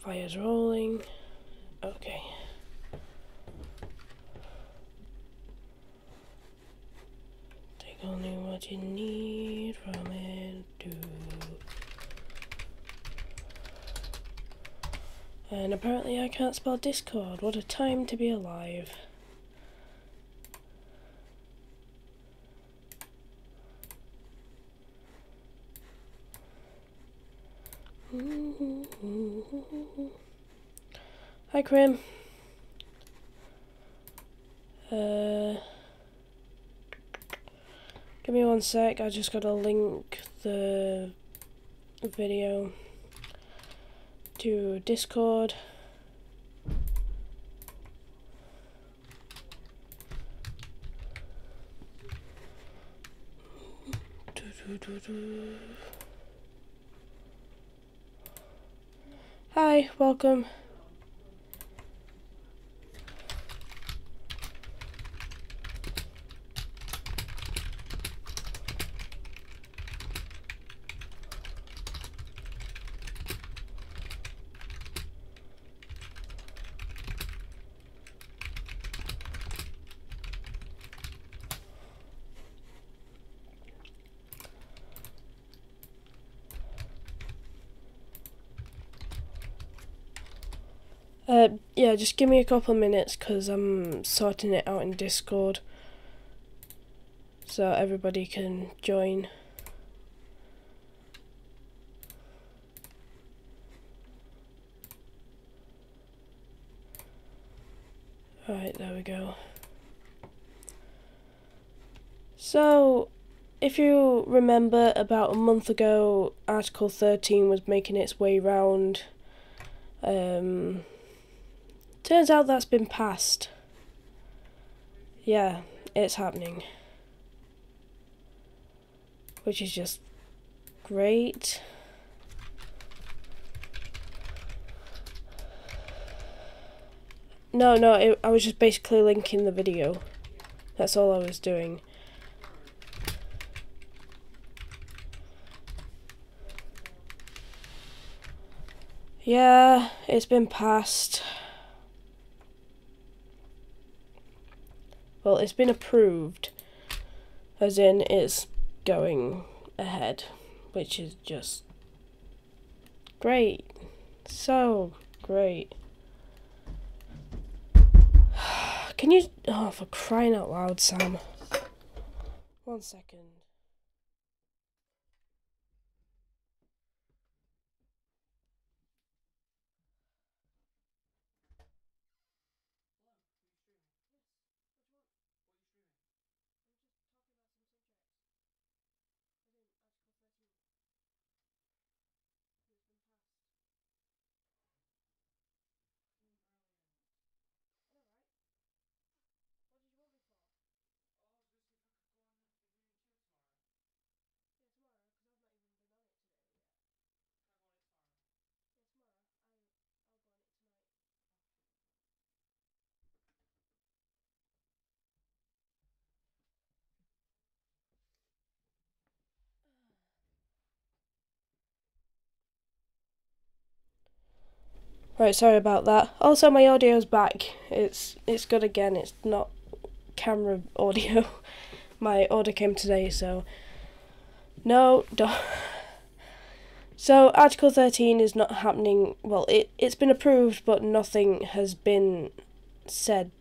Fire's rolling. Okay. Take only what you need from it. And apparently I can't spell Discord. What a time to be alive. Hi, Krim. Give me one sec, I just gotta link the video to Discord. Hi, welcome. Yeah, just give me a couple of minutes because I'm sorting it out in Discord so everybody can join. Alright, there we go. So, if you remember, about a month ago, Article 13 was making its way round. Turns out that's been passed. Yeah, it's happening. Which is just great. No, I was just basically linking the video. That's all I was doing. Yeah, it's been passed. Well, it's been approved, as in it's going ahead, which is just great. So great. Can you... Oh, for crying out loud, Sam. 1 second. Right, sorry about that. Also, my audio's back. It's good again. It's not camera audio. My order came today, so no, don't. So Article 13 is not happening. Well, it's been approved, but nothing has been said.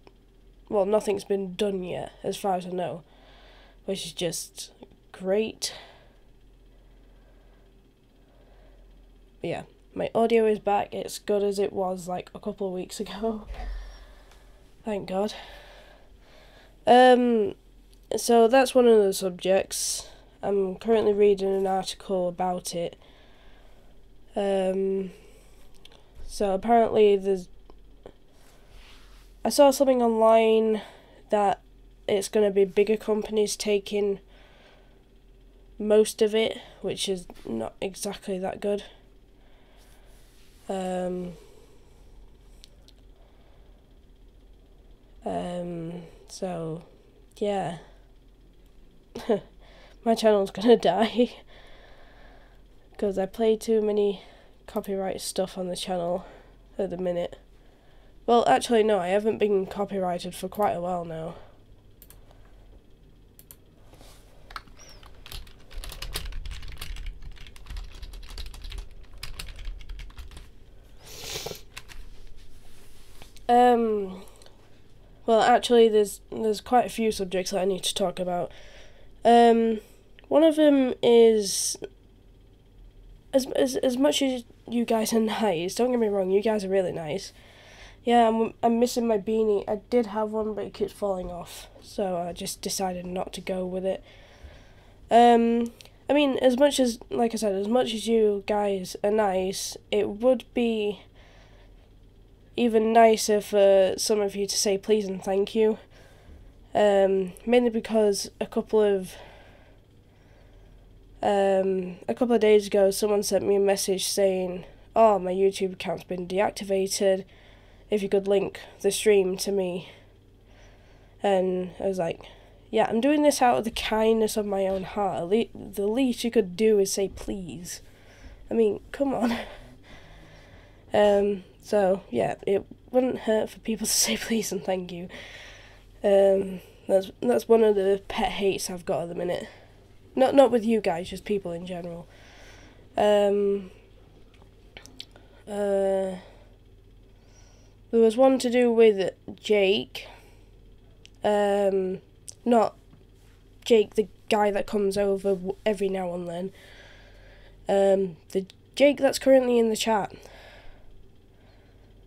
Well, nothing's been done yet, as far as I know, which is just great. But yeah. My audio is back. It's good as it was like a couple of weeks ago. Thank God. So that's one of the subjects. I'm currently reading an article about it. So apparently I saw something online that it's going to be bigger companies taking most of it, which is not exactly that good. So, yeah. My channel's gonna die. Because I play too many copyright stuff on the channel. at the minute. Well, actually, no, I haven't been copyrighted for quite a while now. Well, actually, there's quite a few subjects that I need to talk about. One of them is as much as you guys are nice. Don't get me wrong, you guys are really nice. Yeah, I'm missing my beanie. I did have one, but it keeps falling off, so I just decided not to go with it. I mean, as much as, like I said, as much as you guys are nice, it would be even nicer for some of you to say please and thank you. Mainly because a couple of days ago, someone sent me a message saying, "Oh, my YouTube account's been deactivated. If you could link the stream to me." And I was like, yeah, I'm doing this out of the kindness of my own heart. The least you could do is say please. I mean, come on. So yeah, it wouldn't hurt for people to say please and thank you. That's one of the pet hates I've got at the minute. Not with you guys, just people in general. There was one to do with Jake. Not Jake, the guy that comes over every now and then. The Jake that's currently in the chat.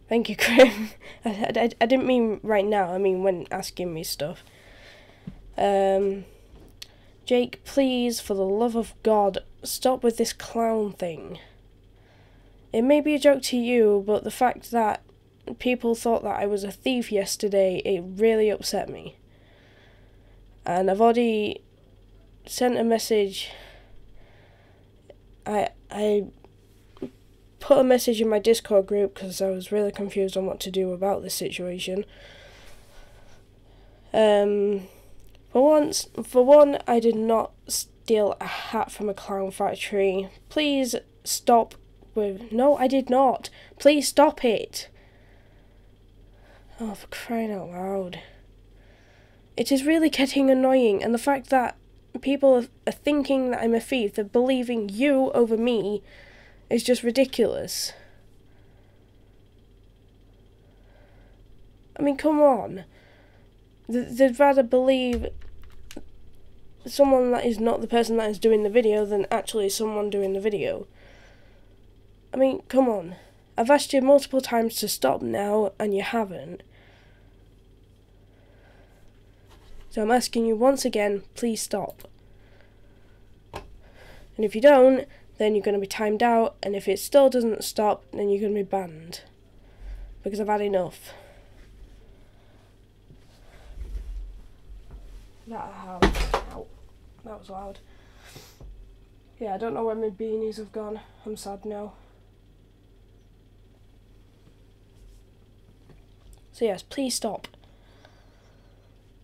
Thank you, Grim. I didn't mean right now, I mean when asking me stuff. Jake, please, for the love of God, stop with this clown thing. It may be a joke to you, but the fact that people thought that I was a thief yesterday, it really upset me. And I've already sent a message. I put a message in my Discord group because I was really confused on what to do about this situation. For one, I did not steal a hat from a clown factory. Please stop with... No, I did not. Please stop it. Oh, for crying out loud. It is really getting annoying, and the fact that people are thinking that I'm a thief, they're believing you over me, is just ridiculous. I mean, come on. They'd rather believe someone that is not the person that is doing the video than actually someone doing the video. I mean, come on. I've asked you multiple times to stop now, and you haven't. So I'm asking you once again, please stop. And if you don't, then you're going to be timed out, and if it still doesn't stop, then you're going to be banned. Because I've had enough. Ow, that was loud. Yeah, I don't know where my beanies have gone. I'm sad now. So yes, please stop.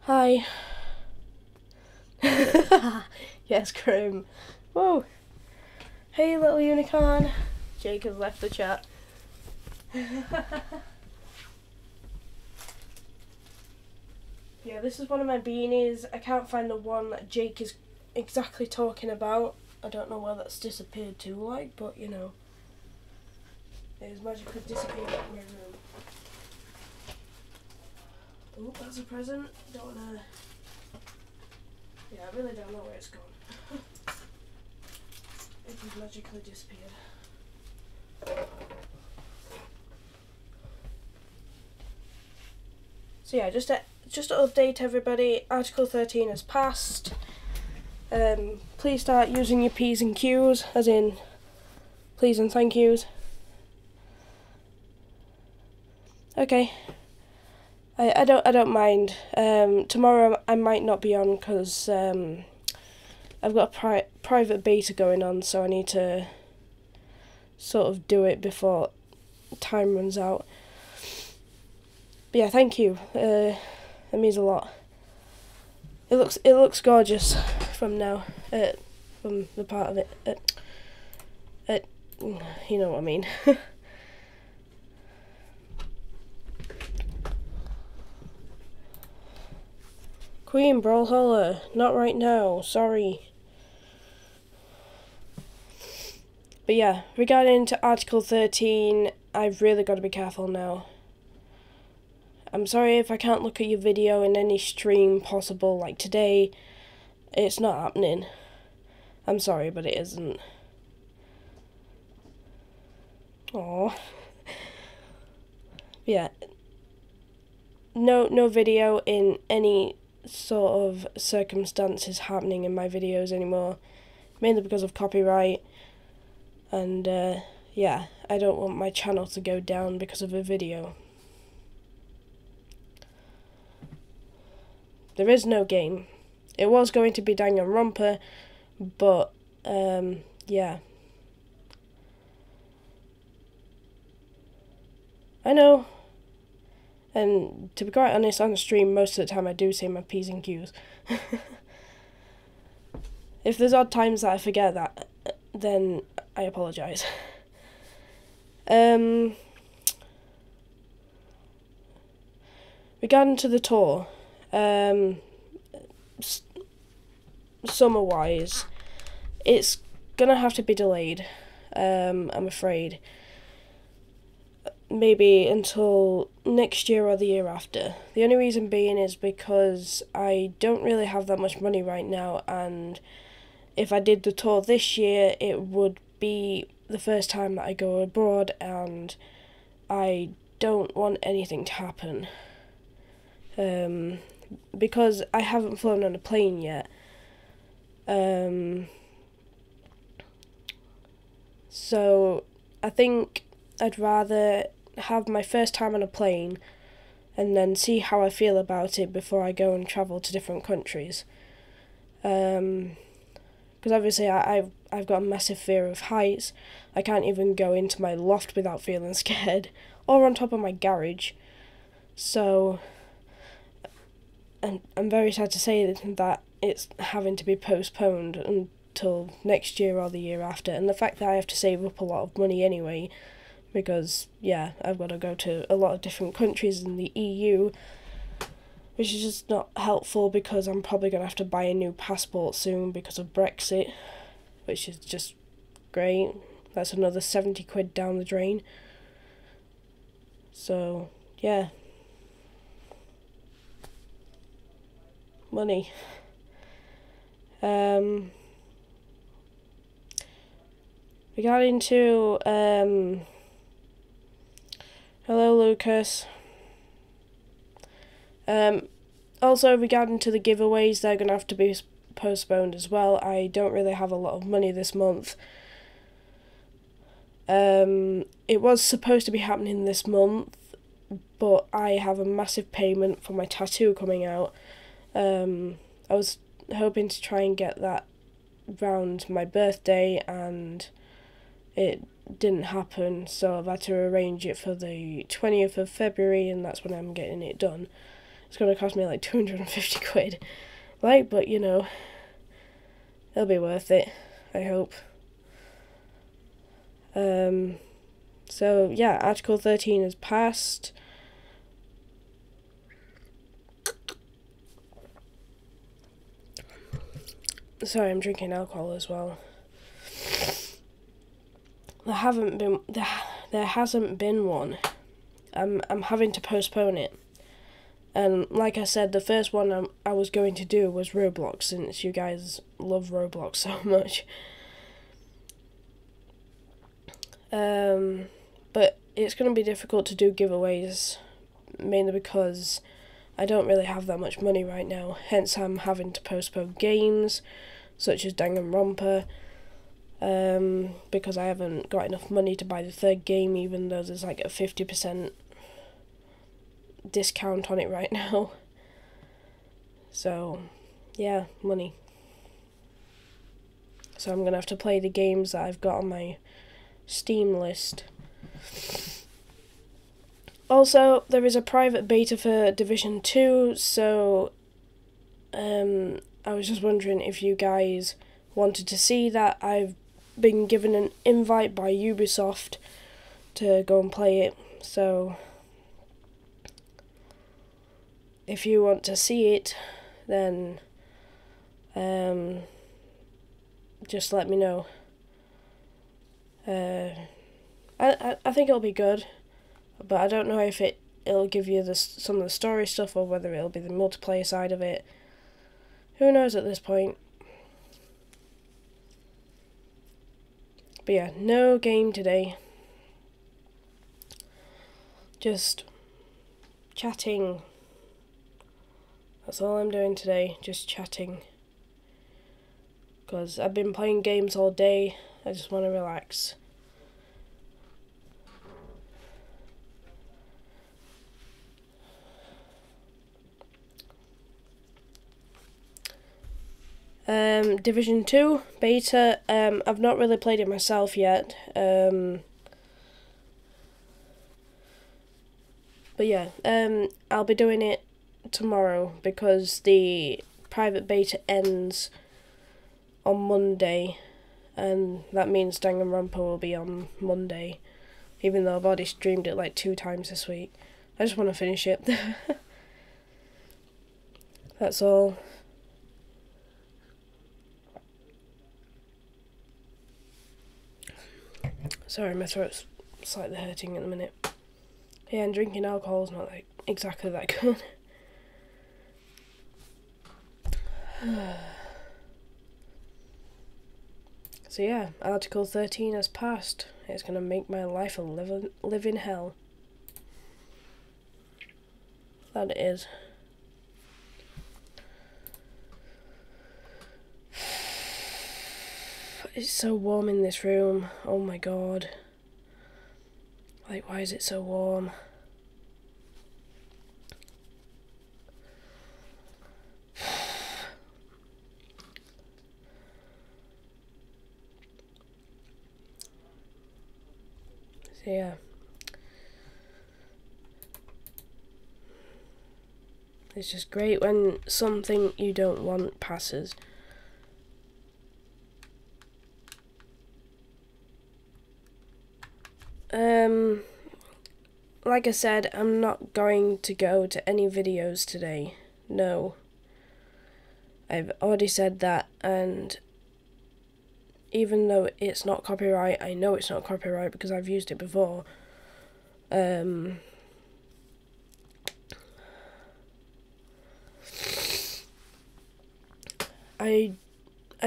Hi. Yes, Grim. Whoa. Hey, little unicorn. Jake has left the chat. Yeah, this is one of my beanies. I can't find the one that Jake is exactly talking about. I don't know where that's disappeared to, like, but you know. It has magically disappeared out of my room. Oh, that's a present. Don't wanna... Yeah, I really don't know where it's gone. It has magically disappeared. So yeah, just to update everybody, Article 13 has passed. Please start using your P's and Q's, as in please and thank yous. Okay. I don't mind. Tomorrow I might not be on because I've got a private beta going on, so I need to sort of do it before time runs out. But yeah, thank you. It means a lot. It looks gorgeous from now. From the part of it. You know what I mean. Queen Brawlhalla, not right now, sorry. But yeah, regarding to Article 13, I've really got to be careful now. I'm sorry if I can't look at your video in any stream possible, like today. It's not happening. I'm sorry, but it isn't. Aww. Yeah. No video in any sort of circumstances happening in my videos anymore. Mainly because of copyright. And, yeah, I don't want my channel to go down because of a video. There is no game. It was going to be Danganronpa, but, yeah. I know. And to be quite honest, on the stream, most of the time I do say my P's and Q's. If there's odd times that I forget that, then I apologise. Regarding to the tour, summer-wise, it's gonna have to be delayed, I'm afraid. Maybe until next year or the year after. The only reason being is because I don't really have that much money right now, and if I did the tour this year, it would be the first time that I go abroad, and I don't want anything to happen. Because I haven't flown on a plane yet. So I think I'd rather have my first time on a plane and then see how I feel about it before I go and travel to different countries. Because obviously I've got a massive fear of heights. I can't even go into my loft without feeling scared, or on top of my garage. So, and I'm very sad to say that it's having to be postponed until next year or the year after. And the fact that I have to save up a lot of money anyway, because, yeah, I've got to go to a lot of different countries in the EU, which is just not helpful because I'm probably going to have to buy a new passport soon because of Brexit, which is just great. That's another 70 quid down the drain. So, yeah. Money. Regarding to, hello Lucas. Also regarding to the giveaways, they're going to have to be postponed as well. I don't really have a lot of money this month. It was supposed to be happening this month, but I have a massive payment for my tattoo coming out. I was hoping to try and get that round my birthday, and it didn't happen, so I've had to arrange it for the 20th of February, and that's when I'm getting it done. It's going to cost me like 250 quid. Like, but you know, it'll be worth it, I hope. So yeah, Article 13 has passed. Sorry, I'm drinking alcohol as well. There hasn't been one. I'm having to postpone it. And like I said, the first one I was going to do was Roblox, since you guys love Roblox so much. But it's going to be difficult to do giveaways, mainly because I don't really have that much money right now. Hence, I'm having to postpone games, such as Danganronpa, because I haven't got enough money to buy the third game, even though there's like a 50% discount on it right now. So, yeah, money. So I'm going to have to play the games that I've got on my Steam list. Also, there is a private beta for Division 2, so I was just wondering if you guys wanted to see that. I've been given an invite by Ubisoft to go and play it, so if you want to see it, then just let me know. I think it'll be good, but I don't know if it'll give you some of the story stuff or whether it'll be the multiplayer side of it. Who knows at this point? But yeah, no game today. Just chatting. That's all I'm doing today, just chatting. Because I've been playing games all day, I just want to relax. Division 2 beta, I've not really played it myself yet, but yeah, I'll be doing it tomorrow because the private beta ends on Monday, and that means Danganronpa will be on Monday, even though I've already streamed it like 2 times this week. I just want to finish it. That's all. Sorry, my throat's slightly hurting at the minute. Yeah, and drinking alcohol is not like exactly that good. So yeah, Article 13 has passed. It's gonna make my life a living hell. That it is. It's so warm in this room. Oh my god. Like, why is it so warm? So yeah. It's just great when something you don't want passes. Like I said, I'm not going to go to any videos today. No. I've already said that, and even though it's not copyright, I know it's not copyright because I've used it before. I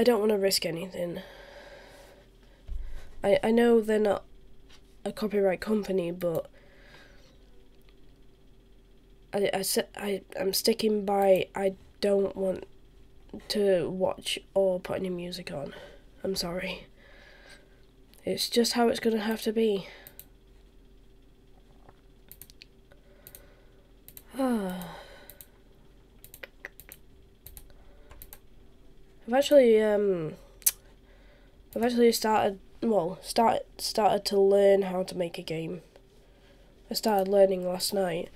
don't want to risk anything. I know they're not a copyright company, but I'm sticking by I don't want to watch or put any music on. I'm sorry. It's just how it's gonna have to be. I've actually started to learn how to make a game. I started learning last night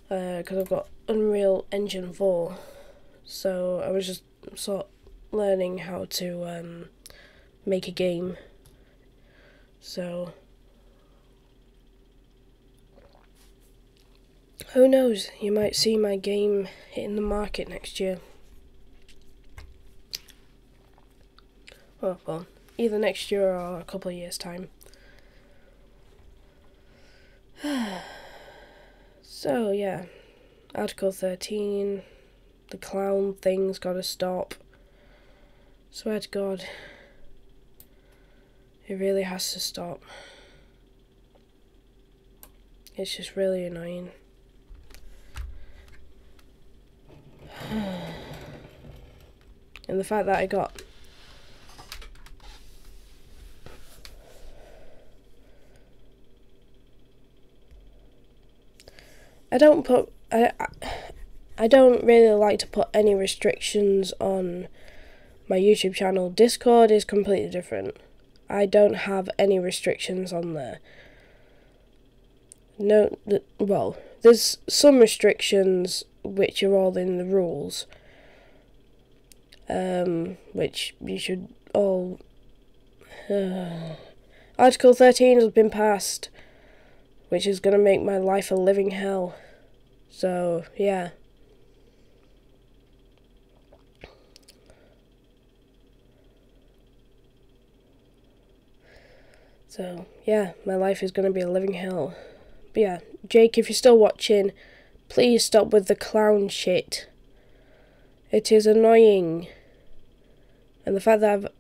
because I've got Unreal Engine 4, so I was just sort of learning how to make a game. So who knows, you might see my game hitting the market next year. Well, either next year or a couple of years' time. So, yeah. Article 13. The clown thing's gotta stop. Swear to God. It really has to stop. It's just really annoying. And the fact that I got I don't really like to put any restrictions on my YouTube channel. Discord is completely different. I don't have any restrictions on there. No, well, there's some restrictions which are all in the rules, which you should all... Article 13 has been passed, which is going to make my life a living hell. So, yeah. So, yeah, my life is going to be a living hell. But yeah, Jake, if you're still watching, please stop with the clown shit. It is annoying. And the fact that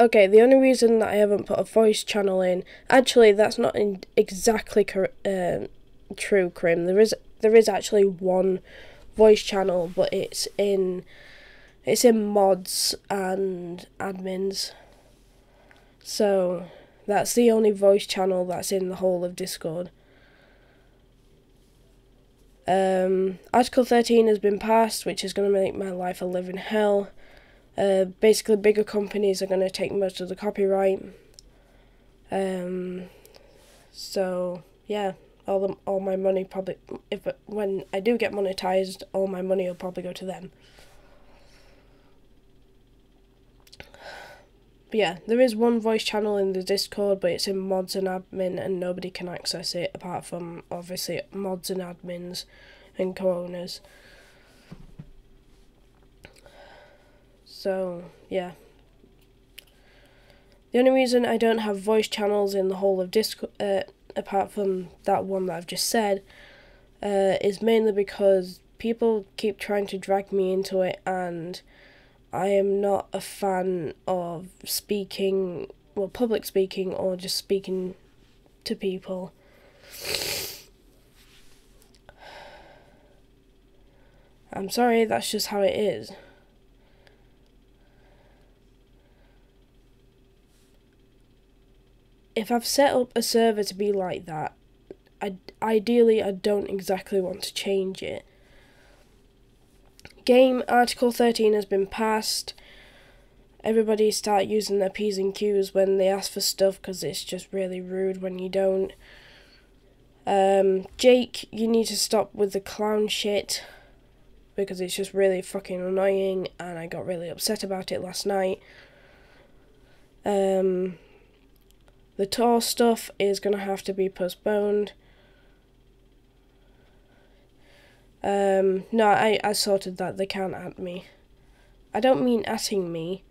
okay, the only reason that I haven't put a voice channel in... Actually, that's not exactly true, Krim. There is actually one voice channel, but it's in mods and admins. So that's the only voice channel that's in the whole of Discord. Article 13 has been passed, which is going to make my life a living hell. Basically, bigger companies are going to take most of the copyright. So yeah, all my money probably, when I do get monetized, all my money will probably go to them. But yeah, there is one voice channel in the Discord, but it's in mods and admin, and nobody can access it apart from, obviously, mods and admins and co-owners. So, yeah. The only reason I don't have voice channels in the whole of Discord, apart from that one that I've just said, is mainly because people keep trying to drag me into it, and I am not a fan of speaking, well, public speaking or just speaking to people. I'm sorry, that's just how it is. If I've set up a server to be like that, ideally I don't exactly want to change it. Game Article 13 has been passed. Everybody start using their P's and Q's when they ask for stuff, because it's just really rude when you don't. Jake, you need to stop with the clown shit, because it's just really fucking annoying, and I got really upset about it last night. The tour stuff is going to have to be postponed. No, I sorted that. They can't at me. I don't mean atting me.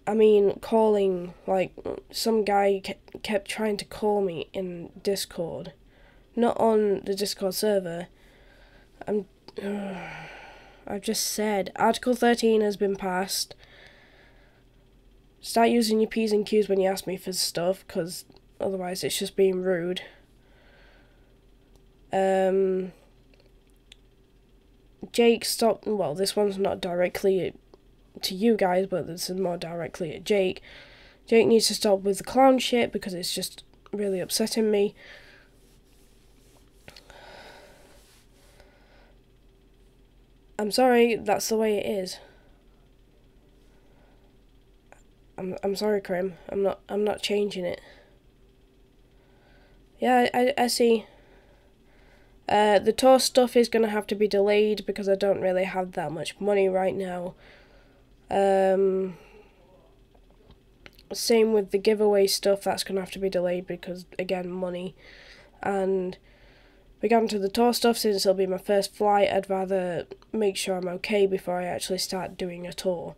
I mean calling. Like, some guy kept trying to call me in Discord. Not on the Discord server. I've just said Article 13 has been passed. Start using your P's and Q's when you ask me for stuff, because otherwise it's just being rude. Jake, stop. Well, this one's not directly to you guys, but this is more directly at Jake. Jake needs to stop with the clown shit, because it's just really upsetting me. I'm sorry, that's the way it is. I'm sorry, Krim. I'm not changing it. Yeah, I see. The tour stuff is gonna have to be delayed because I don't really have that much money right now. Same with the giveaway stuff, that's gonna have to be delayed because, again, money. And regarding to the tour stuff, since it'll be my first flight, I'd rather make sure I'm okay before I actually start doing a tour.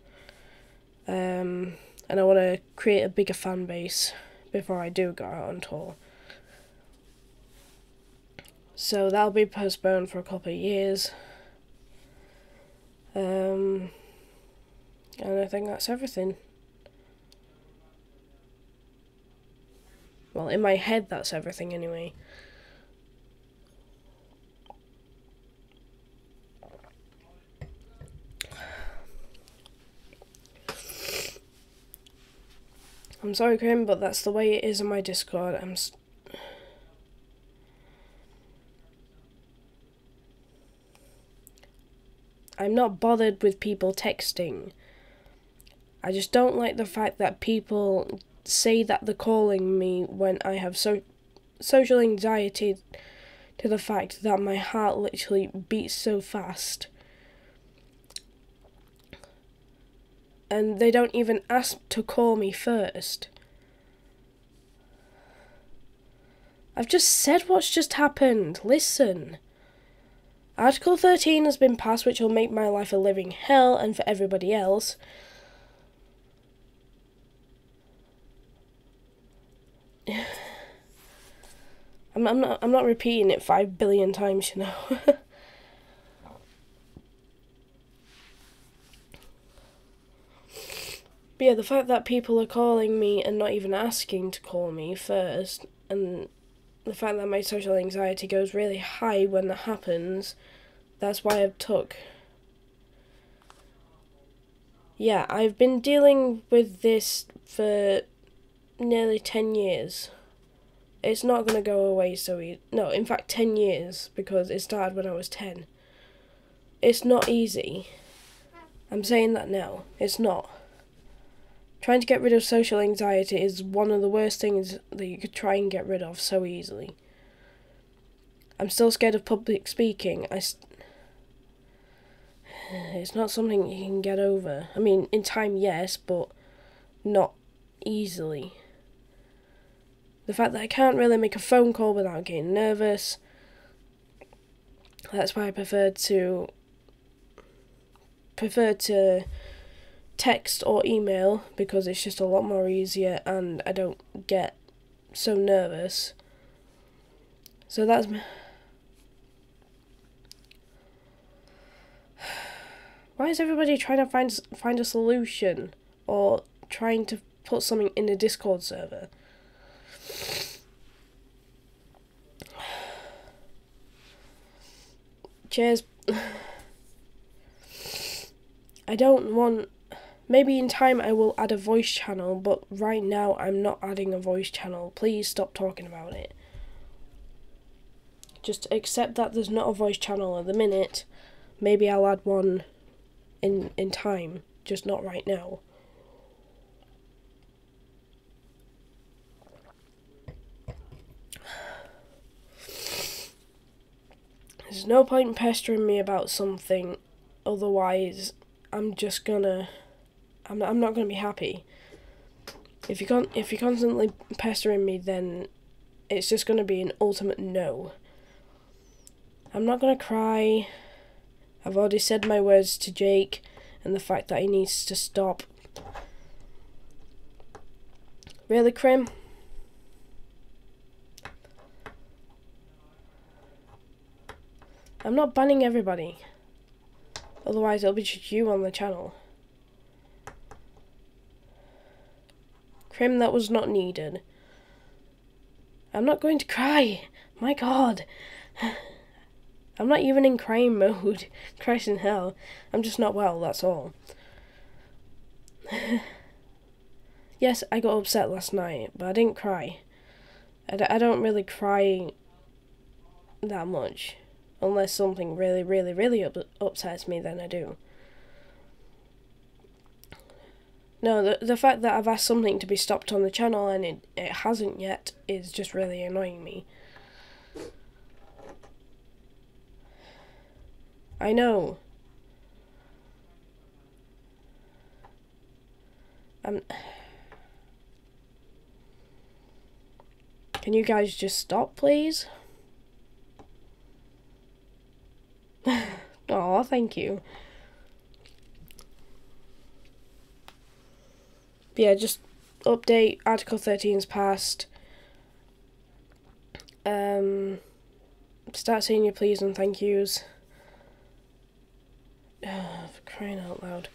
And I want to create a bigger fan base before I do go out on tour. So that'll be postponed for a couple of years. And I think that's everything. Well, in my head, that's everything anyway. I'm sorry, Krim, but that's the way it is on my Discord. I'm not bothered with people texting. I just don't like the fact that people say that they're calling me when I have social anxiety, to the fact that my heart literally beats so fast. And they don't even ask to call me first. I've just said what's just happened. Listen. Article 13 has been passed, which will make my life a living hell, and for everybody else. I'm not repeating it 5 billion times, you know. But yeah, the fact that people are calling me and not even asking to call me first, and the fact that my social anxiety goes really high when that happens, that's why I've took. Yeah, I've been dealing with this for nearly 10 years. It's not going to go away so easy. No, in fact 10 years, because it started when I was 10. It's not easy. I'm saying that now. It's not. Trying to get rid of social anxiety is one of the worst things that you could try and get rid of so easily. I'm still scared of public speaking. It's not something you can get over. I mean, in time, yes, but not easily. The fact that I can't really make a phone call without getting nervous. That's why I prefer to text or email, because it's just a lot more easier and I don't get so nervous. So that's... Why is everybody trying to find a solution or trying to put something in a Discord server? Cheers. I don't want... Maybe in time I will add a voice channel, but right now I'm not adding a voice channel. Please stop talking about it. Just accept that there's not a voice channel at the minute. Maybe I'll add one in time, just not right now. There's no point in pestering me about something, otherwise I'm just gonna... I'm not gonna be happy. If you're constantly pestering me, then it's just gonna be an ultimate no. I'm not gonna cry. I've already said my words to Jake, and the fact that he needs to stop. Really, Krim? I'm not banning everybody. Otherwise, it'll be just you on the channel. Krim, that was not needed. I'm not going to cry. My God. I'm not even in crying mode. Christ in hell. I'm just not well, that's all. Yes, I got upset last night, but I didn't cry. I don't really cry that much. Unless something really, really, really upsets me, then I do. No, the fact that I've asked something to be stopped on the channel and it hasn't yet is just really annoying me. I know. Can you guys just stop, please? Aw, thank you. But yeah, just update, Article 13's passed. Start saying your please and thank yous. For crying out loud.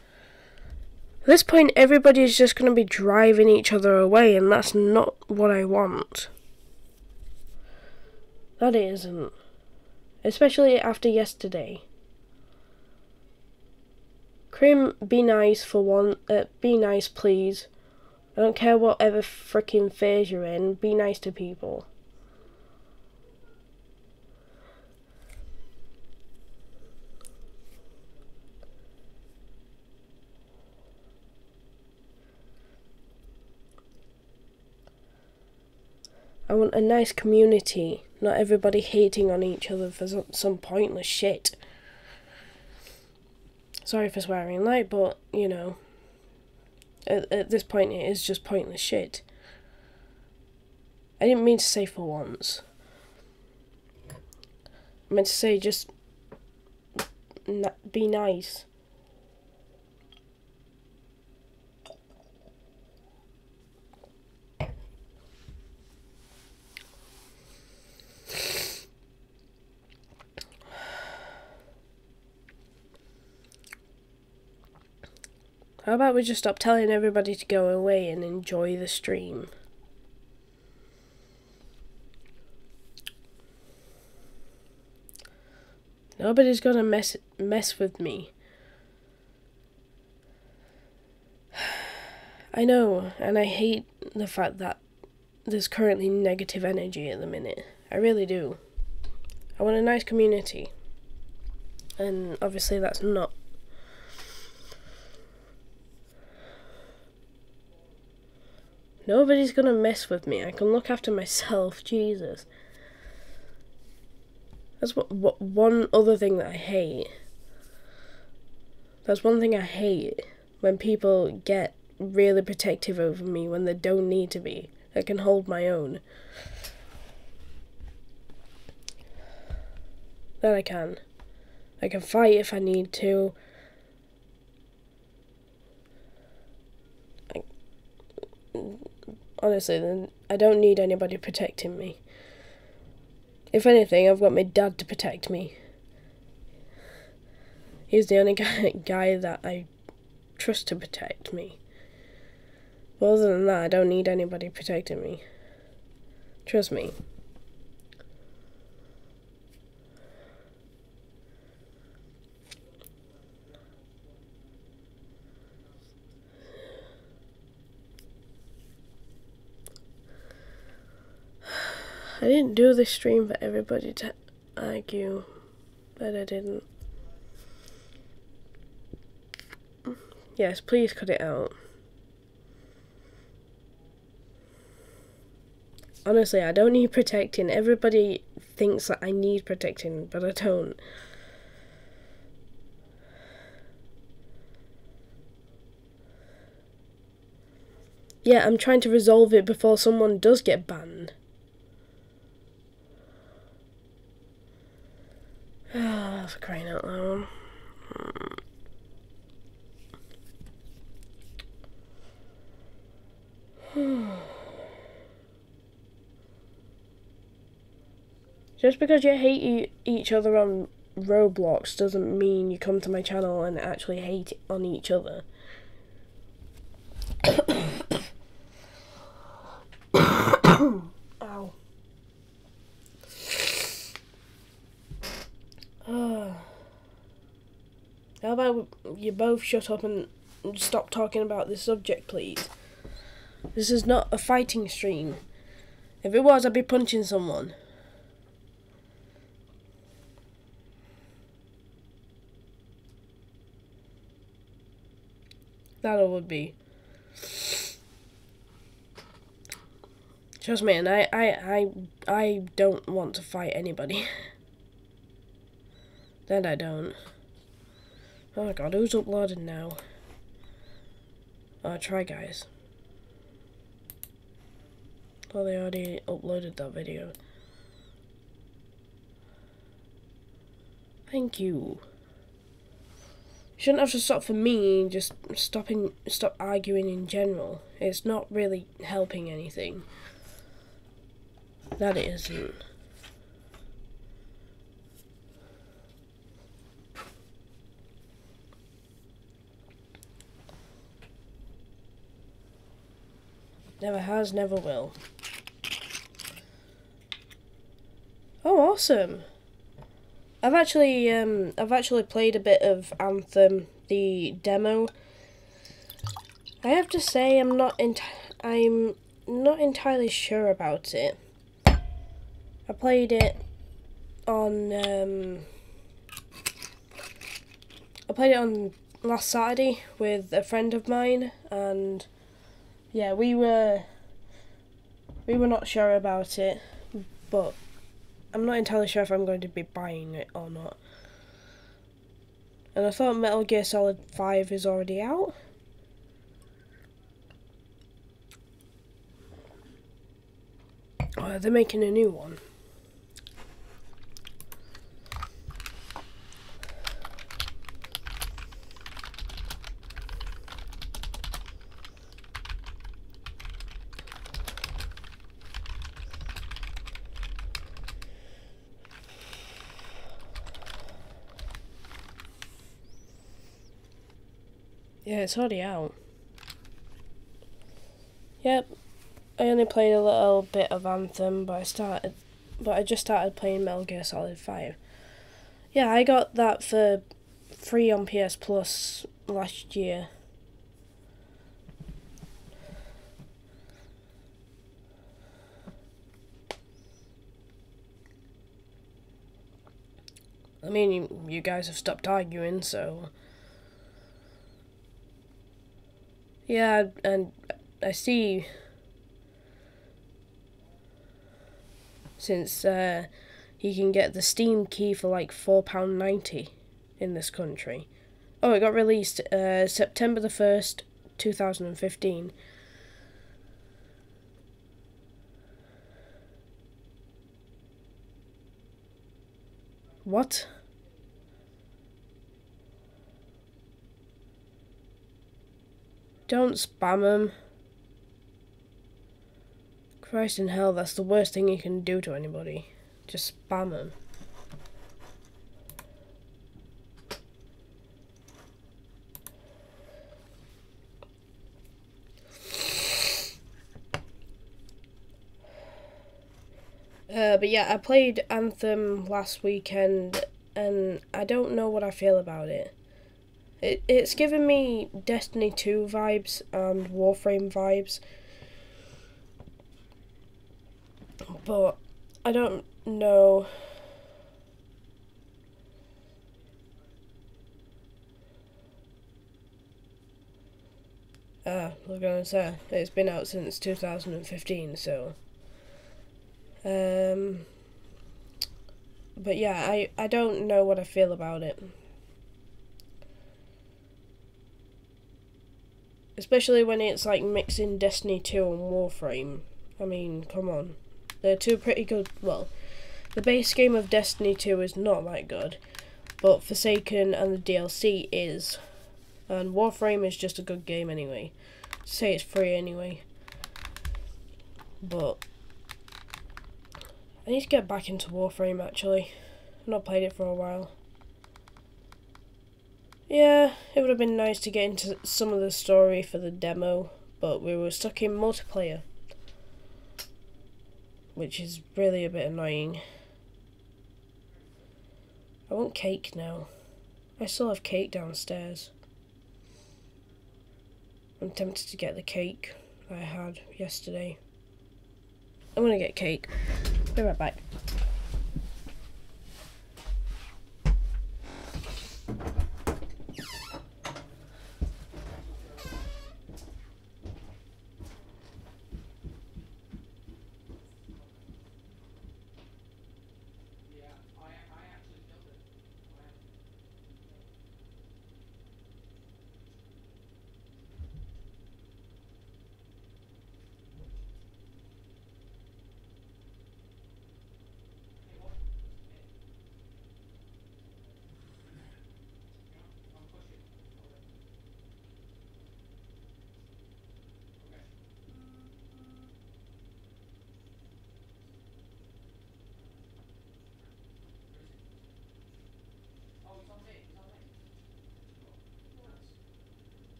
At this point, everybody's just going to be driving each other away, and that's not what I want. That isn't. Especially after yesterday. Krim, be nice for one. Be nice, please. I don't care whatever freaking phase you're in. Be nice to people. I want a nice community, not everybody hating on each other for some pointless shit. Sorry for swearing like, but, you know, at this point it is just pointless shit. I didn't mean to say for once. I meant to say just be nice. How about we just stop telling everybody to go away and enjoy the stream? Nobody's gonna mess with me. I know, and I hate the fact that there's currently negative energy at the minute. I really do. I want a nice community. And obviously that's not. Nobody's gonna mess with me. I can look after myself, Jesus. That's what one other thing that I hate. That's one thing I hate, when people get really protective over me when they don't need to be. I can hold my own. That I can. I can fight if I need to. Honestly, then I don't need anybody protecting me. If anything, I've got my dad to protect me. He's the only guy that I trust to protect me. But other than that, I don't need anybody protecting me. Trust me. I didn't do this stream for everybody to argue, but I didn't. Yes, please cut it out. Honestly, I don't need protecting. Everybody thinks that I need protecting, but I don't. Yeah, I'm trying to resolve it before someone does get banned. Ah, for crying out loud. Just because you hate each other on Roblox doesn't mean you come to my channel and actually hate on each other. Ow. How about you both shut up and stop talking about this subject, please? This is not a fighting stream. If it was, I'd be punching someone. That it would be. Trust me, and I don't want to fight anybody. That I don't. Oh my god, who's uploading now? Oh, Try Guys. Oh, they already uploaded that video. Thank you. Shouldn't have to stop for me, just stop arguing in general. It's not really helping anything. That it isn't. Never has, never will. Oh, awesome! I've actually played a bit of Anthem, the demo. I have to say, I'm not entirely sure about it. I played it on last Saturday with a friend of mine, and yeah, we were not sure about it, but I'm not entirely sure if I'm going to be buying it or not. And I thought Metal Gear Solid 5 is already out. Oh, they're making a new one. Yeah, it's already out. Yep. I only played a little bit of Anthem, but I just started playing Metal Gear Solid 5. Yeah, I got that for free on PS Plus last year. I mean, you guys have stopped arguing, so... Yeah, and I see... Since you can get the Steam key for like £4.90 in this country. Oh, it got released September the 1st, 2015. What? Don't spam them. Christ in hell, that's the worst thing you can do to anybody. Just spam them. But yeah, I played Anthem last weekend, and I don't know what I feel about it. It's given me Destiny 2 vibes and Warframe vibes, but I don't know. I was gonna say, it's been out since 2015, so... But yeah, I don't know what I feel about it. Especially when it's like mixing Destiny 2 and Warframe. I mean, come on. They're two pretty good... Well, the base game of Destiny 2 is not that good, but Forsaken and the DLC is. And Warframe is just a good game anyway. Say it's free anyway. But... I need to get back into Warframe actually. I've not played it for a while. Yeah, it would have been nice to get into some of the story for the demo, but we were stuck in multiplayer, which is really a bit annoying. I want cake now. I still have cake downstairs. I'm tempted to get the cake I had yesterday. I'm gonna get cake. Be right back.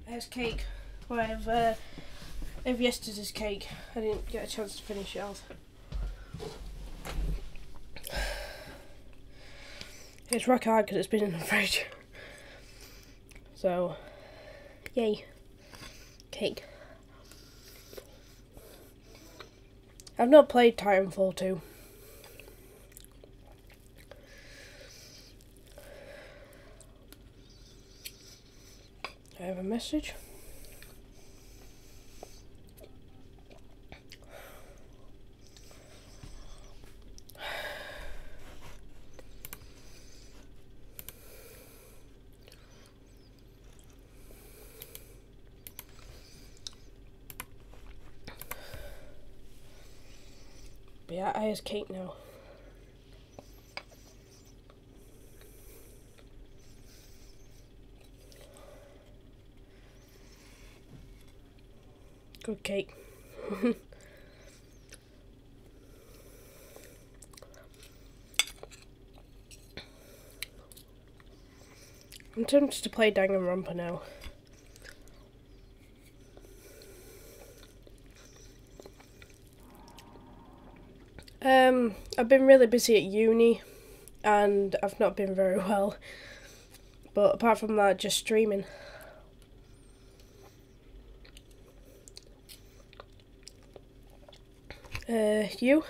There's cake. Well, I have yesterday's cake. I didn't get a chance to finish it off. It's rock hard because it's been in the fridge. So, yay. Cake. I've not played Titanfall 2. I have a message. But yeah, I have cake now. Good cake. I'm tempted to play Danganronpa now. I've been really busy at uni and I've not been very well. But apart from that, just streaming. You?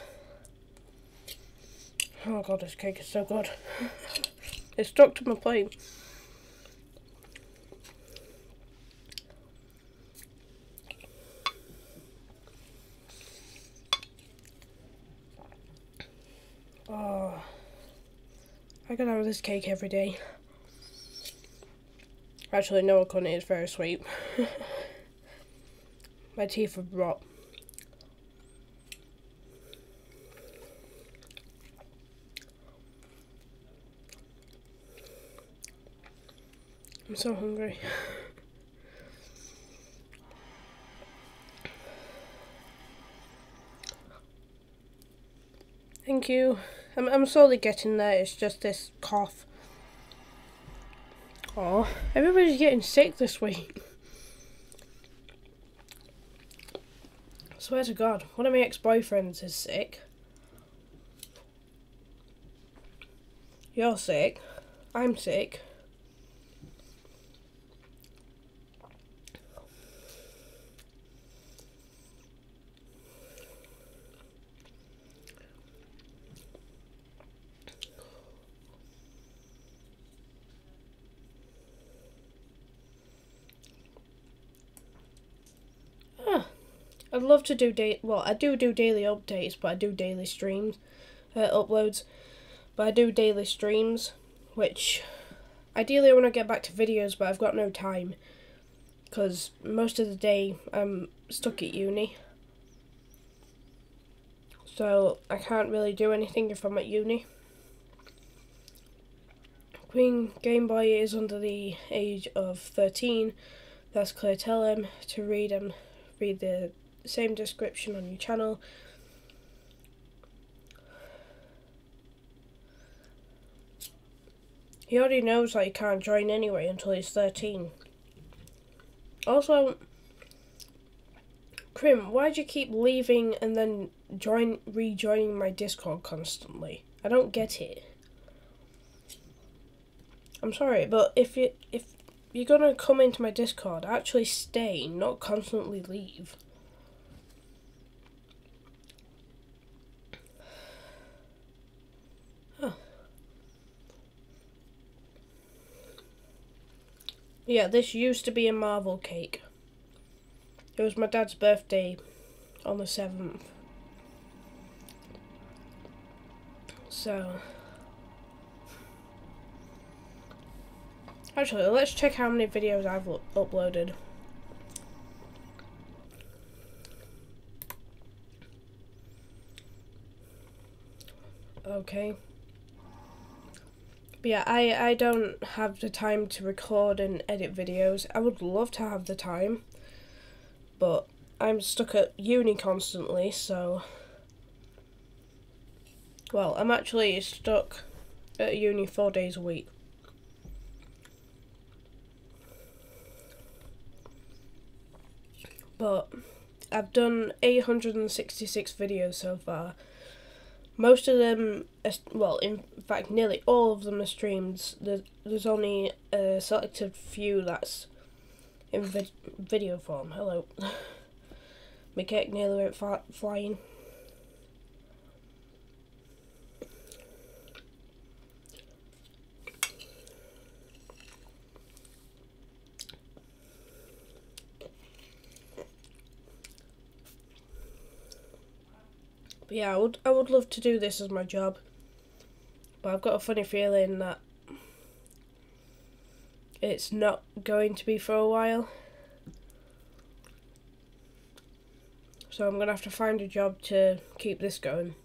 Oh god, this cake is so good. It's stuck to my plate. Oh, I could have this cake every day. Actually, no, I couldn't. It's very sweet. My teeth would rot. I'm so hungry. Thank you. I'm slowly getting there. It's just this cough. Oh, everybody's getting sick this week. I swear to God, one of my ex-boyfriends is sick. You're sick. I'm sick. I'd love to do I do daily updates, but I do daily streams, uploads, but I do daily streams, which ideally I want to get back to videos, but I've got no time, because most of the day I'm stuck at uni, so I can't really do anything if I'm at uni. Queen Game Boy is under the age of 13, that's clear. Tell him to read the same description on your channel. He already knows that he can't join anyway until he's 13. Also, Krim, why do you keep leaving and then rejoining my Discord constantly? I don't get it. I'm sorry, but if you're gonna come into my Discord, actually stay, not constantly leave. Yeah, this used to be a Marvel cake. It was my dad's birthday on the 7th. So, actually, let's check how many videos I've uploaded. Okay. But yeah, I don't have the time to record and edit videos. I would love to have the time, but I'm stuck at uni constantly, so... Well, I'm actually stuck at uni 4 days a week. But I've done 866 videos so far. Most of them, well, in fact, nearly all of them are streams. There's only a selected few that's in video form. Hello. My cake nearly went flying. But yeah, I would love to do this as my job, but I've got a funny feeling that it's not going to be for a while. So I'm gonna have to find a job to keep this going.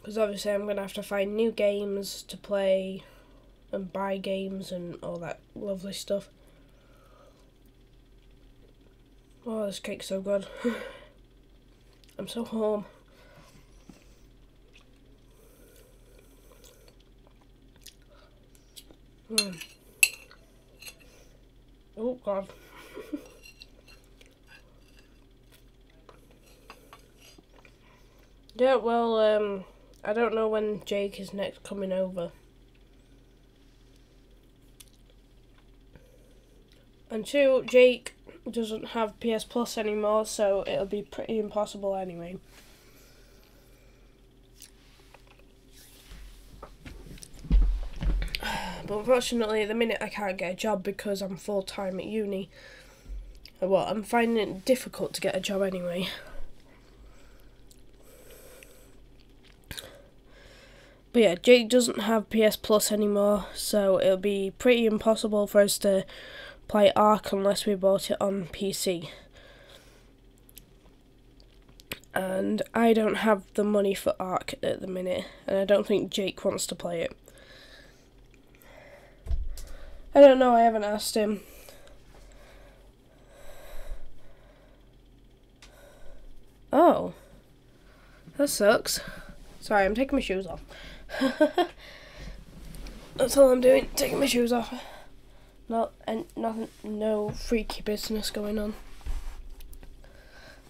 because obviously I'm going to have to find new games to play and buy games and all that lovely stuff. Oh, this cake's so good. I'm so home. Oh god. Yeah, well, I don't know when Jake is next coming over. And 2, Jake doesn't have PS Plus anymore, so it'll be pretty impossible anyway. But unfortunately, at the minute I can't get a job because I'm full-time at uni. Well, I'm finding it difficult to get a job anyway. But yeah, Jake doesn't have PS Plus anymore, so it'll be pretty impossible for us to play Ark unless we bought it on PC. And I don't have the money for Ark at the minute, and I don't think Jake wants to play it. I don't know, I haven't asked him. Oh. That sucks. Sorry, I'm taking my shoes off. That's all I'm doing, taking my shoes off. Nothing, no freaky business going on.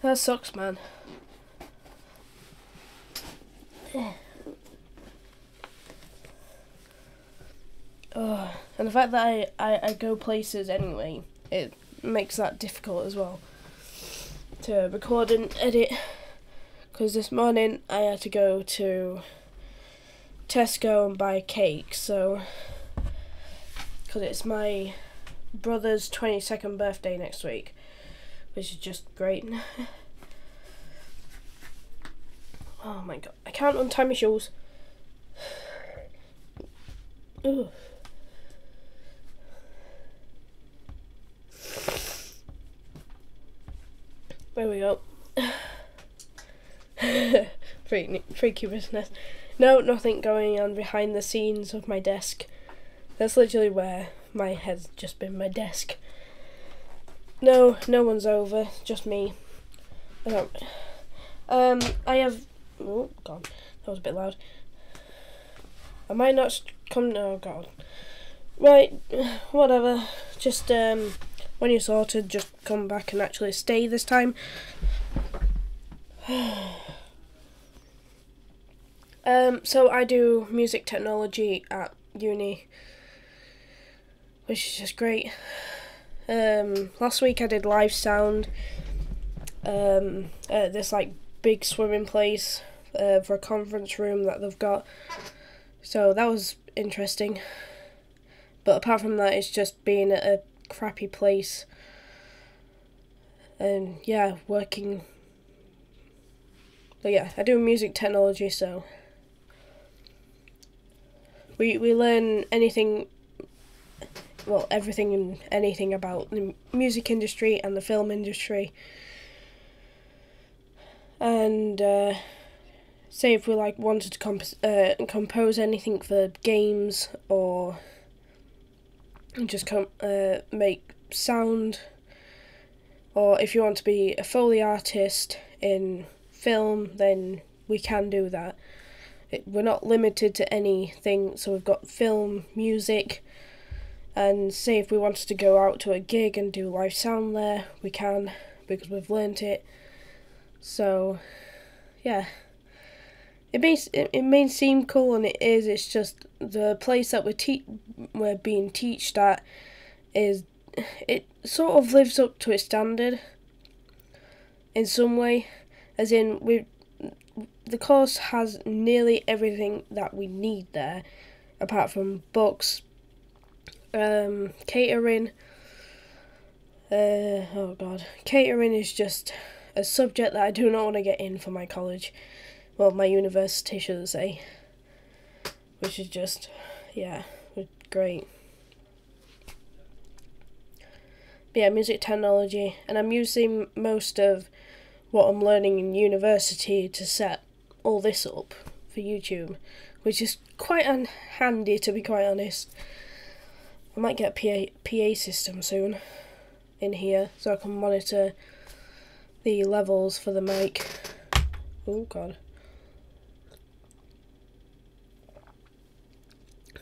That sucks, man. Oh, and the fact that I go places anyway, it makes that difficult as well to record and edit. Because this morning I had to go to Tesco and buy cake, so because it's my brother's 22nd birthday next week, which is just great. Oh my god, I can't untie my shoes. Ugh. There we go. Freaky business. No, nothing going on behind the scenes of my desk. That's literally where my head's just been, my desk. No one's over, just me. I have... Oh, God. That was a bit loud. I might not come... Oh, God. Right, whatever. Just, when you're sorted, just come back and actually stay this time. So I do music technology at uni, which is just great. Last week I did live sound at this like big swimming place for a conference room that they've got. So that was interesting. But apart from that, it's just being at a crappy place and yeah, working. But yeah, I do music technology, so we learn anything, well, everything and anything about the music industry and the film industry. And say if we like wanted to compose anything for games or just make sound, or if you want to be a Foley artist in film, then we can do that. We're not limited to anything, so we've got film, music, and say if we wanted to go out to a gig and do live sound there, we can, because we've learnt it. So yeah, it may seem cool, and it is. It's just the place that we're being taught at is, it sort of lives up to its standard in some way, as in the course has nearly everything that we need there, apart from books, catering. Oh god, catering is just a subject that I do not want to get in for my college. Well, my university, should I say. Which is just, yeah, great. But yeah, music technology, and I'm using most of what I'm learning in university to set all this up. for YouTube, which is quite handy, to be quite honest. I might get a PA system soon in here so I can monitor the levels for the mic. Oh god.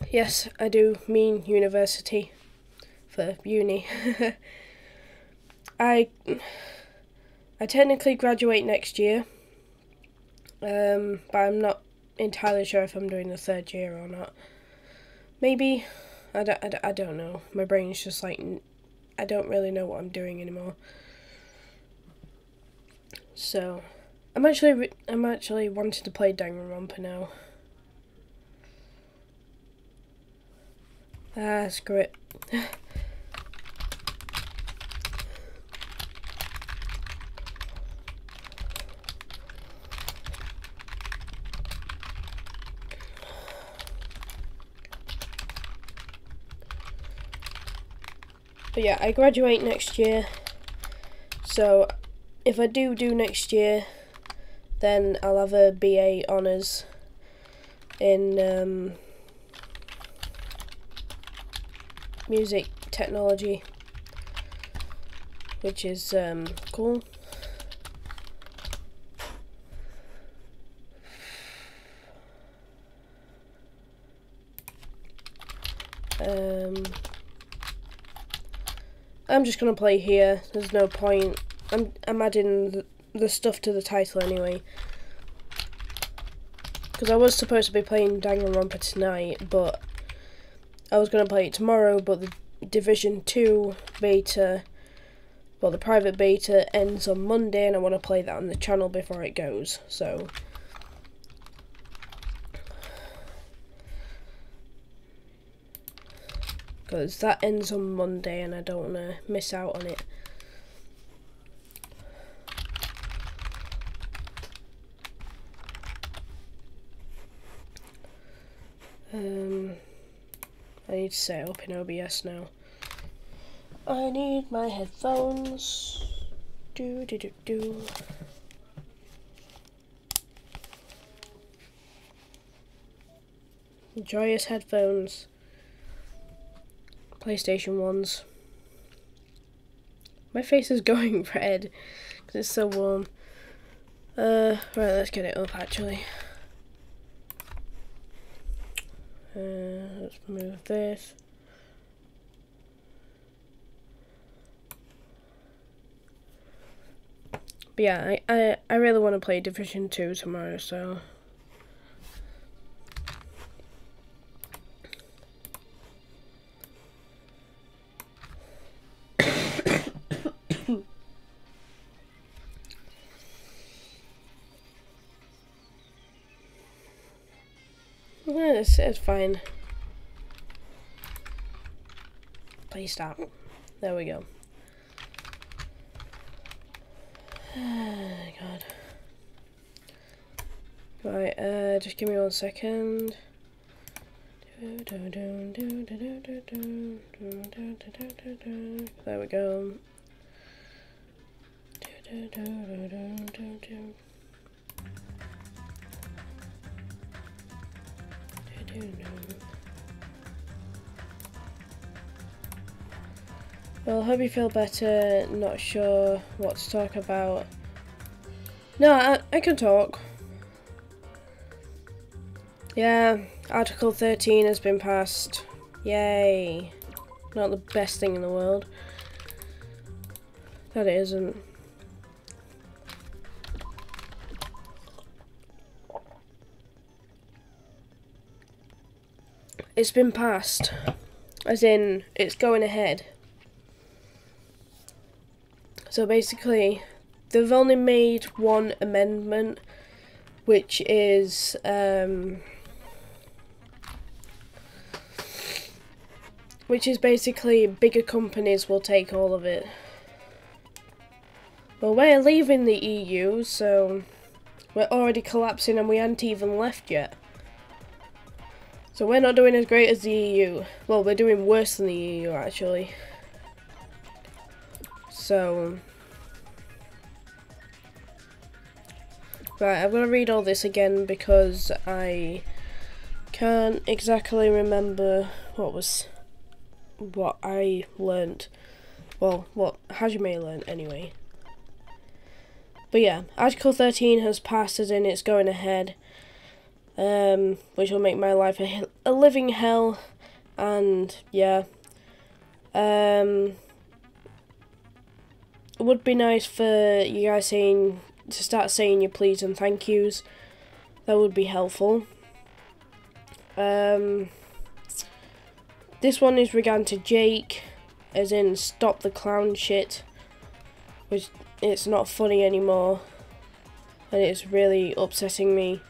Yes, I do mean university, for uni. I technically graduate next year, but I'm not entirely sure if I'm doing the 3rd year or not. Maybe, I don't know. My brain's just like, I don't really know what I'm doing anymore. So, I'm actually wanting to play Danganronpa now. Ah, screw it. But yeah, I graduate next year, so if I do next year, then I'll have a BA Honours in music technology, which is cool. I'm just gonna play here. There's no point. I'm adding the stuff to the title anyway, because I was supposed to be playing Danganronpa tonight, but I was gonna play it tomorrow. But the Division 2 beta, well, the private beta ends on Monday, and I want to play that on the channel before it goes. So. Because that ends on Monday and I don't want to miss out on it. I need to set it up in OBS now. I need my headphones. Joyous headphones. PlayStation 1s. My face is going red because it's so warm. Right, let's get it up actually. Let's move this. But yeah, I really want to play Division 2 tomorrow, so. It's fine. Play stop. There we go. God. Right, just give me 1 second. There we go. Well, hope you feel better. Not sure what to talk about. No, I can talk. Yeah, Article 13 has been passed. Yay. Not the best thing in the world. That it isn't. It's been passed. As in, it's going ahead. So basically, they've only made one amendment, which is basically bigger companies will take all of it. Well, we're leaving the EU, so we're already collapsing and we haven't even left yet. So we're not doing as great as the EU. Well, we're doing worse than the EU, actually. So Right, I'm gonna read all this again because I can't exactly remember what I learnt. Well, what Hajime learnt anyway. But yeah, Article 13 has passed, as in it's going ahead, which will make my life a living hell, and yeah. It would be nice for you guys to start saying your please and thank yous. That would be helpful. This one is regarding to Jake, as in stop the clown shit, which it's not funny anymore, and it's really upsetting me.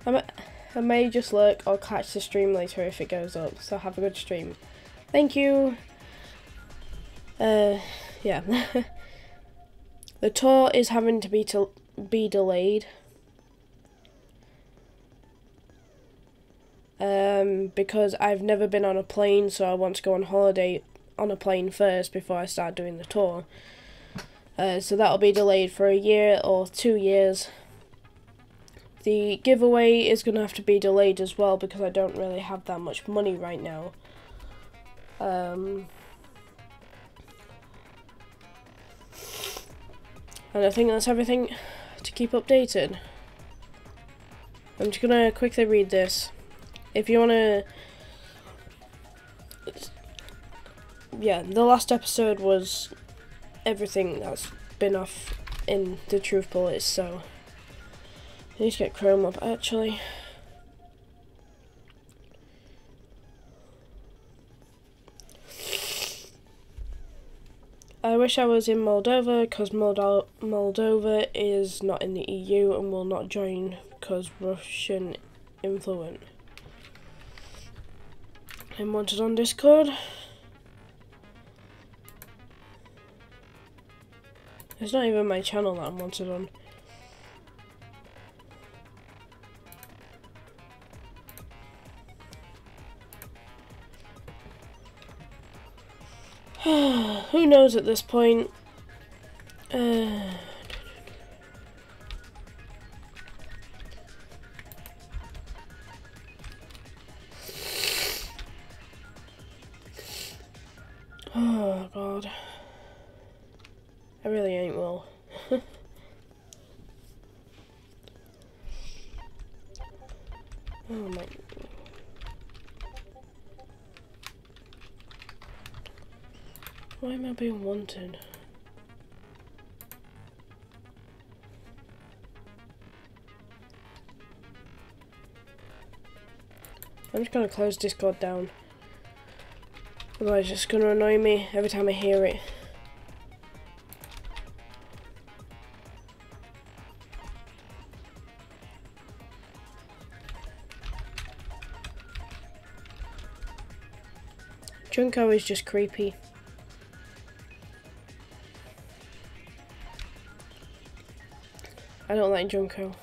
I may just lurk or catch the stream later if it goes up, so have a good stream. Thank you. Yeah. The tour is having to be delayed. Because I've never been on a plane, so I want to go on holiday on a plane first before I start doing the tour. So that'll be delayed for a year or 2 years. The giveaway is going to have to be delayed as well because I don't really have that much money right now. And I think that's everything to keep updated. I'm just going to quickly read this. If you want to... Yeah, the last episode was everything that's been off in the truth bullets, so... I need to get Chrome up, actually. I wish I was in Moldova, because Moldova is not in the EU and will not join because Russian influence. I'm wanted on Discord. It's not even my channel that I'm wanted on. Who knows at this point? Oh god. I really ain't well. Oh my. Why am I being wanted? I'm just gonna close Discord down. Otherwise it's just gonna annoy me every time I hear it. Junko is just creepy. I don't like Junko.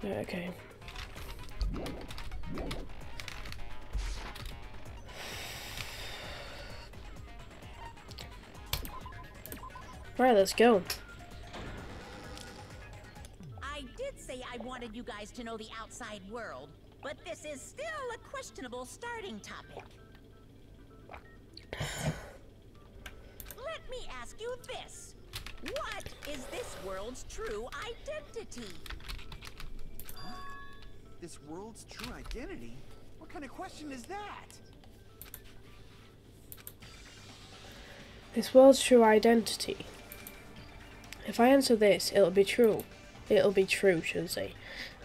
Okay. Right, let's go. I did say I wanted you guys to know the outside world, but this is still a questionable starting topic. Let me ask you this. What is this world's true identity? This world's true identity? What kind of question is that? This world's true identity. If I answer this, it'll be true. It'll be true, should I say.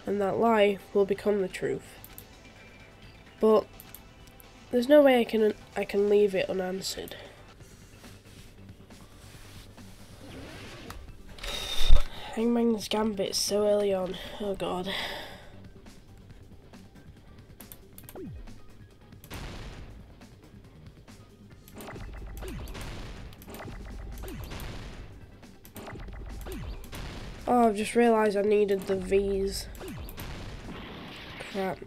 And that lie will become the truth. But there's no way I can leave it unanswered. Hangman's Gambit so early on. Oh god. Oh, I've just realised I needed the V's. Crap.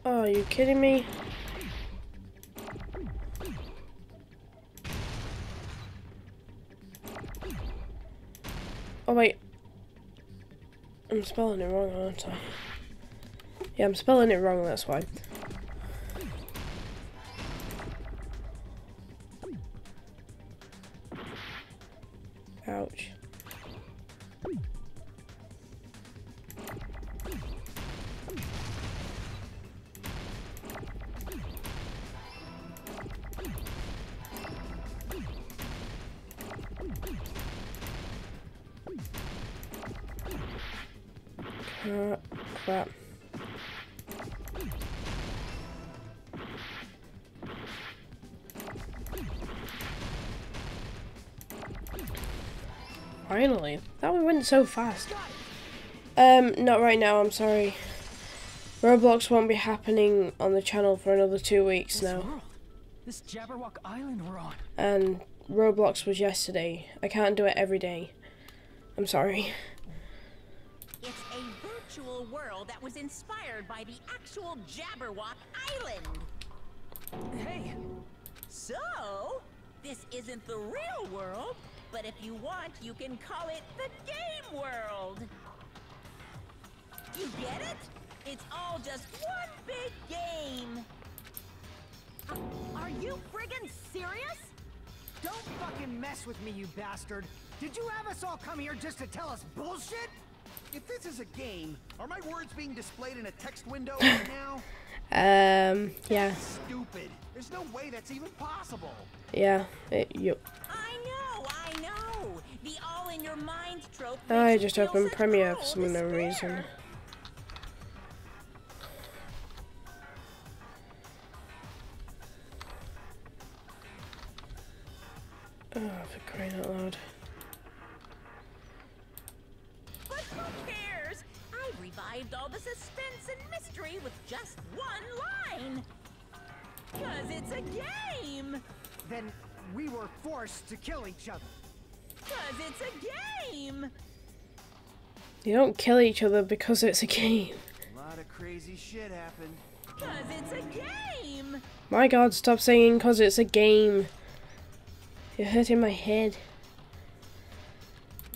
Oh, are you kidding me? Oh wait. I'm spelling it wrong, aren't I? Yeah, I'm spelling it wrong, that's why. Ouch. Crap. Finally. That one went so fast. Not right now, I'm sorry. Roblox won't be happening on the channel for another 2 weeks now. This Jabberwock Island we're on. And Roblox was yesterday. I can't do it every day. I'm sorry. It's a virtual world that was inspired by the actual Jabberwock Island. Hey! So, this isn't the real world, but if you want, you can call it the game world. You get it? It's all just one big game. Are you friggin' serious? Don't fucking mess with me, you bastard! Did you have us all come here just to tell us bullshit? If this is a game, are my words being displayed in a text window right now? Yeah. Stupid. There's no way that's even possible. Yeah. I know. The all in your mind trope. I makes just you feel opened such Premiere for cruel some unknown despair. reason. Oh, for crying out loud. But who cares? I revived all the suspense and mystery with just one line. 'Cause it's a game. Then we were forced to kill each other. 'Cause it's a game. You don't kill each other because it's a game. A lot of crazy shit happened. 'Cause it's a game. My god, stop saying cause it's a game. You're hurting my head.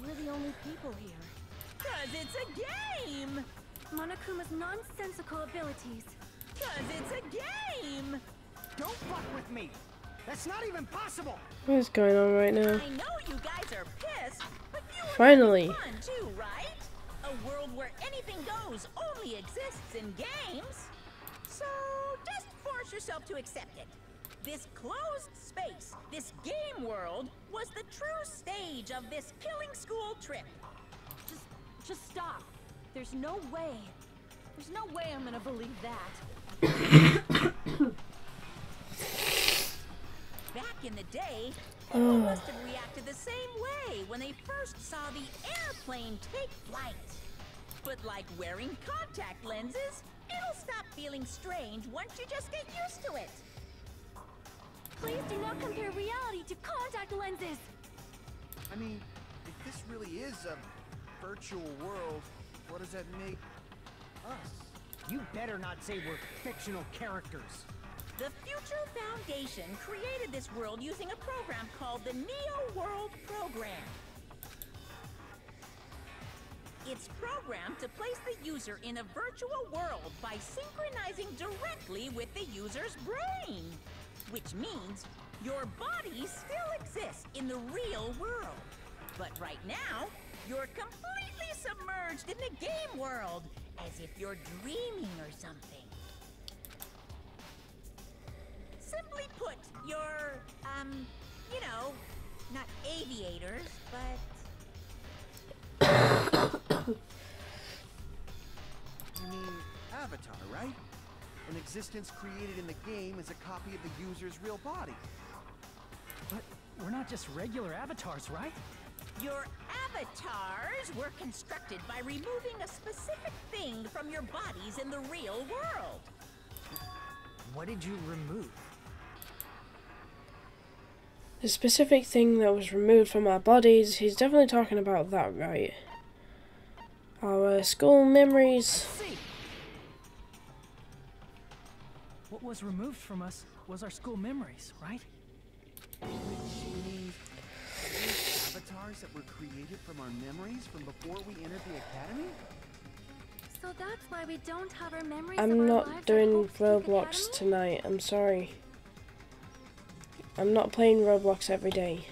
We're the only people here. 'Cause it's a game. Monokuma's nonsensical abilities. 'Cause it's a game. Don't fuck with me! That's not even possible! What is going on right now? I know you guys are pissed, but you were Finally. having fun too, right? A world where anything goes only exists in games. So just force yourself to accept it. This closed space, this game world, was the true stage of this killing school trip. Just stop. There's no way. There's no way I'm gonna believe that. Back in the day, people must have reacted the same way when they first saw the airplane take flight. But like wearing contact lenses, it'll stop feeling strange once you just get used to it. Please do not compare reality to contact lenses. I mean, if this really is a virtual world, what does that make us? You better not say we're fictional characters. The Future Foundation created this world using a program called the Neo World Program. It's programmed to place the user in a virtual world by synchronizing directly with the user's brain. Which means your body still exists in the real world. But right now, you're completely submerged in the game world, as if you're dreaming or something. Simply put, you're, you know, not aviators, but mean avatar, right? An existence created in the game is a copy of the user's real body. But we're not just regular avatars, right? Your avatars were constructed by removing a specific thing from your bodies in the real world. What did you remove? The specific thing that was removed from our bodies, he's definitely talking about that, right? Our school memories. See. What was removed from us was our school memories, right? Which means these avatars that were created from our memories from before we entered the academy? So that's why we don't have our memories of I'm our not lives at doing Hope's Peak Roblox Academy? tonight, I'm sorry. I'm not playing Roblox every day.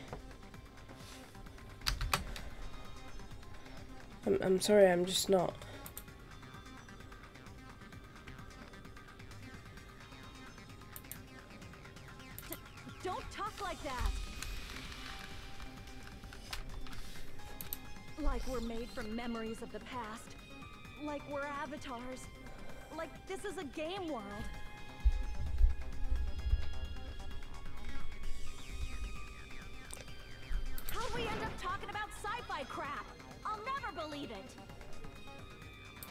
I'm sorry, I'm just not. Don't talk like that! Like we're made from memories of the past. Like we're avatars. Like this is a game world. How'd we end up talking about sci-fi crap? I'll never believe it!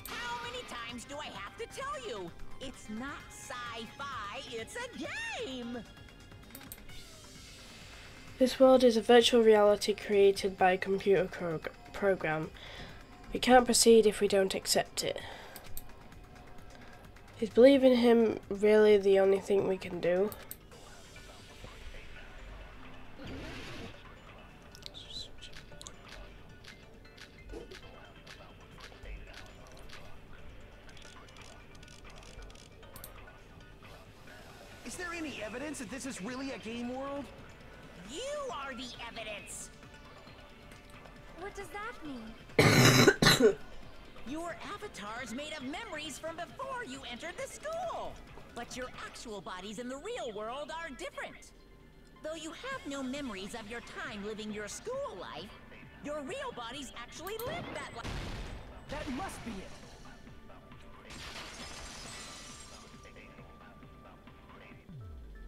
How many times do I have to tell you? It's not sci-fi, it's a game! This world is a virtual reality created by a computer program. We can't proceed if we don't accept it. Is believing him really the only thing we can do? Is there any evidence that this is really a game world? You are the evidence! What does that mean? Your avatar's made of memories from before you entered the school! But your actual bodies in the real world are different. Though you have no memories of your time living your school life, your real bodies actually lived that life. That must be it.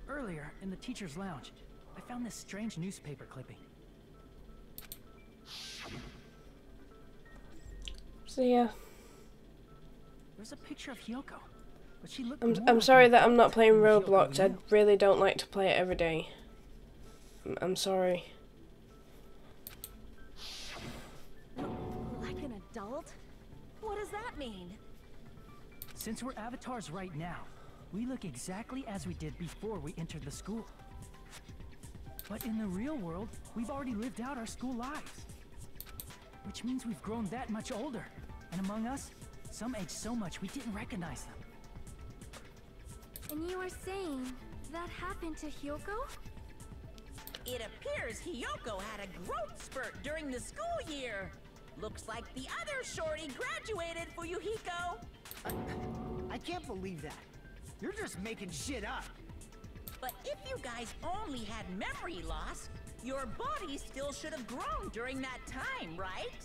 Earlier, in the teacher's lounge, I found this strange newspaper clipping. So yeah, There's a picture of Hyoko, but she looked I'm sorry that I'm not playing Roblox. I really don't like to play it every day. I'm sorry. Like an adult? What does that mean? Since we're avatars right now, we look exactly as we did before we entered the school. But in the real world, we've already lived out our school lives. Which means we've grown that much older. And among us, some aged so much we didn't recognize them. And you were saying that happened to Hyoko? It appears Hyoko had a growth spurt during the school year. Looks like the other shorty graduated, Fuyuhiko. I can't believe that. You're just making shit up. But if you guys only had memory loss, your body still should have grown during that time, right?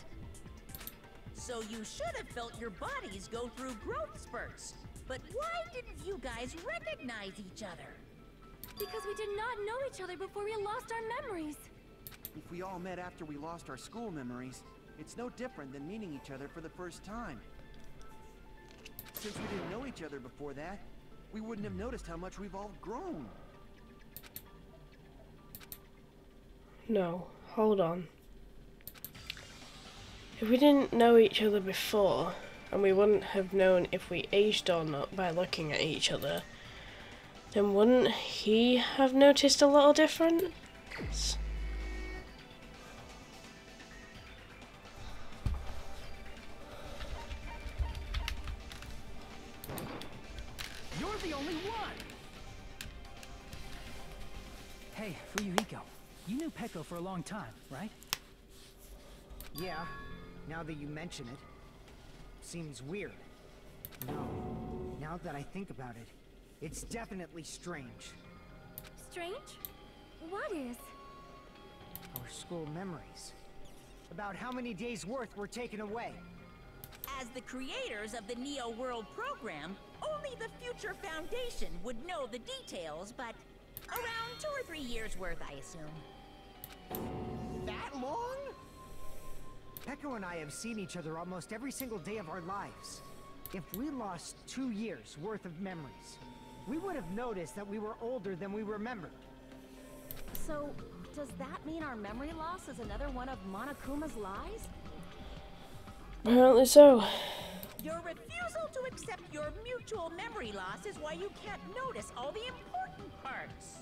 So you should have felt your bodies go through growth spurts. But why didn't you guys recognize each other? Because we did not know each other before we lost our memories. If we all met after we lost our school memories, it's no different than meeting each other for the first time. Since we didn't know each other before that, we wouldn't have noticed how much we've all grown. No, hold on. If we didn't know each other before, and we wouldn't have known if we aged or not by looking at each other, then wouldn't he have noticed a little difference? You're the only one! Hey, Fuyuhiko, you knew Peko for a long time, right? Yeah, now that you mention it. Seems weird. No, now that I think about it, it's definitely strange. Strange? What is? Our school memories. About how many days' worth were taken away. As the creators of the Neo World program, only the future Foundation would know the details, but around 2 or 3 years worth, I assume. That long? Pecco and I have seen each other almost every single day of our lives. If we lost 2 years worth of memories, we would have noticed that we were older than we remembered. So, does that mean our memory loss is another one of Monokuma's lies? Apparently so. Your refusal to accept your mutual memory loss is why you can't notice all the important parts.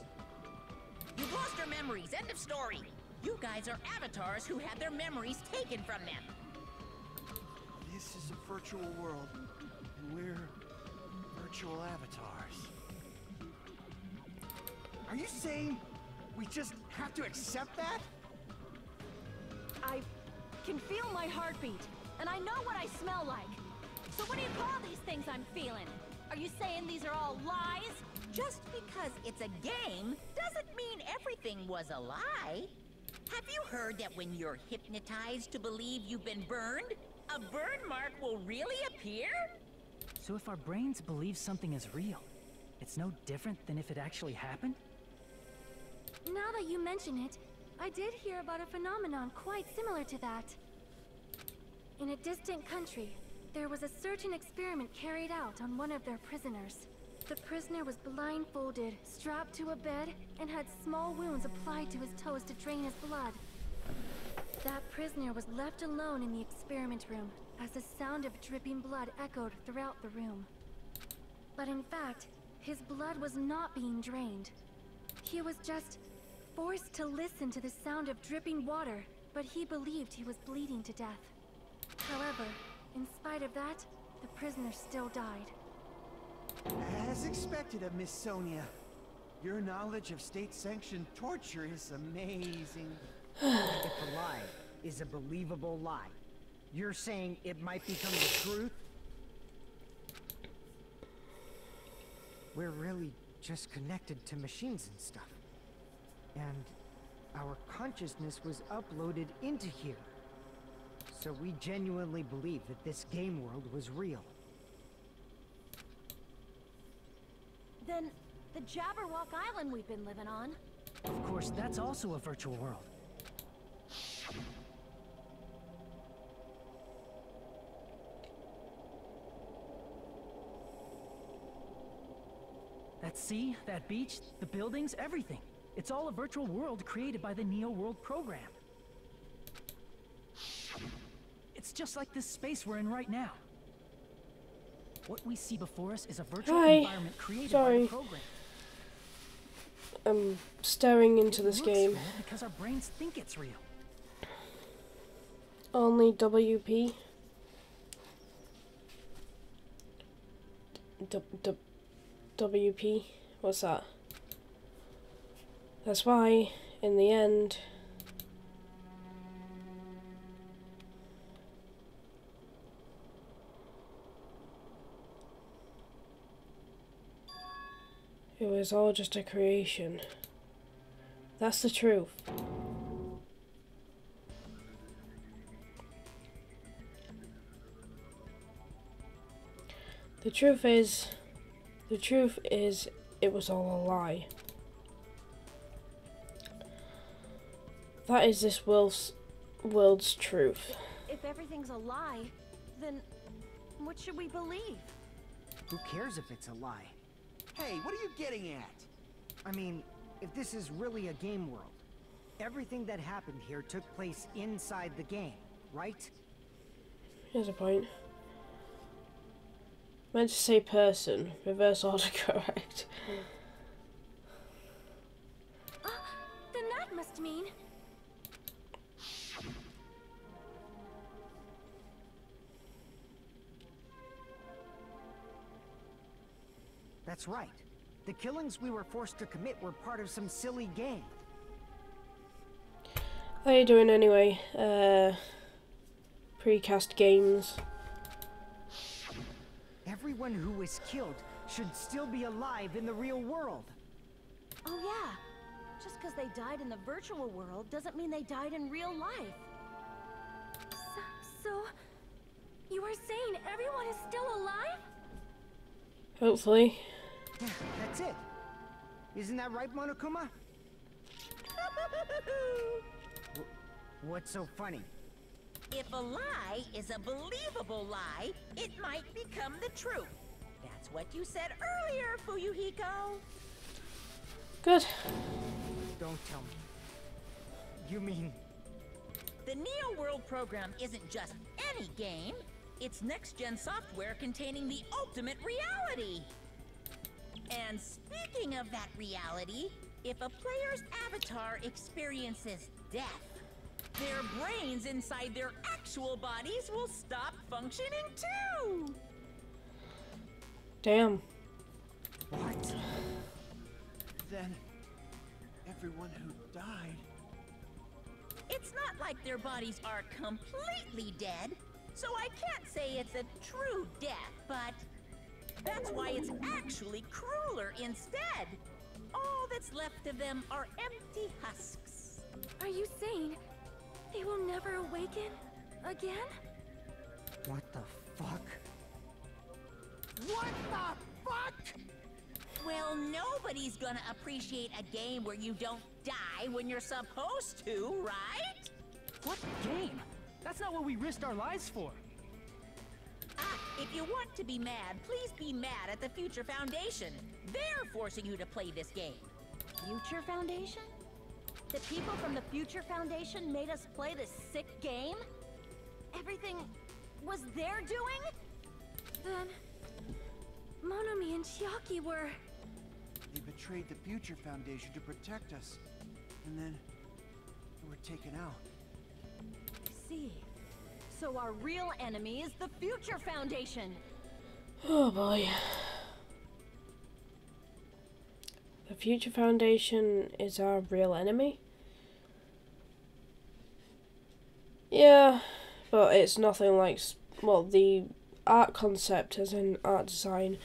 You've lost your memories, end of story. You guys are avatars who had their memories taken from them. This is a virtual world, and we're virtual avatars. Are you saying we just have to accept that? I can feel my heartbeat, and I know what I smell like. So what do you call these things I'm feeling? Are you saying these are all lies? Just because it's a game doesn't mean everything was a lie. Have you heard that when you're hypnotized to believe you've been burned, a burn mark will really appear? So if our brains believe something is real, it's no different than if it actually happened? Now that you mention it, I did hear about a phenomenon quite similar to that. In a distant country, there was a certain experiment carried out on one of their prisoners. The prisoner was blindfolded, strapped to a bed, and had small wounds applied to his toes to drain his blood. That prisoner was left alone in the experiment room, as the sound of dripping blood echoed throughout the room. But in fact, his blood was not being drained. He was just forced to listen to the sound of dripping water, but he believed he was bleeding to death. However, in spite of that, the prisoner still died. As expected of Miss Sonia. Your knowledge of state-sanctioned torture is amazing. If a lie is a believable lie, you're saying it might become the truth? We're really just connected to machines and stuff. And our consciousness was uploaded into here. So we genuinely believe that this game world was real. Then, the Jabberwock Island we've been living on. Of course, that's also a virtual world. That sea, that beach, the buildings, everything. It's all a virtual world created by the Neo World program. It's just like this space we're in right now. What we see before us is a virtual environment created by the program. I'm staring into this game. Real because our brains think it's real. Only WP. WP? What's that? That's why, in the end, it was all just a creation. That's the truth. The truth is, it was all a lie. That is this world's truth. If everything's a lie, then what should we believe? Who cares if it's a lie? Hey, what are you getting at? I mean, if this is really a game world, everything that happened here took place inside the game, right? Here's a point. Meant to say person, reverse autocorrect. Then that must mean... That's right. The killings we were forced to commit were part of some silly game. How you doing anyway? Precast games. Everyone who was killed should still be alive in the real world. Oh yeah, just because they died in the virtual world doesn't mean they died in real life. So... You You were saying everyone is still alive? Hopefully. Yeah, that's it. Isn't that right, Monokuma? What's so funny? If a lie is a believable lie, it might become the truth. That's what you said earlier, Fuyuhiko. Good. Don't tell me. You mean... The Neo World program isn't just any game. It's next-gen software containing the ultimate reality. And speaking of that reality, if a player's avatar experiences death, their brains inside their actual bodies will stop functioning too! Damn. What? Then, everyone who died... It's not like their bodies are completely dead, so I can't say it's a true death, but that's why it's actually crueler instead. All that's left of them are empty husks. Are you saying they will never awaken again? What the fuck? What the fuck? Well, nobody's gonna appreciate a game where you don't die when you're supposed to, right? What game? That's not what we risked our lives for. If you want to be mad, please be mad at the Future Foundation. They're forcing you to play this game. Future Foundation? The people from the Future Foundation made us play this sick game? Everything was their doing? Then Monomi and Chiaki were... They betrayed the Future Foundation to protect us. And then... they were taken out. I see. So our real enemy is the Future Foundation. Oh boy. The Future Foundation is our real enemy? Yeah, but it's nothing like... well, the art concept as in art design.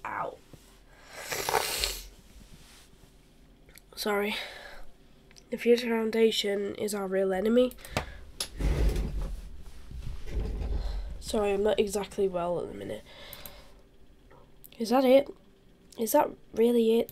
Ow. Sorry. The Future Foundation is our real enemy. Sorry, I'm not exactly well at the minute. Is that it? Is that really it?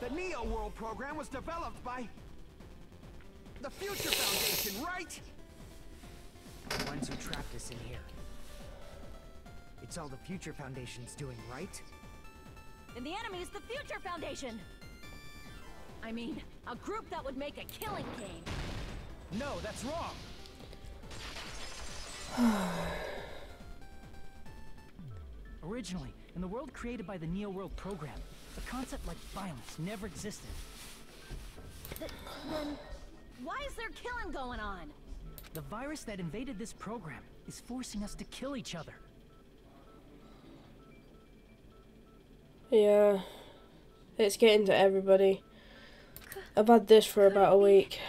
The Neo World program was developed by... the Future Foundation, right? The ones who trapped us in here. It's all the Future Foundation's doing, right? And the enemy is the Future Foundation. I mean, a group that would make a killing game. No, that's wrong. Originally, in the world created by the Neo World program, a concept like violence never existed. Then why is there killing going on? The virus that invaded this program is forcing us to kill each other. Yeah, it's getting to everybody. I've had this for about a week.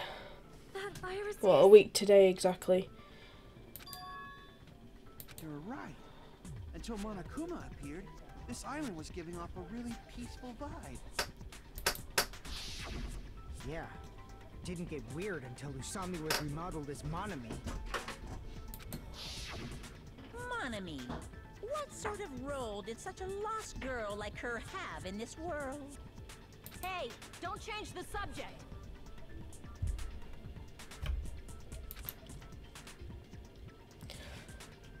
That virus Well, a week today exactly. You were right. Until Monokuma appeared, this island was giving off a really peaceful vibe. Yeah. Didn't get weird until Usami was remodeled as Monomi. Monomi, what sort of role did such a lost girl like her have in this world? Hey, don't change the subject.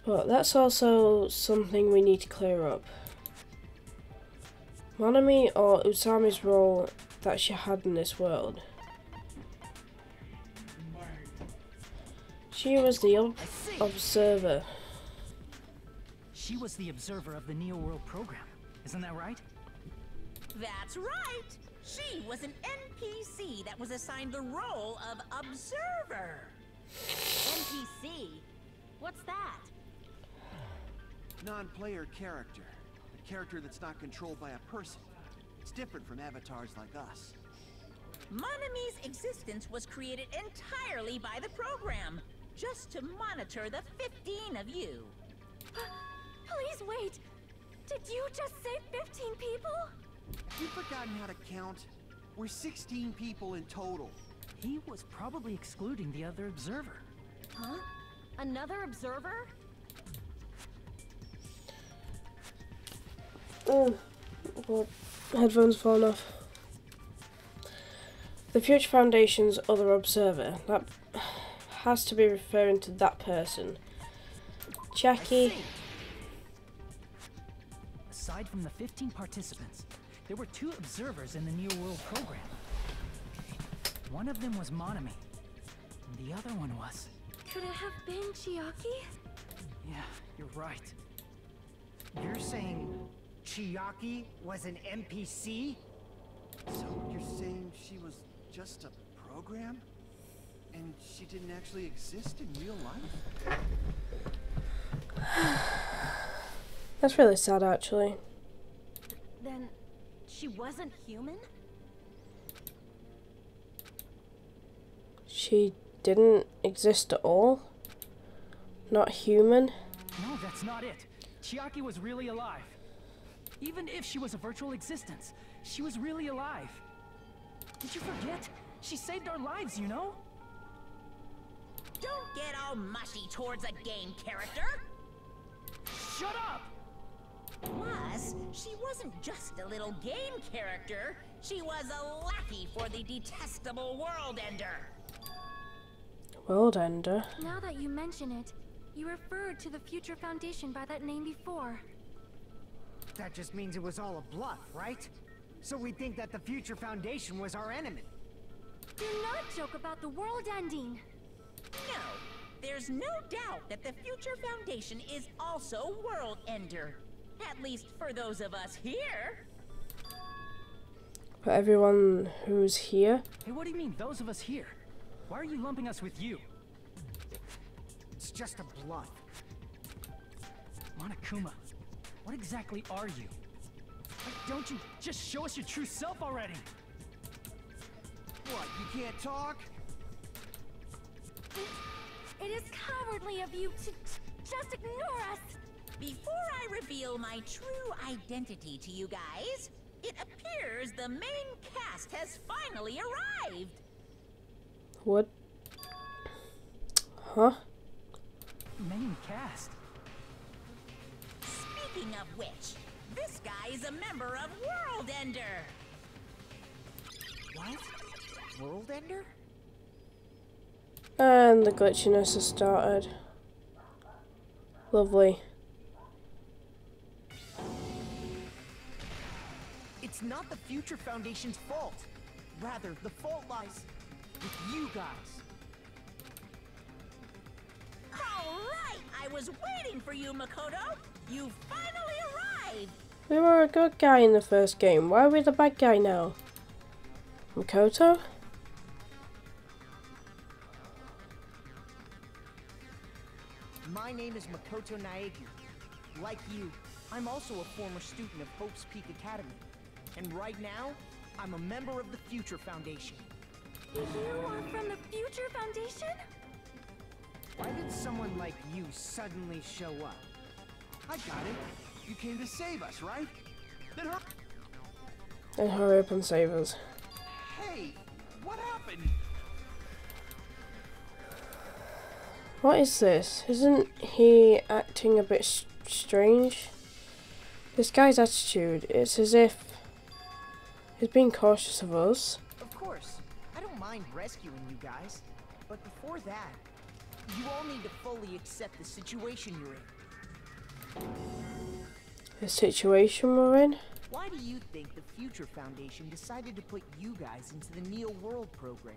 But that's also something we need to clear up. Monomi or Usami's role that she had in this world. She was the observer. She was the observer of the Neo World program. Isn't that right? That's right! She was an NPC that was assigned the role of observer. NPC? What's that? Non-player character. A character that's not controlled by a person. It's different from avatars like us. Monami's existence was created entirely by the program, just to monitor the 15 of you. Please wait. Did you just say 15 people? Have you forgotten how to count? We're 16 people in total. He was probably excluding the other observer. Huh? Another observer? Oh, God. Headphones falling off. The Future Foundation's other observer. That has to be referring to that person. Jackie. Aside from the 15 participants, there were 2 observers in the Neo World program. One of them was Monami, and the other one was... Could it have been Chiaki? Yeah, you're right. You're saying Chiaki was an NPC? So you're saying she was just a program? And she didn't actually exist in real life? That's really sad, actually. Then she wasn't human? She didn't exist at all? Not human? No, that's not it. Chiaki was really alive. Even if she was a virtual existence, she was really alive. Did you forget? She saved our lives, you know? Don't get all mushy towards a game character. Shut up! Plus, she wasn't just a little game character. She was a lackey for the detestable World Ender. World Ender? Now that you mention it, you referred to the Future Foundation by that name before. That just means it was all a bluff, right? So we think that the Future Foundation was our enemy. Do not joke about the world ending. No, there's no doubt that the Future Foundation is also World Ender. At least for those of us here. For everyone who's here? Hey, what do you mean, those of us here? Why are you lumping us with you? It's just a bluff. Monokuma, what exactly are you? Like, don't you just show us your true self already? What, you can't talk? It is cowardly of you to just ignore us. Before I reveal my true identity to you guys, it appears the main cast has finally arrived. What? Huh? Main cast? Speaking of which, this guy is a member of World Ender. What? World Ender? And the glitchiness has started. Lovely. It's not the Future Foundation's fault. Rather, the fault lies with you guys. All right, I was waiting for you, Makoto. You finally arrived. We were a good guy in the first game. Why are we the bad guy now? Makoto? My name is Makoto Naegi. Like you, I'm also a former student of Hope's Peak Academy. And right now, I'm a member of the Future Foundation. You are from the Future Foundation? Why did someone like you suddenly show up? I got it. You came to save us, right? Then hurry up and save us. Hey, what happened? What is this? Isn't he acting a bit strange? This guy's attitude, it's as if he's being cautious of us. Of course, I don't mind rescuing you guys. But before that, you all need to fully accept the situation you're in. The situation we're in? Why do you think the Future Foundation decided to put you guys into the Neo World program?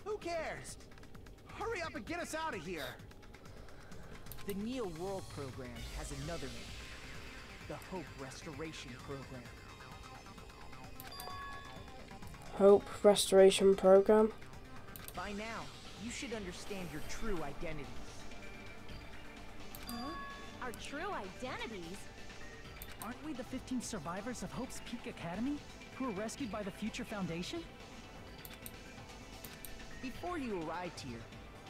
Who cares? Hurry up and get us out of here. The Neo World program has another name. The Hope Restoration Program. Hope Restoration Program? By now, you should understand your true identities. Huh? Our true identities? Aren't we the 15 survivors of Hope's Peak Academy who were rescued by the Future Foundation? Before you arrived here,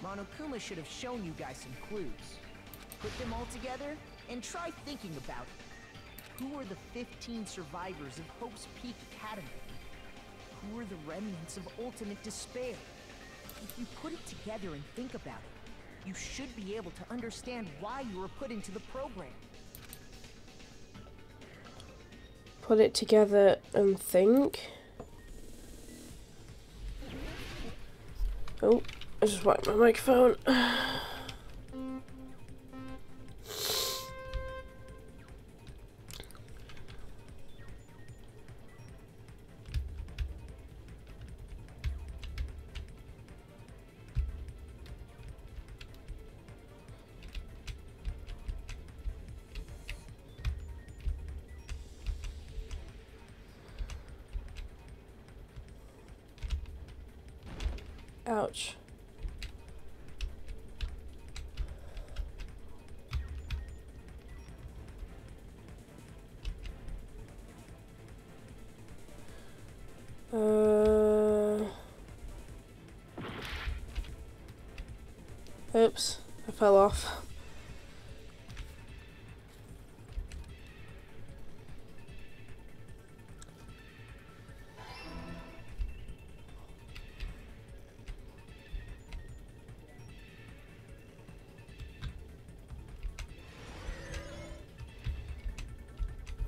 Monokuma should have shown you guys some clues. Put them all together and try thinking about it. Who are the 15 survivors of Hope's Peak Academy? Who are the remnants of ultimate despair? If you put it together and think about it, you should be able to understand why you were put into the program. Put it together and think. Oh, I just whacked my microphone. Ouch. Oops, I fell off.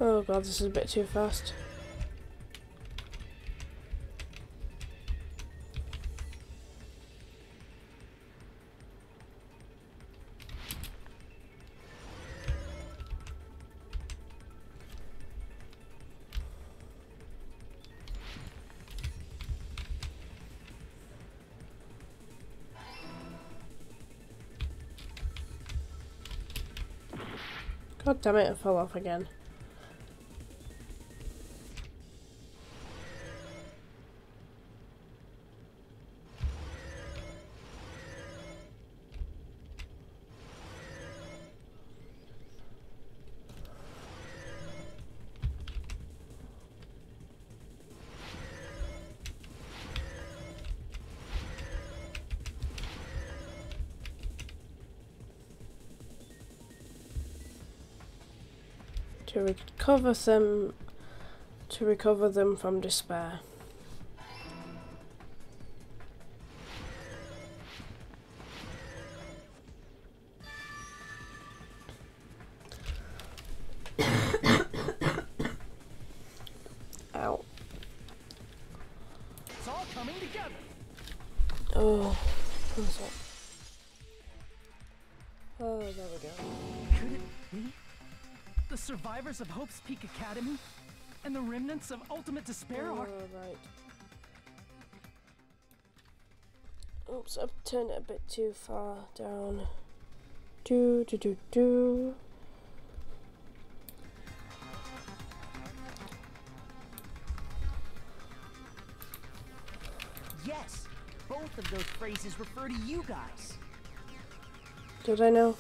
Oh god, this is a bit too fast. God damn it, I fell off again. To recover them from despair. Ow. It's all coming together. Oh, what's that? Oh, there we go. Could it be the survivors of Hope's Peak Academy and the remnants of ultimate despair are... right. Oops, I've turned it a bit too far down. Do. Yes, both of those phrases refer to you guys. Did I know?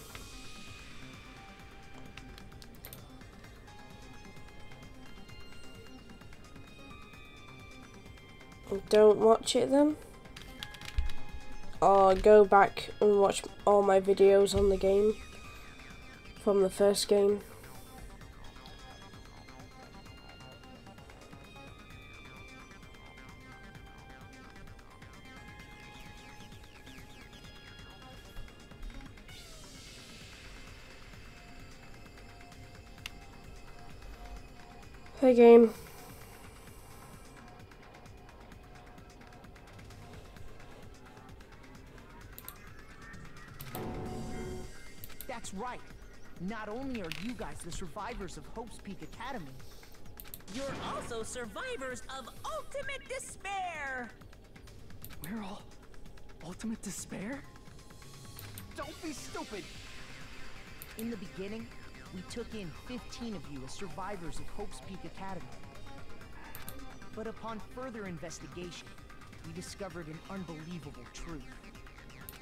Don't watch it then. Or go back and watch all my videos on the game from the first game. Hey game. That's right. Not only are you guys the survivors of Hope's Peak Academy, You're also survivors of ultimate despair! We're all ultimate despair? don't be stupid! In the beginning, we took in 15 of you as survivors of Hope's Peak Academy. But upon further investigation, we discovered an unbelievable truth.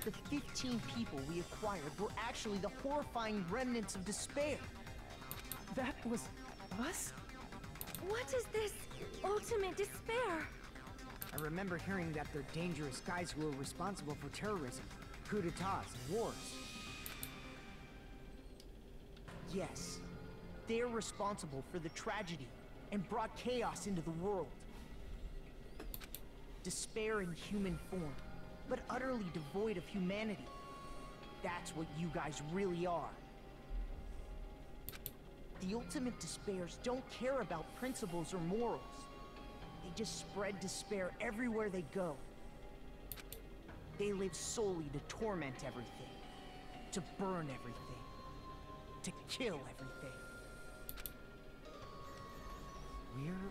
The 15 people we acquired were actually the horrifying remnants of despair. That was Us? What is this ultimate despair? I remember hearing that they're dangerous guys who are responsible for terrorism, coup d'etats, and wars. Yes, they're responsible for the tragedy and brought chaos into the world. Despair in human form, but utterly devoid of humanity. That's what you guys really are. The ultimate despairs don't care about principles or morals. They just spread despair everywhere they go. They live solely to torment everything, to burn everything, to kill everything. We're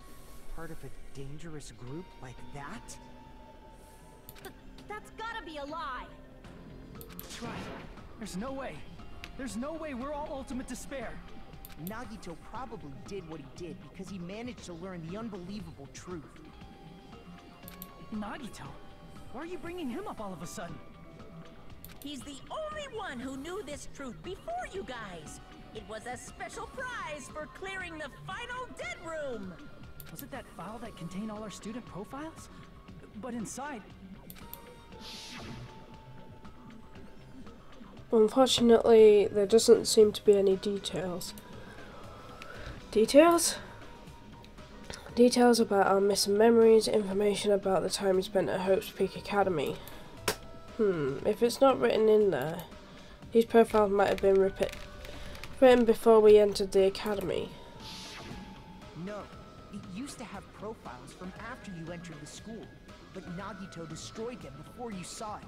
part of a dangerous group like that? That's gotta be a lie. That's right. There's no way. There's no way we're all ultimate despair. Nagito probably did what he did because he managed to learn the unbelievable truth. Nagito? Why are you bringing him up all of a sudden? He's the only one who knew this truth before you guys. It was a special prize for clearing the final dead room. Was it that file that contained all our student profiles? But inside... Unfortunately, there doesn't seem to be any details. Details? Details about our missing memories, information about the time we spent at Hope's Peak Academy. If it's not written in there, these profiles might have been written before we entered the academy. No, it used to have profiles from after you entered the school, but Nagito destroyed them before you saw it.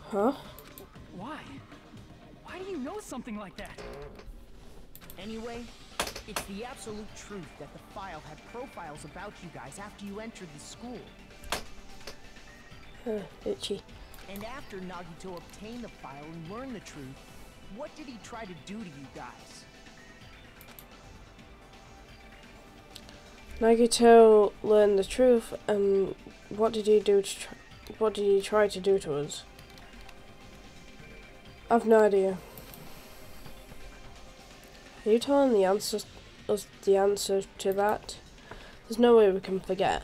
Huh? Why? Why do you know something like that? Anyway, it's the absolute truth that the file had profiles about you guys after you entered the school. Itchy. And after Nagito obtained the file and learned the truth, what did he try to do to you guys? Nagito learned the truth, and what did he do to what did he try to do to us? I've no idea. Are you telling us the answer to that? There's no way we can forget.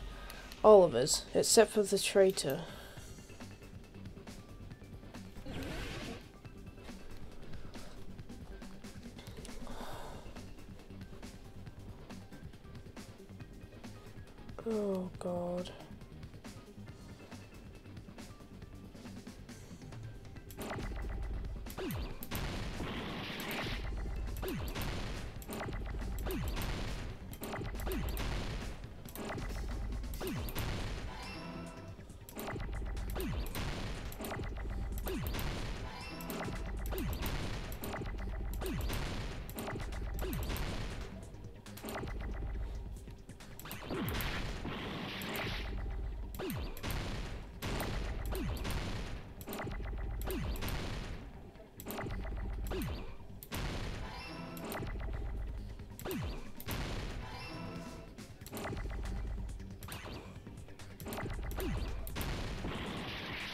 All of us, except for the traitor. Oh God.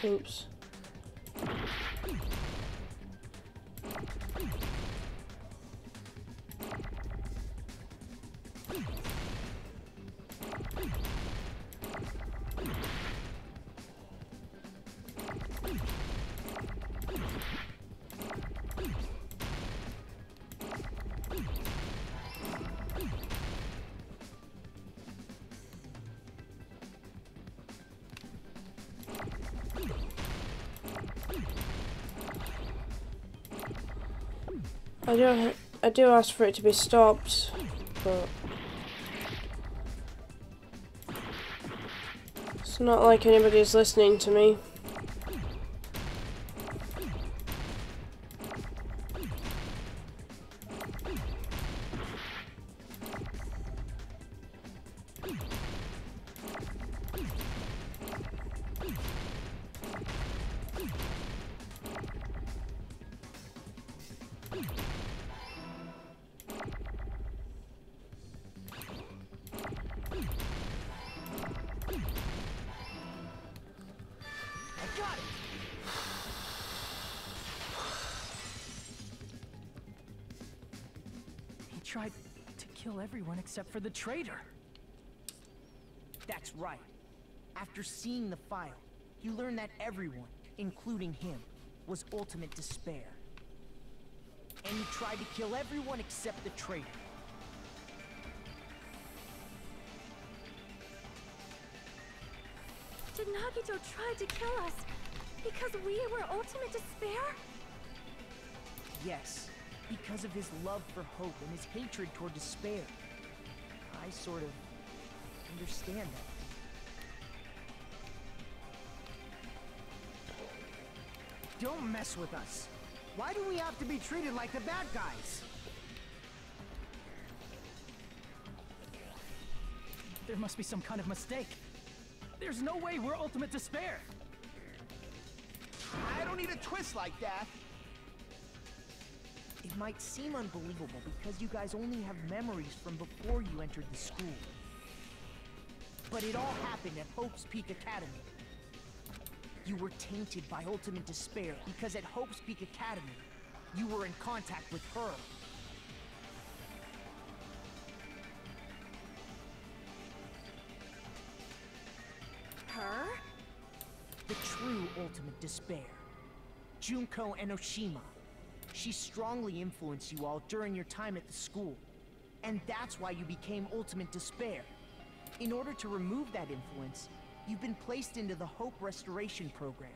Oops. I do ask for it to be stopped, but it's not like anybody's listening to me. tried to kill everyone except for the traitor. That's right. After seeing the file, you learn that everyone, including him, was ultimate despair. And you tried to kill everyone except the traitor. Did Nagito try to kill us because we were ultimate despair? Yes, because of his love for hope and his hatred toward despair. I sort of understand that. Don't mess with us. Why do we have to be treated like the bad guys? There must be some kind of mistake. There's no way we're ultimate despair. I don't need a twist like that. It might seem unbelievable because you guys only have memories from before you entered the school. But it all happened at Hope's Peak Academy. You were tainted by ultimate despair because at Hope's Peak Academy, you were in contact with her. Her? The true ultimate despair. Junko Enoshima. She strongly influenced you all during your time at the school. And that's why you became ultimate despair. In order to remove that influence, you've been placed into the Hope Restoration Program.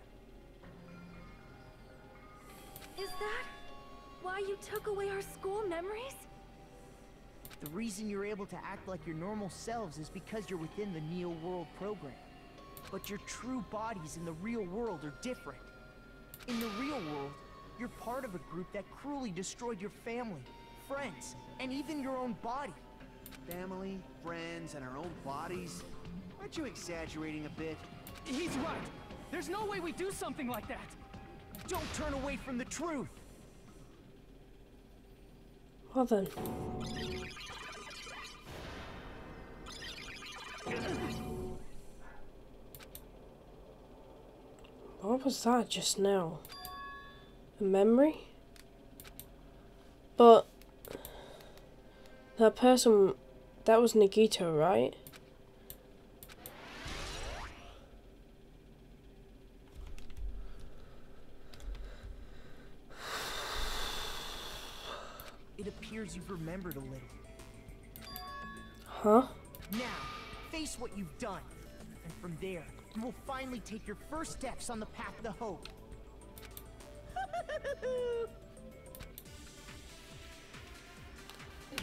Is that why you took away our school memories? The reason you're able to act like your normal selves is because you're within the Neo World program. But your true bodies in the real world are different. In the real world, you're part of a group that cruelly destroyed your family, friends, and even your own body. Family, friends, and our own bodies? Aren't you exaggerating a bit? He's right. There's no way we do something like that. Don't turn away from the truth. Well then. What was that just now? A memory? But that person, that was Nagito, right? It appears you've remembered a little. Huh? Now, face what you've done. And from there, you will finally take your first steps on the path to hope.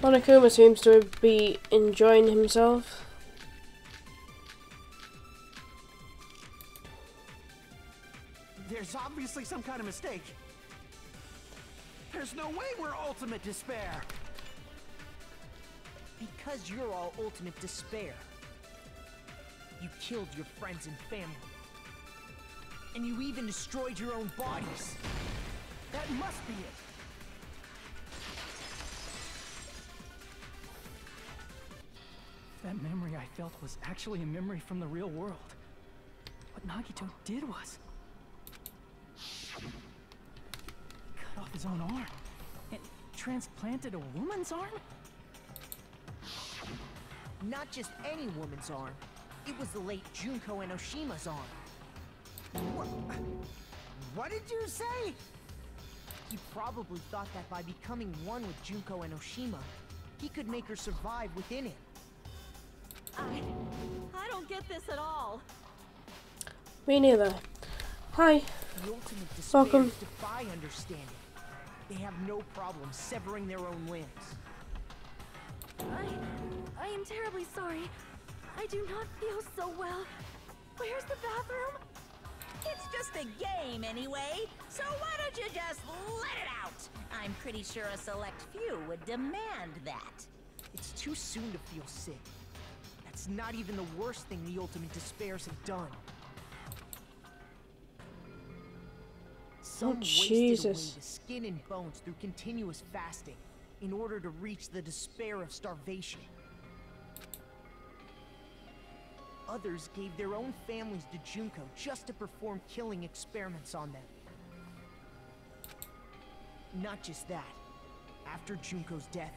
Monokuma seems to be enjoying himself. There's obviously some kind of mistake. There's no way we're ultimate despair. Because you're all ultimate despair. You killed your friends and family. And you even destroyed your own bodies. That must be it. That memory I felt was actually a memory from the real world. What Nagito did was cut off his own arm and transplanted a woman's arm? Not just any woman's arm. It was the late Junko Enoshima's arm. What did you say? He probably thought that by becoming one with Junko Enoshima, he could make her survive within him. I don't get this at all. Me neither. Hi. The ultimate despair Welcome. defy understanding. They have no problem severing their own limbs. I am terribly sorry. I do not feel so well. Where's the bathroom? It's just a game anyway, so why don't you just let it out? I'm pretty sure a select few would demand that. It's too soon to feel sick. That's not even the worst thing the ultimate despairs have done. Some wasted away Jesus. the skin and bones through continuous fasting in order to reach the despair of starvation. Others gave their own families to Junko just to perform killing experiments on them. Not just that. After Junko's death,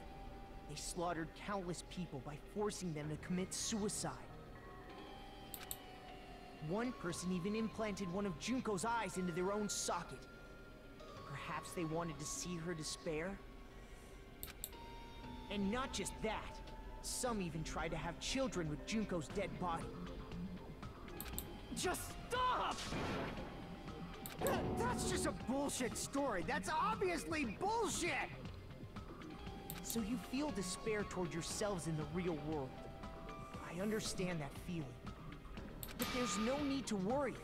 They slaughtered countless people by forcing them to commit suicide. One person even implanted one of Junko's eyes into their own socket. Perhaps they wanted to see her despair? And not just that, some even tried to have children with Junko's dead body. Just stop! That's just a bullshit story. That's obviously bullshit! So you feel despair toward yourselves in the real world. I understand that feeling. But there's no need to worry.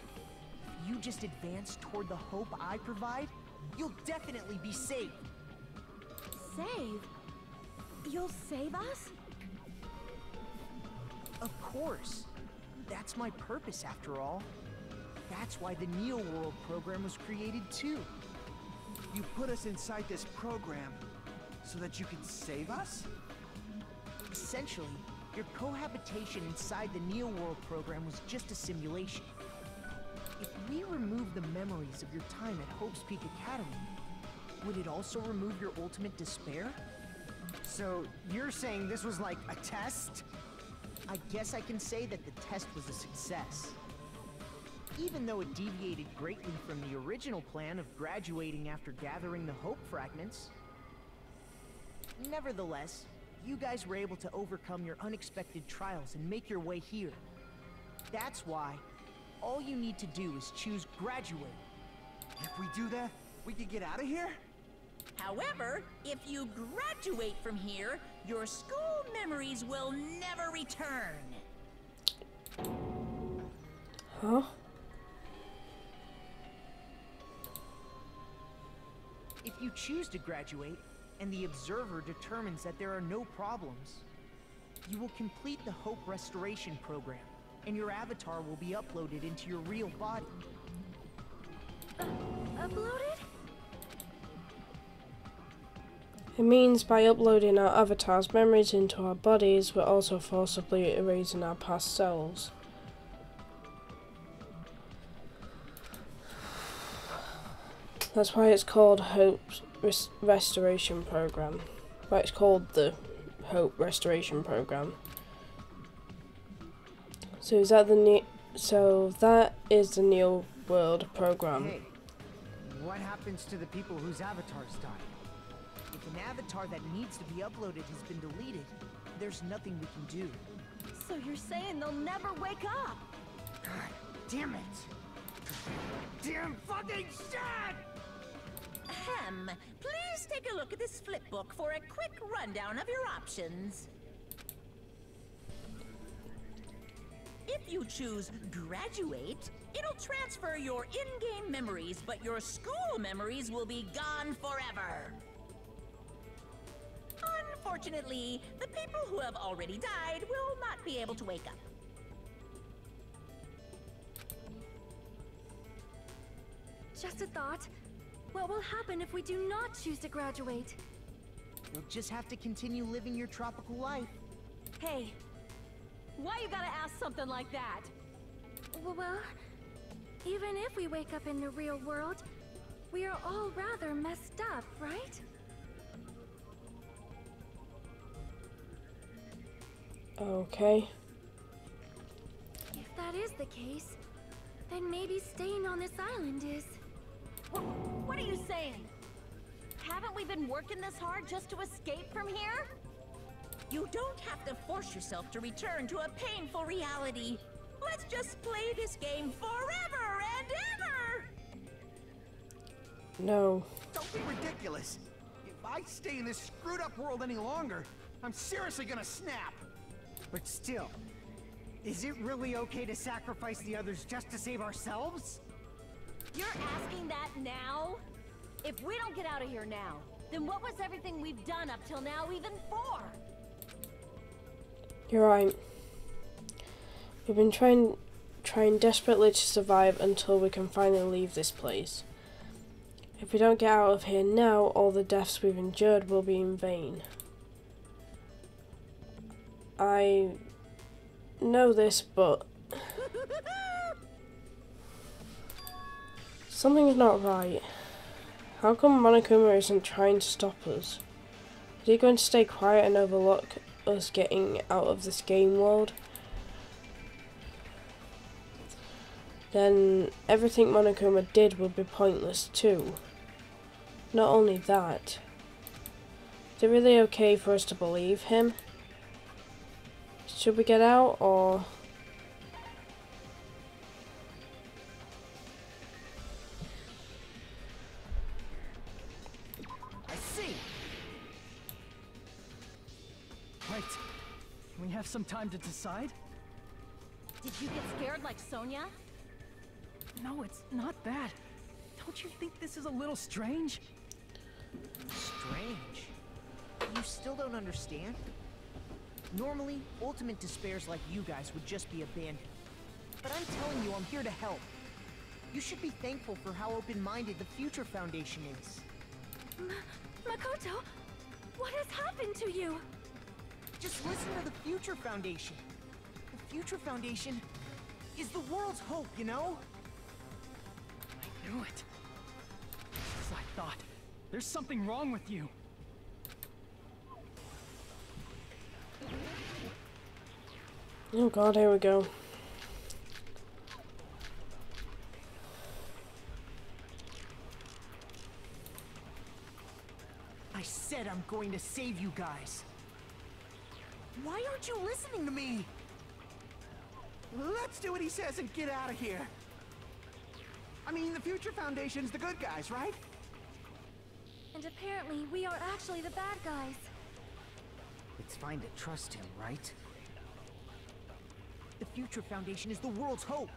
If you just advance toward the hope I provide, you'll definitely be saved. Save? You'll save us? Of course. That's my purpose after all. That's why the Neo World program was created too. You put us inside this program so that you can save us? Essentially, your cohabitation inside the Neo World program was just a simulation. If we remove the memories of your time at Hope's Peak Academy, would it also remove your ultimate despair? So, you're saying this was like a test? I guess I can say that the test was a success. Even though it deviated greatly from the original plan of graduating after gathering the Hope fragments. Nevertheless, you guys were able to overcome your unexpected trials and make your way here. That's why all you need to do is choose graduate. If we do that, we can get out of here? However, if you graduate from here, your school memories will never return. Huh? If you choose to graduate, and the observer determines that there are no problems, you will complete the Hope Restoration program, and your avatar will be uploaded into your real body. Uploaded? It means by uploading our avatars' memories into our bodies, we're also forcibly erasing our past selves. That's why it's called Hope's Restoration Program. Why it's called the Hope Restoration Program. So is that that is the Neo World Program. Hey, what happens to the people whose avatars die? If an avatar that needs to be uploaded has been deleted, there's nothing we can do. So you're saying they'll never wake up? God damn it! Damn fucking shit! Ahem. Please take a look at this flipbook for a quick rundown of your options. If you choose graduate, it'll transfer your in-game memories, but your school memories will be gone forever. Unfortunately, the people who have already died will not be able to wake up. Just a thought. What will happen if we do not choose to graduate? You'll just have to continue living your tropical life. Hey, why you gotta ask something like that? Well, even if we wake up in the real world, we are all rather messed up, right? Okay. If that is the case, then maybe staying on this island is... What are you saying? Haven't we been working this hard just to escape from here? You don't have to force yourself to return to a painful reality. Let's just play this game forever and ever! No. Don't be ridiculous. If I stay in this screwed up world any longer, I'm seriously gonna snap. But still, is it really okay to sacrifice the others just to save ourselves? You're asking that now? If we don't get out of here now, then what was everything we've done up till now even for? You're right. We've been trying desperately to survive until we can finally leave this place. If we don't get out of here now, all the deaths we've endured will be in vain. I know this, but something's not right. How come Monokuma isn't trying to stop us? Is he going to stay quiet and overlook us getting out of this game world? Then everything Monokuma did would be pointless too. Not only that, is it really okay for us to believe him? Should we get out, or... I see! Right. Can we have some time to decide? Did you get scared like Sonia? No, it's not that. Don't you think this is a little strange? Strange? You still don't understand? Normally, ultimate despairs like you guys would just be abandoned. But I'm telling you, I'm here to help. You should be thankful for how open-minded the Future Foundation is. Makoto, what has happened to you? Just listen to the Future Foundation. The Future Foundation is the world's hope, you know? I knew it. As I thought. There's something wrong with you. Oh god, here we go. I said I'm going to save you guys. Why aren't you listening to me? Let's do what he says and get out of here. I mean, the Future Foundation's the good guys, right? And apparently, we are actually the bad guys. It's fine to trust him, right? The Future Foundation is the world's hope.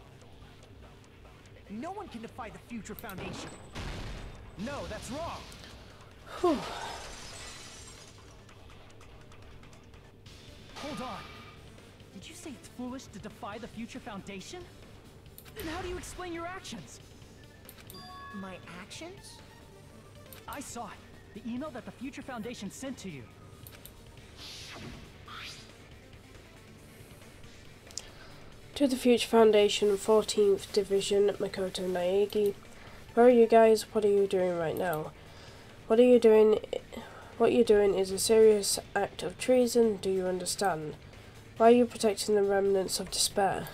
No one can defy the Future Foundation. No, that's wrong. Whew. Hold on. Did you say it's foolish to defy the Future Foundation? Then how do you explain your actions? My actions? I saw it. The email that the Future Foundation sent to you. To the Future Foundation, 14th Division, Makoto Naegi. Where are you guys? What are you doing right now? What are you doing? What you're doing is a serious act of treason, do you understand? Why are you protecting the remnants of despair?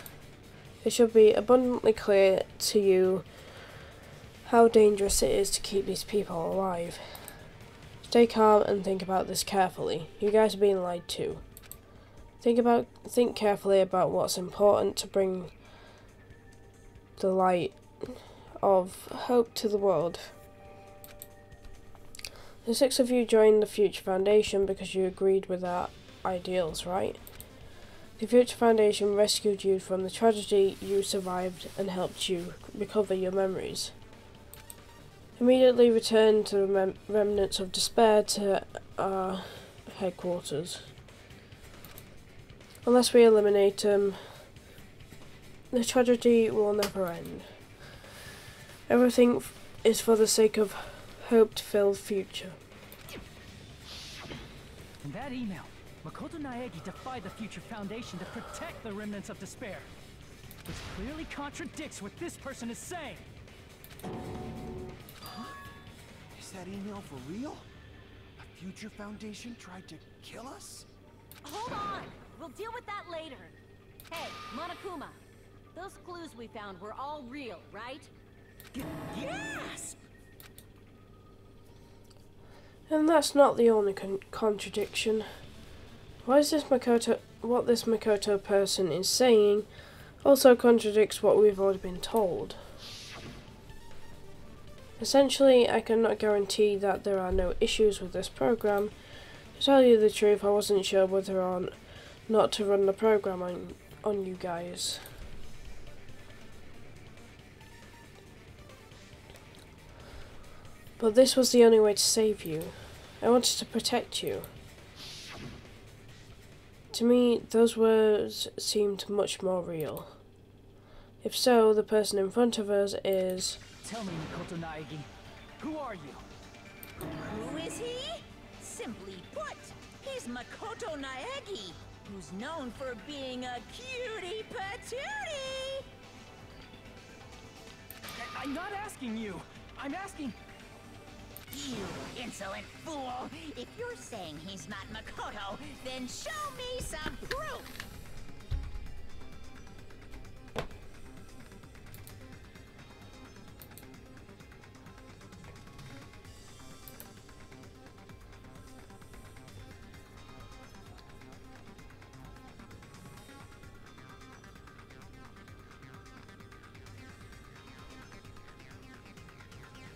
It should be abundantly clear to you how dangerous it is to keep these people alive. Stay calm and think about this carefully. You guys are being lied to. Think carefully about what's important to bring the light of hope to the world. The 6 of you joined the Future Foundation because you agreed with our ideals, right? The Future Foundation rescued you from the tragedy, you survived, and helped you recover your memories. Immediately return to the remnants of despair to our headquarters. Unless we eliminate them, the tragedy will never end. Everything is for the sake of hope-filled future. In that email, Makoto Naegi defied the Future Foundation to protect the remnants of despair. Which clearly contradicts what this person is saying. Is that email for real? A Future Foundation tried to kill us? Hold on! We'll deal with that later. Hey, Monokuma. Those clues we found were all real, right? Yes! And that's not the only contradiction. What this Makoto person is saying also contradicts what we've already been told. Essentially, I cannot guarantee that there are no issues with this program. To tell you the truth, I wasn't sure whether or not to run the program on you guys. But this was the only way to save you. I wanted to protect you. To me, those words seemed much more real. If so, the person in front of us is... Tell me, Makoto Naegi, who are you? Who is he? Simply put, he's Makoto Naegi, who's known for being a cutie patootie. I'm not asking you. I'm asking... You insolent fool! If you're saying he's not Makoto, then show me some proof!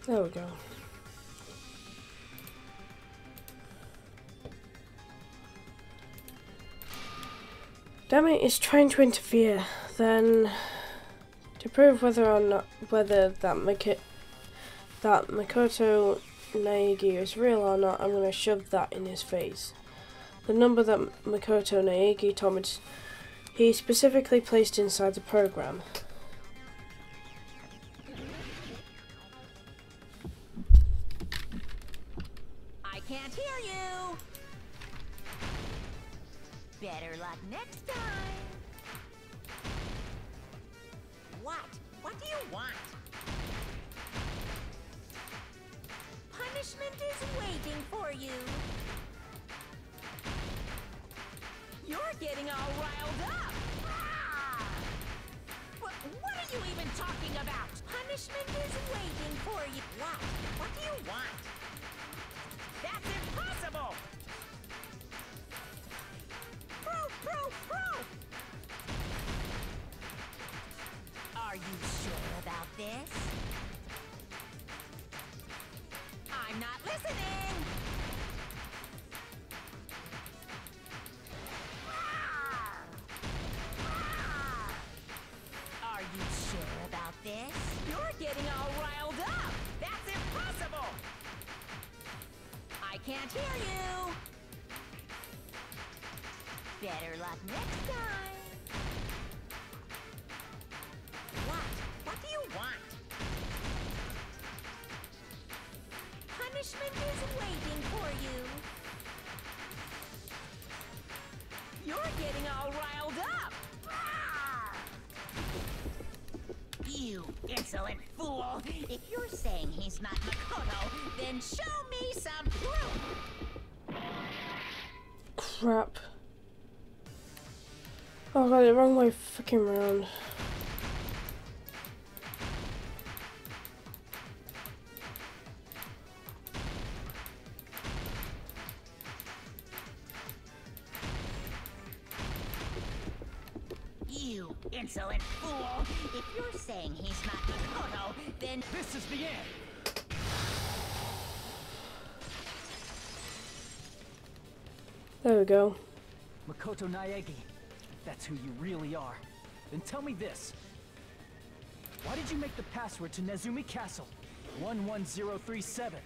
There we go. Damn it, it's trying to interfere. Then, to prove whether that Makoto Naegi is real or not, I'm gonna shove that in his face. The number that Makoto Naegi told me he specifically placed inside the program. I can't hear you! Better luck next time! What? What do you want? Punishment is waiting for you! You're getting all riled up! Ah! What are you even talking about? Punishment is waiting for you! What? What do you want? That's impossible! Proof! Are you sure about this? I'm not listening! Are you sure about this? You're getting all riled up! That's impossible! I can't hear you! Better luck next time! What? What do you want? Punishment is waiting for you! You're getting all riled up! Ah! You insolent fool! If you're saying he's not Makoto, then show me some proof! Crap. Oh, I got it wrong way fucking round. You insolent fool! If you're saying he's not Makoto, then This is the end! There we go. Makoto Naegi, that's who you really are. Then tell me this. Why did you make the password to Nezumi Castle? 11037.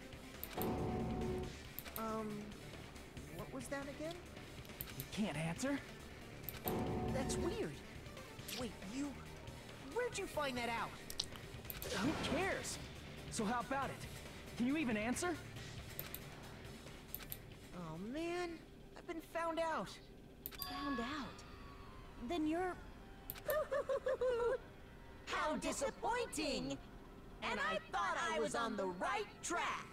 What was that again? You can't answer? That's weird. Wait, where'd you find that out? Who cares? So how about it? Can you even answer? Oh man, I've been found out. Found out. Then you're... how disappointing! And I thought I was on the right track!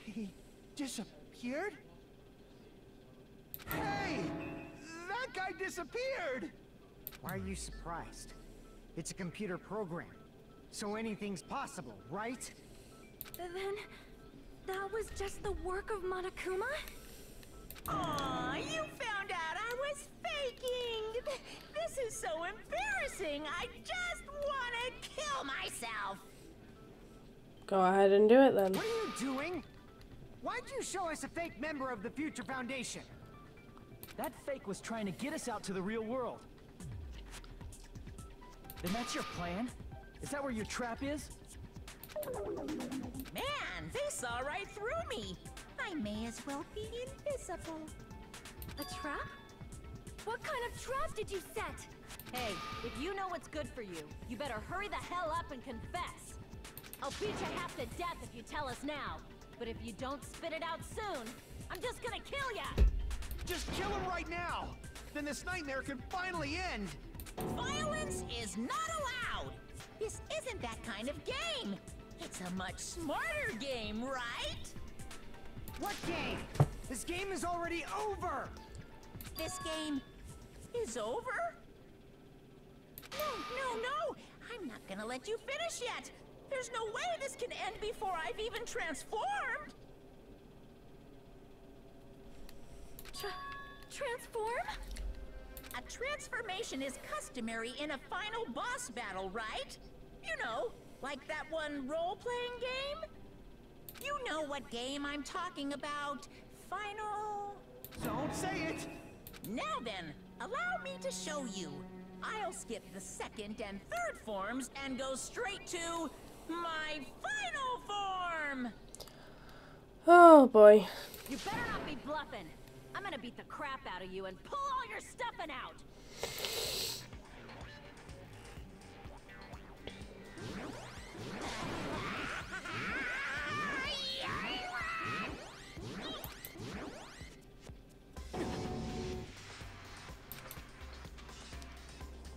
He disappeared? Hey! That guy disappeared! Why are you surprised? It's a computer program, so anything's possible, right? Then, that was just the work of Monokuma? Aw, you found out I was faking! This is so embarrassing! I just want to kill myself! Go ahead and do it then. What are you doing? Why'd you show us a fake member of the Future Foundation? That fake was trying to get us out to the real world. Then that's your plan? Is that where your trap is? Man, they saw right through me! I may as well be invisible. A trap? What kind of trap did you set? Hey, if you know what's good for you, you better hurry the hell up and confess. I'll beat you half to death if you tell us now. But if you don't spit it out soon, I'm just gonna kill ya! Just kill him right now! Then this nightmare can finally end! Violence is not allowed! This isn't that kind of game. It's a much smarter game, right? What game? This game is already over! This game is over? No! I'm not gonna let you finish yet! There's no way this can end before I've even transformed! Transform? A transformation is customary in a final boss battle, right? You know, like that one role-playing game? You know what game I'm talking about. Final... Don't say it! Now then, allow me to show you. I'll skip the second and third forms and go straight to my final form! Oh boy. You better not be bluffing. I'm gonna beat the crap out of you and pull all your stuffing out.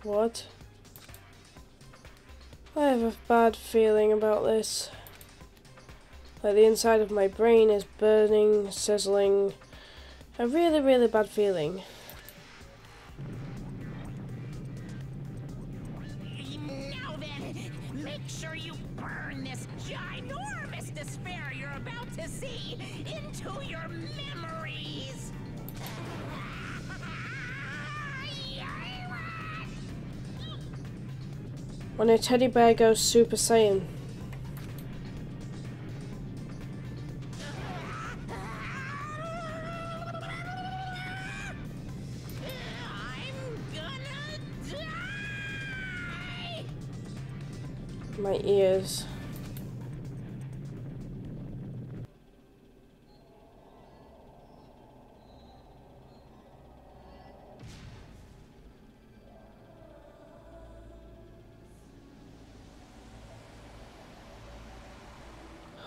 What? I have a bad feeling about this. Like the inside of my brain is burning, sizzling. A really, really bad feeling. Now then, make sure you burn this ginormous despair you're about to see into your memories! When a teddy bear goes Super Saiyan. My ears.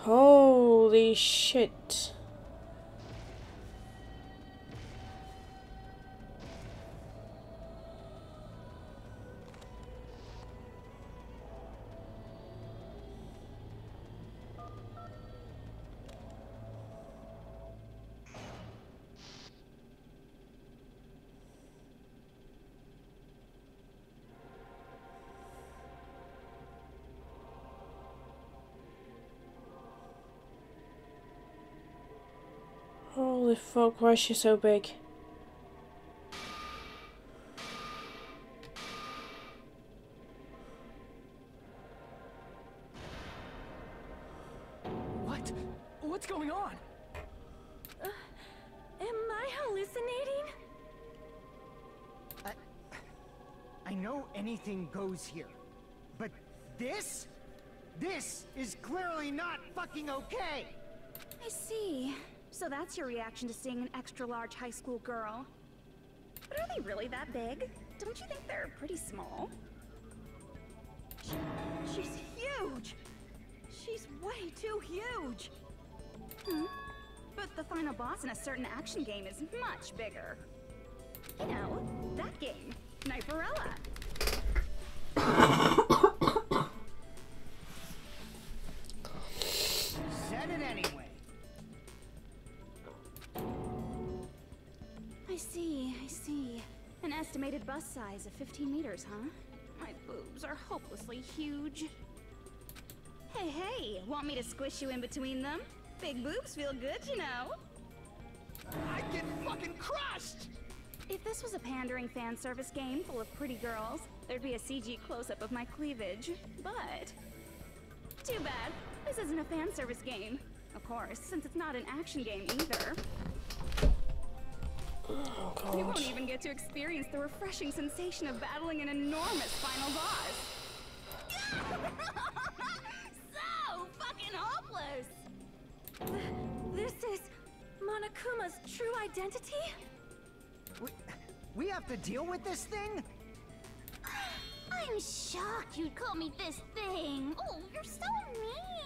Holy shit. Holy fuck, why is she so big? What? What's going on? Am I hallucinating? I know anything goes here, but this is clearly not fucking okay! I see. So that's your reaction to seeing an extra-large high school girl. But are they really that big? Don't you think they're pretty small? She's huge! She's way too huge! But the final boss in a certain action game is much bigger. You know, that game, Sniperella. Said it anyway. I see. An estimated bust size of 15 meters, huh? My boobs are hopelessly huge. Hey, want me to squish you in between them? Big boobs feel good, you know. I get fucking crushed! If this was a pandering fan service game full of pretty girls, there'd be a CG close-up of my cleavage. But too bad, this isn't a fan service game. Of course, since it's not an action game either. Oh, God. You won't even get to experience the refreshing sensation of battling an enormous final boss. So fucking hopeless! This is Monokuma's true identity? We have to deal with this thing? I'm shocked you'd call me this thing. Oh, you're so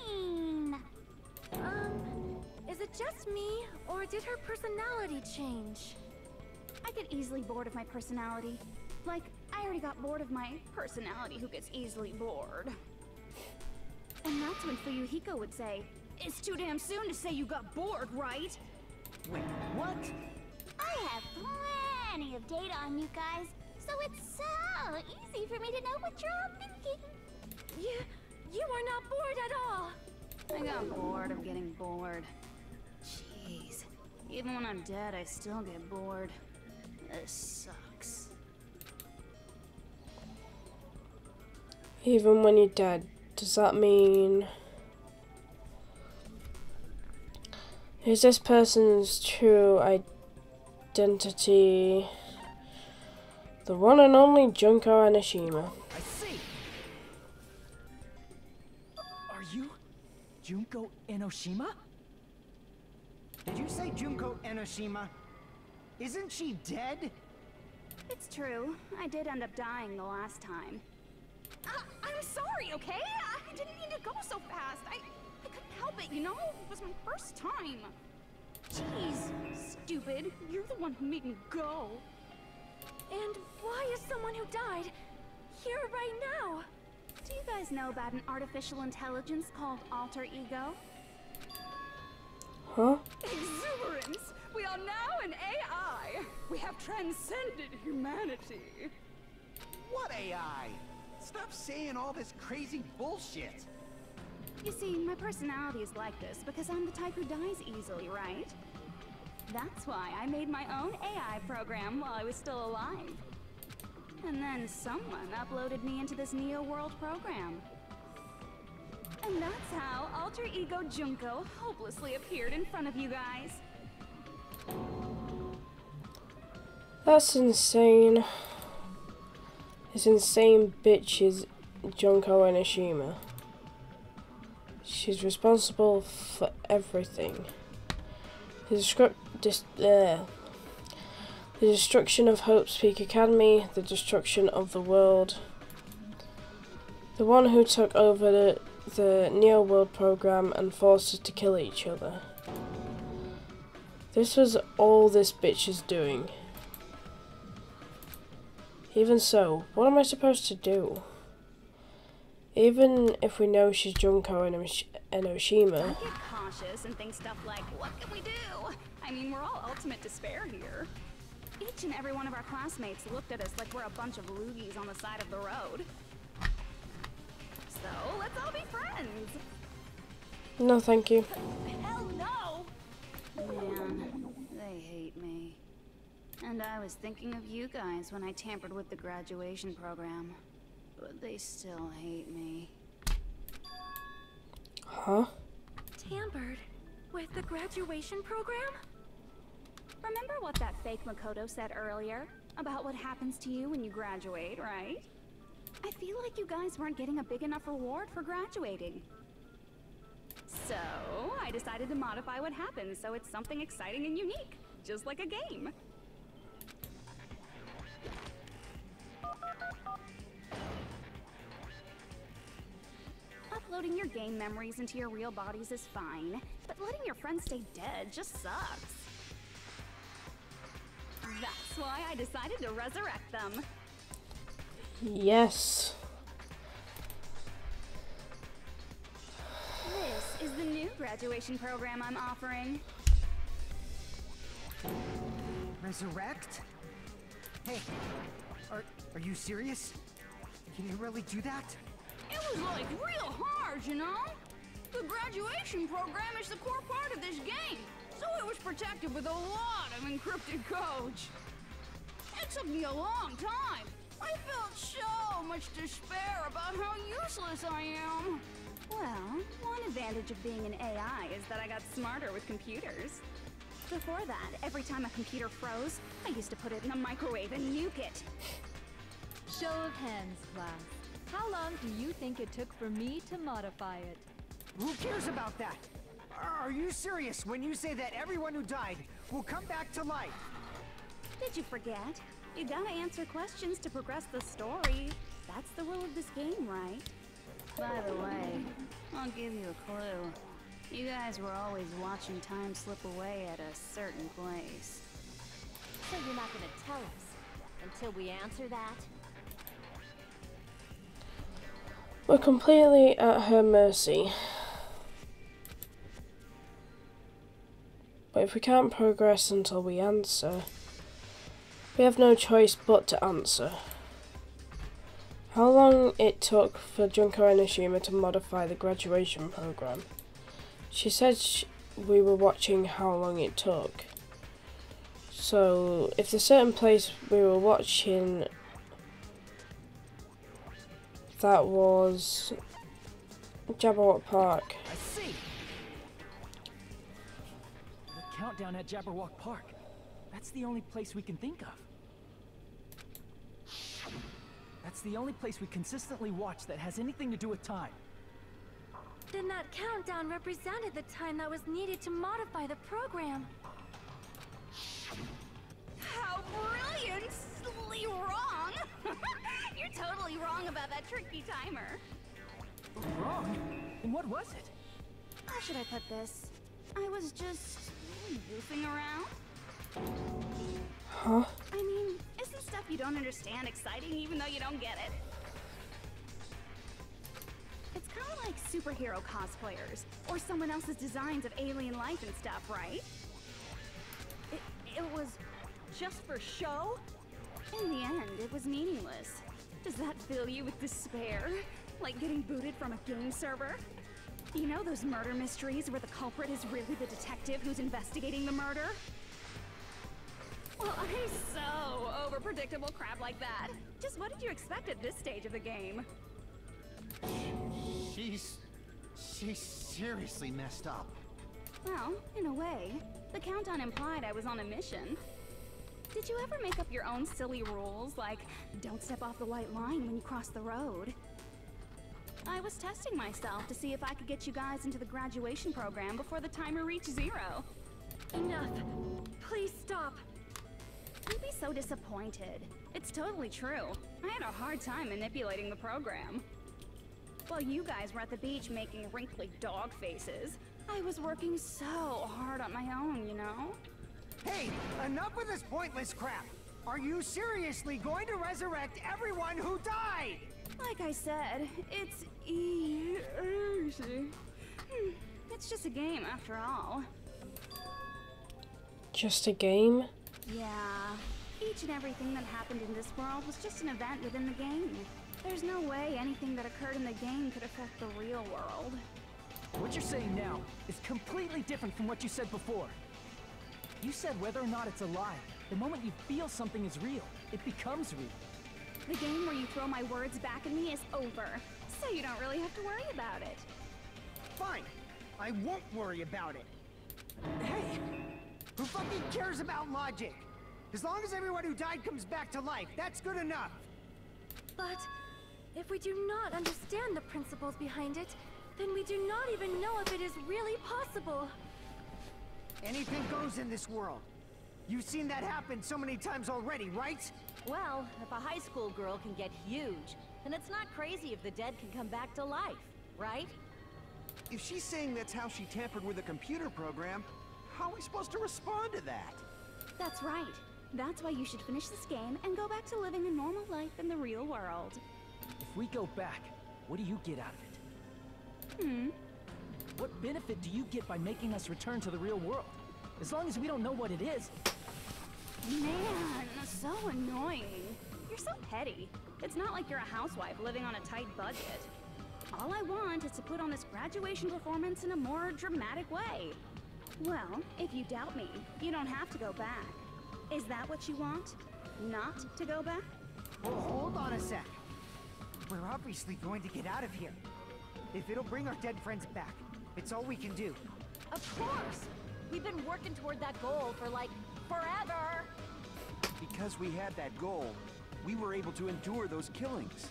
mean. Is it just me, or did her personality change? I get easily bored of my personality. Like, I already got bored of my personality who gets easily bored. And that's when Fuyuhiko would say, "It's too damn soon to say you got bored, right?" Wait, what? I have plenty of data on you guys, so it's so easy for me to know what you're all thinking. You are not bored at all. I got bored of getting bored. Jeez. Even when I'm dead, I still get bored. This sucks. Even when you're dead, does that mean... Is this person's true identity the one and only Junko Enoshima? I see. Are you Junko Enoshima? Did you say Junko Enoshima? Isn't she dead? It's true. I did end up dying the last time. I'm sorry, okay? I didn't mean to go so fast. I couldn't help it, you know? It was my first time. Jeez, stupid. You're the one who made me go. And why is someone who died here right now? Do you guys know about an artificial intelligence called alter ego? Huh? Exuberance! We are now an AI! We have transcended humanity! What AI? Stop saying all this crazy bullshit. You see, my personality is like this because I'm the type who dies easily, right? That's why I made my own AI program while I was still alive. And then someone uploaded me into this Neo World program. And that's how Alter Ego Junko hopelessly appeared in front of you guys. That's insane. This insane bitch is Junko Enoshima. She's responsible for everything. The destruction of Hope's Peak Academy, the destruction of the world. The one who took over the Neo World program and forced us to kill each other. This was all this bitch is doing. Even so, what am I supposed to do? Even if we know she's Junko Enoshima. Don't get cautious and think stuff like, what can we do? I mean, we're all ultimate despair here. Each and every one of our classmates looked at us like we're a bunch of loogies on the side of the road. So, let's all be friends. No, thank you. Hell no! Man, they hate me. And I was thinking of you guys when I tampered with the graduation program. But they still hate me. Huh? Tampered with the graduation program? Remember what that fake Makoto said earlier? About what happens to you when you graduate, right? I feel like you guys weren't getting a big enough reward for graduating. So, I decided to modify what happens so it's something exciting and unique. Just like a game. Uploading your game memories into your real bodies is fine, but letting your friends stay dead just sucks. That's why I decided to resurrect them. Yes. This is the new graduation program I'm offering. Resurrect? Hey, are you serious? Can you really do that? It was like real hard, you know? The graduation program is the core part of this game, so it was protected with a lot of encrypted codes. It took me a long time. I felt so much despair about how useless I am. Well, one advantage of being an AI is that I got smarter with computers. Before that, every time a computer froze, I used to put it in a microwave and nuke it. Show of hands, class. How long do you think it took for me to modify it? Who cares about that? Are you serious when you say that everyone who died will come back to life? Did you forget? You gotta answer questions to progress the story. That's the rule of this game, right? By the way, I'll give you a clue. You guys were always watching time slip away at a certain place. So you're not gonna tell us? Until we answer that. We're completely at her mercy. But if we can't progress until we answer, we have no choice but to answer. How long it took for Junko Enoshima to modify the graduation program? She said we were watching how long it took. So, if the certain place we were watching, that was Jabberwock Park. I see. The countdown at Jabberwock Park. That's the only place we can think of. That's the only place we consistently watch that has anything to do with time. Then that countdown represented the time that was needed to modify the program. How brilliantly wrong! You're totally wrong about that tricky timer. Wrong? And what was it? How should I put this? I was just goofing around. Huh? I mean, isn't stuff you don't understand exciting even though you don't get it? It's kind of like superhero cosplayers, or someone else's designs of alien life and stuff, right? It was just for show? In the end, it was meaningless. Does that fill you with despair? Like getting booted from a game server? You know those murder mysteries where the culprit is really the detective who's investigating the murder? Well, I'm so over predictable crap like that. Just what did you expect at this stage of the game? She's seriously messed up. Well, in a way. The countdown implied I was on a mission. Did you ever make up your own silly rules, like don't step off the white line when you cross the road? I was testing myself to see if I could get you guys into the graduation program before the timer reached 0. Enough. Please stop. Don't be so disappointed. It's totally true. I had a hard time manipulating the program. While you guys were at the beach making wrinkly dog faces, I was working so hard on my own, you know? Hey, enough with this pointless crap! Are you seriously going to resurrect everyone who died? Like I said, it's easy. It's just a game after all. Just a game? Yeah. Each and everything that happened in this world was just an event within the game. There's no way anything that occurred in the game could affect the real world. What you're saying now is completely different from what you said before. You said whether or not it's alive, the moment you feel something is real, it becomes real. The game where you throw my words back at me is over, so you don't really have to worry about it. Fine. I won't worry about it. Hey! Who fucking cares about logic? As long as everyone who died comes back to life, that's good enough. But if we do not understand the principles behind it, then we do not even know if it is really possible. Anything goes in this world. You've seen that happen so many times already, right? Well, if a high school girl can get huge, then it's not crazy if the dead can come back to life, right? If she's saying that's how she tampered with a computer program, how are we supposed to respond to that? That's right. That's why you should finish this game and go back to living a normal life in the real world. If we go back, what do you get out of it? What benefit do you get by making us return to the real world? As long as we don't know what it is. Man, so annoying. You're so petty. It's not like you're a housewife living on a tight budget. All I want is to put on this graduation performance in a more dramatic way. Well, if you doubt me, you don't have to go back. Is that what you want? Not to go back? Well, hold on a sec. We're obviously going to get out of here. If it'll bring our dead friends back, it's all we can do. Of course! We've been working toward that goal for, like, forever! Because we had that goal, we were able to endure those killings.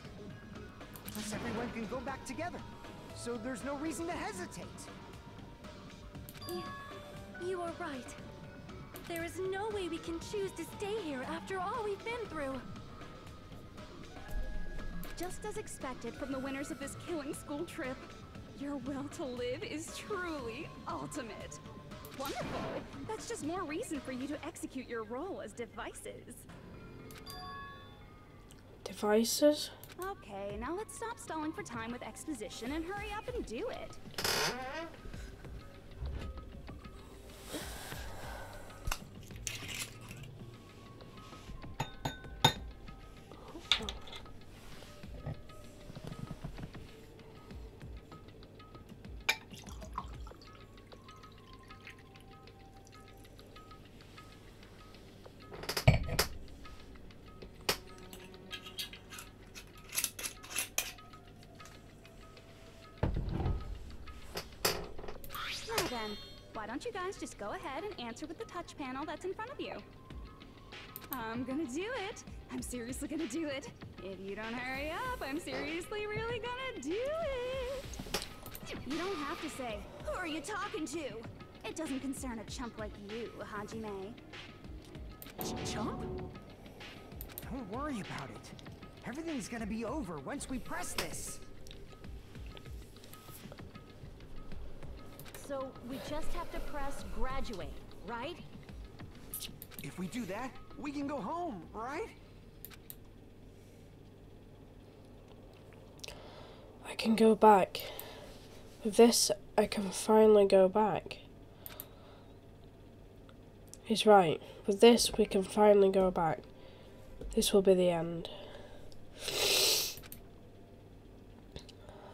Plus everyone can go back together. So there's no reason to hesitate. You are right. There is no way we can choose to stay here after all we've been through. Just as expected from the winners of this killing school trip, your will to live is truly ultimate. Wonderful! That's just more reason for you to execute your role as devices. Devices? Okay, now let's stop stalling for time with exposition and hurry up and do it. Now then, why don't you guys just go ahead and answer with the touch panel that's in front of you? I'm gonna do it. I'm seriously gonna do it. If you don't hurry up, I'm seriously really gonna do it. You don't have to say, who are you talking to? It doesn't concern a chump like you, Hajime. Chump? Don't worry about it. Everything's gonna be over once we press this. So we just have to press graduate, right? If we do that, we can go home, right? I can go back. With this, I can finally go back. He's right. With this, we can finally go back. This will be the end.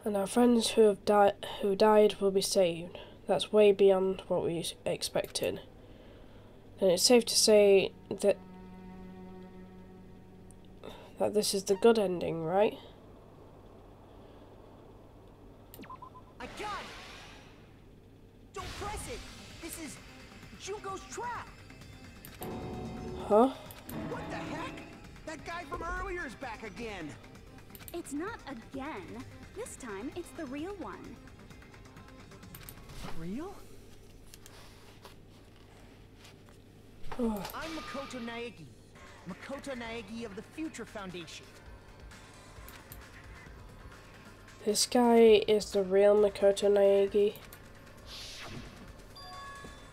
And our friends who died will be saved. That's way beyond what we expected. And it's safe to say that this is the good ending, right? I got it! Don't press it! This is Junko's trap! Huh? What the heck? That guy from earlier is back again. It's not again. This time, it's the real one. Real? Oh. I'm Makoto Naegi. Makoto Naegi of the Future Foundation. This guy is the real Makoto Naegi.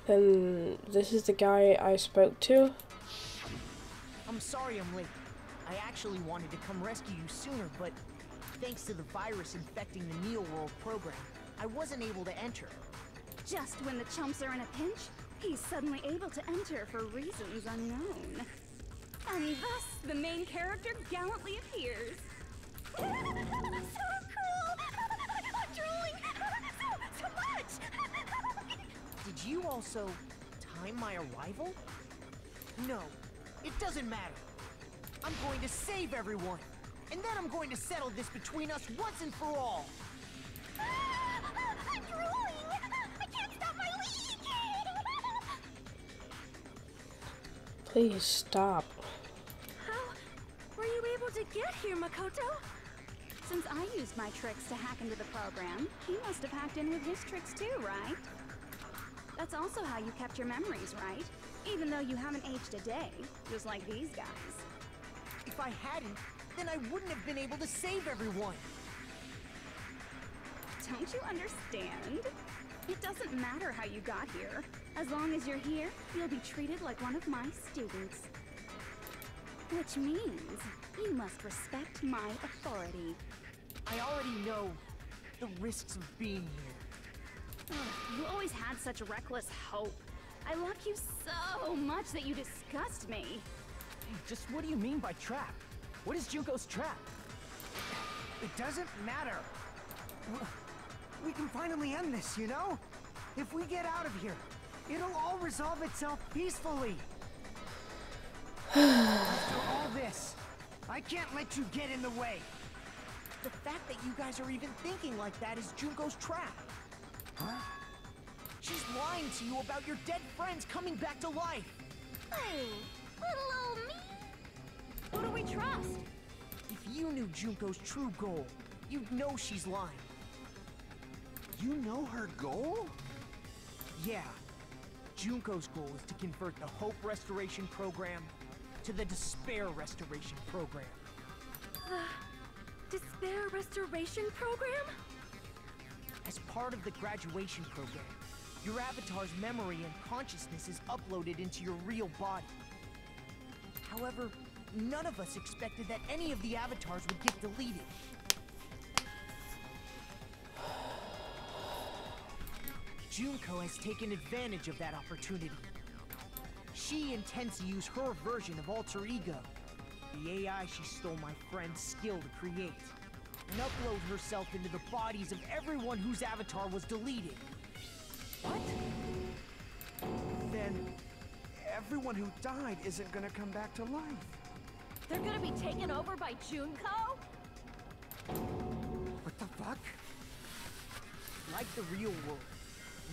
And this is the guy I spoke to. I'm sorry I'm late. I actually wanted to come rescue you sooner, but thanks to the virus infecting the Neo World program, I wasn't able to enter. Just when the chumps are in a pinch, he's suddenly able to enter for reasons unknown. And thus, the main character gallantly appears. So cool! I'm drooling! So much! Did you also time my arrival? No, it doesn't matter. I'm going to save everyone, and then I'm going to settle this between us once and for all. I'm drooling! I can't stop my leaking! Please stop. How were you able to get here, Makoto? Since I used my tricks to hack into the program, he must have hacked in with his tricks too, right? That's also how you kept your memories, right? Even though you haven't aged a day, just like these guys. If I hadn't, then I wouldn't have been able to save everyone. Don't you understand? It doesn't matter how you got here. As long as you're here, you'll be treated like one of my students. Which means you must respect my authority. I already know the risks of being here. Ugh, you always had such reckless hope. I love you so much that you disgust me. Hey, just what do you mean by trap? What is Junko's trap? It doesn't matter. We can finally end this, you know? If we get out of here, it'll all resolve itself peacefully. After all this, I can't let you get in the way. The fact that you guys are even thinking like that is Junko's trap. Huh? She's lying to you about your dead friends coming back to life. Oh, little old me. Who do we trust? If you knew Junko's true goal, you'd know she's lying. You know her goal? Yeah. Junko's goal is to convert the Hope Restoration Program to the Despair Restoration Program. The Despair Restoration Program? As part of the graduation program, your avatar's memory and consciousness is uploaded into your real body. However, None of us expected that any of the avatars would get deleted. Junko has taken advantage of that opportunity. She intends to use her version of Alter Ego, the AI she stole my friend's skill to create, and upload herself into the bodies of everyone whose avatar was deleted. What? Then everyone who died isn't gonna come back to life. They're gonna be taken over by Junko? What the fuck? Like the real world,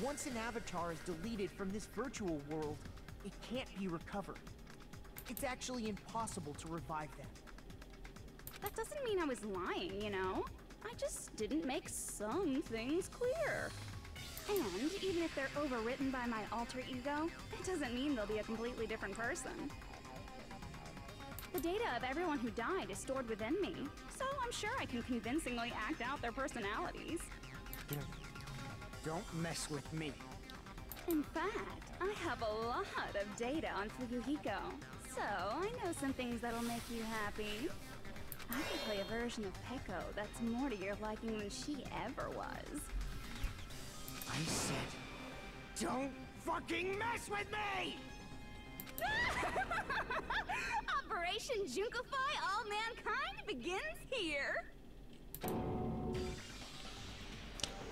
once an avatar is deleted from this virtual world, it can't be recovered. It's actually impossible to revive them. That doesn't mean I was lying, you know? I just didn't make some things clear. And even if they're overwritten by my alter ego, it doesn't mean they'll be a completely different person. The data of everyone who died is stored within me, so I'm sure I can convincingly act out their personalities. Don't mess with me. In fact, I have a lot of data on Fuyuhiko, so I know some things that'll make you happy. I can play a version of Peko that's more to your liking than she ever was. I said, don't fucking mess with me! Operation Junkify All Mankind begins here!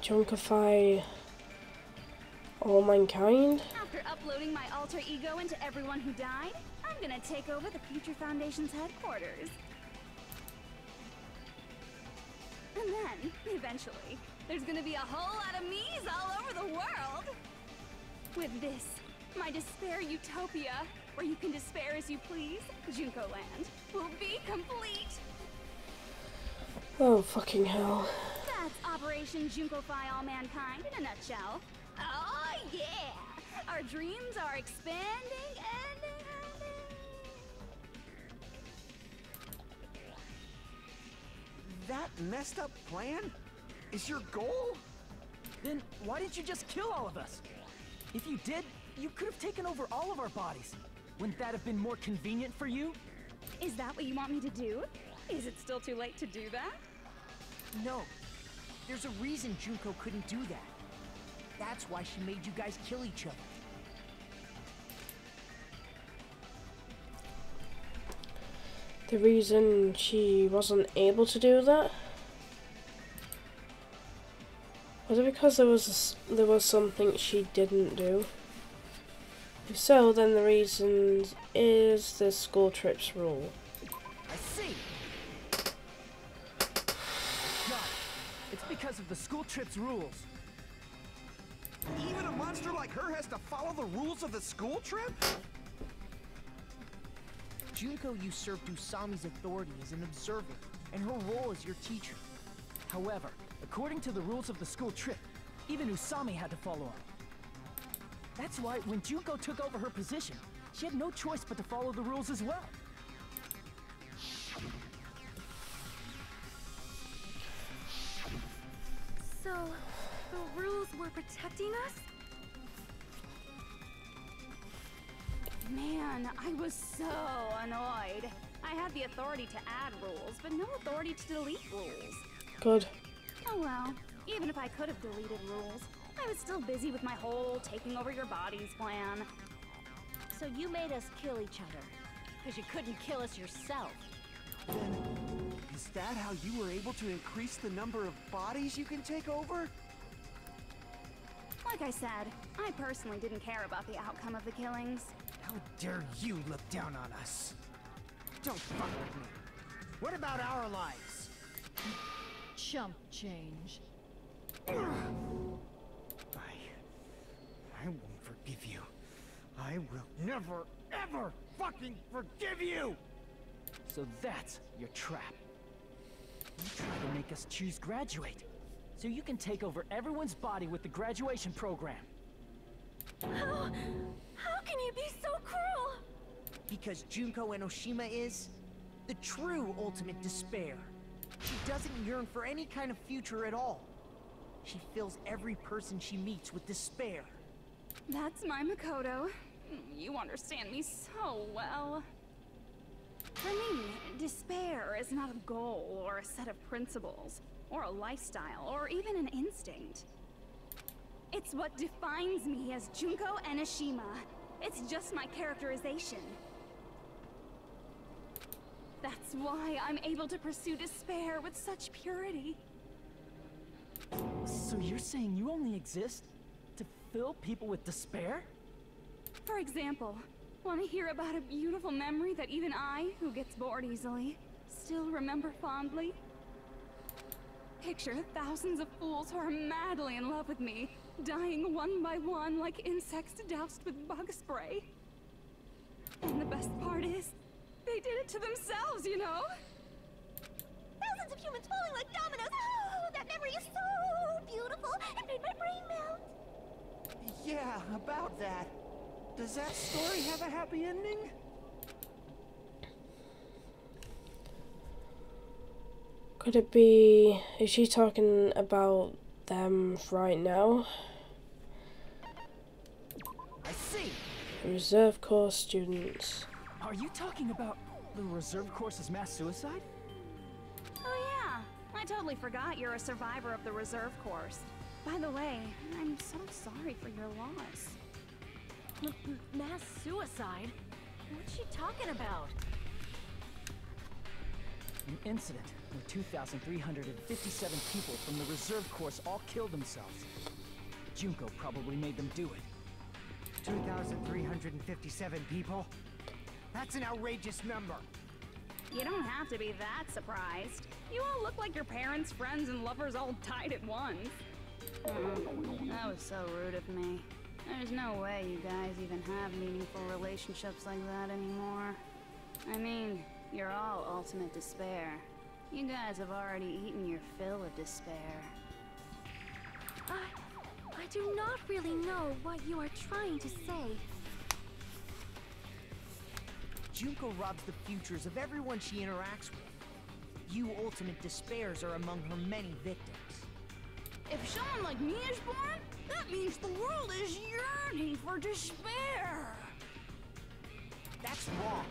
Junkify all mankind? After uploading my alter ego into everyone who died, I'm gonna take over the Future Foundation's headquarters. And then, eventually, there's gonna be a whole lot of me's all over the world! With this, my despair utopia, where you can despair as you please, Junko Land, will be complete! Oh, fucking hell. That's Operation Junkify All Mankind in a nutshell. Oh yeah! Our dreams are expanding and That messed up plan is your goal? Then why didn't you just kill all of us? If you did, you could have taken over all of our bodies. Wouldn't that have been more convenient for you? Is that what you want me to do? Is it still too late to do that? No. There's a reason Junko couldn't do that. That's why she made you guys kill each other. The reason she wasn't able to do that? Was it because there was something she didn't do? If so, then the reason is the school trips rule. I see. Got it. It's because of the school trips rules. Even a monster like her has to follow the rules of the school trip? Junko usurped Usami's authority as an observer, and her role as your teacher. However, according to the rules of the school trip, even Usami had to follow up. That's why when Junko took over her position, she had no choice but to follow the rules as well. So, the rules were protecting us? Man, I was so annoyed. I had the authority to add rules, but no authority to delete rules. Good. Oh well, even if I could have deleted rules, I was still busy with my whole taking over your bodies plan. So you made us kill each other, because you couldn't kill us yourself. Then, is that how you were able to increase the number of bodies you can take over? Like I said, I personally didn't care about the outcome of the killings. How dare you look down on us? Don't fuck with me. What about our lives? Chump change. I won't forgive you. I will never, ever fucking forgive you! So that's your trap. You try to make us choose graduate, so you can take over everyone's body with the graduation program. How can you be so cruel? Because Junko Enoshima is the true ultimate despair. She doesn't yearn for any kind of future at all. She fills every person she meets with despair. That's my Makoto. You understand me so well. For me, despair is not a goal or a set of principles, or a lifestyle, or even an instinct. It's what defines me as Junko Enoshima. It's just my characterization. That's why I'm able to pursue despair with such purity. So you're saying you only exist to fill people with despair? For example, want to hear about a beautiful memory that even I, who gets bored easily, still remember fondly? Picture thousands of fools who are madly in love with me, dying one by one like insects doused with bug spray. And the best part is, they did it to themselves, you know? Thousands of humans falling like dominoes. Oh, that memory is so beautiful. It made my brain melt. Yeah, about that. Does that story have a happy ending? Could it be... Is she talking about them right now? I see. Reserve course students. Are you talking about the reserve course's mass suicide? Oh yeah, I totally forgot you're a survivor of the reserve course. By the way, I'm so sorry for your loss. Mass suicide? What's she talking about? An incident where 2,357 people from the reserve course all killed themselves. Junko probably made them do it. 2,357 people? That's an outrageous number. You don't have to be that surprised. You all look like your parents, friends, and lovers all died at once. That was so rude of me. There's no way you guys even have meaningful relationships like that anymore. I mean, you're all ultimate despair. You guys have already eaten your fill of despair. I do not really know what you are trying to say. Junko robs the futures of everyone she interacts with. You ultimate despairs are among her many victims. If someone like me is born, that means the world is yearning for despair. That's wrong.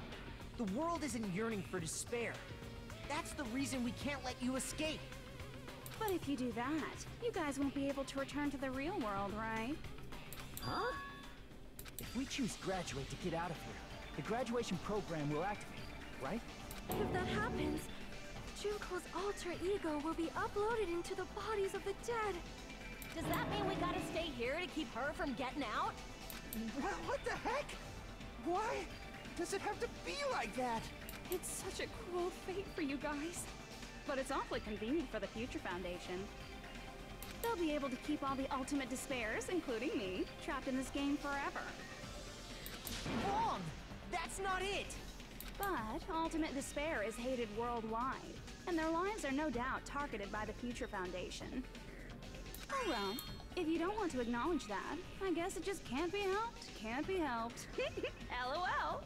The world isn't yearning for despair. That's the reason we can't let you escape. But if you do that, you guys won't be able to return to the real world, right? Huh? If we choose graduate to get out of here, the graduation program will activate, right? If that happens, Junko's alter ego will be uploaded into the bodies of the dead. Does that mean we gotta stay here to keep her from getting out? What the heck? Why does it have to be like that? It's such a cruel fate for you guys. But it's awfully convenient for the Future Foundation. They'll be able to keep all the ultimate despairs, including me, trapped in this game forever. Wrong! That's not it! But ultimate despair is hated worldwide, and their lives are no doubt targeted by the Future Foundation. Oh well, if you don't want to acknowledge that, I guess it just can't be helped. Can't be helped. LOL.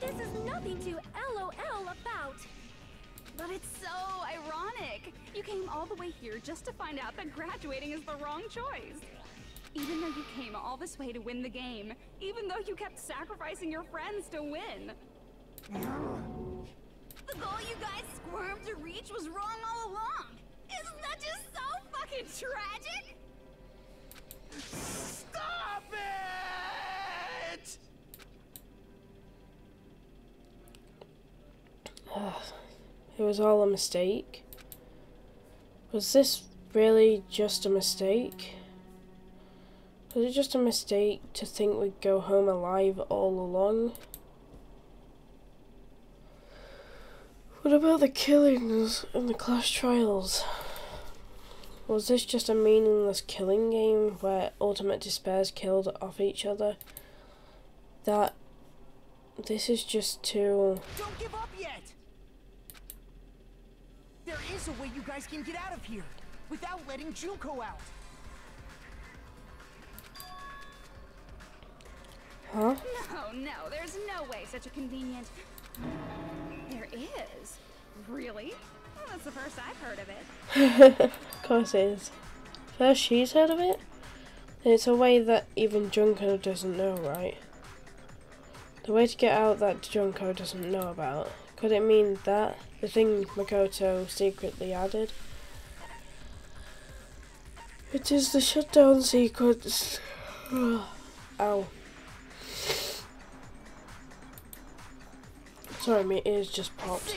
This is nothing to LOL about. But it's so ironic. You came all the way here just to find out that graduating is the wrong choice. Even though you came all this way to win the game, even though you kept sacrificing your friends to win. The goal you guys squirmed to reach was wrong all along. Isn't that just so fucking tragic? Stop it! It was all a mistake. Was this really just a mistake? Was it just a mistake to think we'd go home alive all along? What about the killings and the class trials? Was this just a meaningless killing game where ultimate despairs killed off each other? That this is just too... Don't give up yet! There is a way you guys can get out of here without letting Junko out. Huh? No, there's no way such a convenient... There is? Really? Well, that's the first I've heard of it. Of course it is. First she's heard of it? And it's a way that even Junko doesn't know, right? The way to get out that Junko doesn't know about. Could it mean that? The thing Makoto secretly added? It is the shutdown sequence. Ow. Sorry, my ears just popped.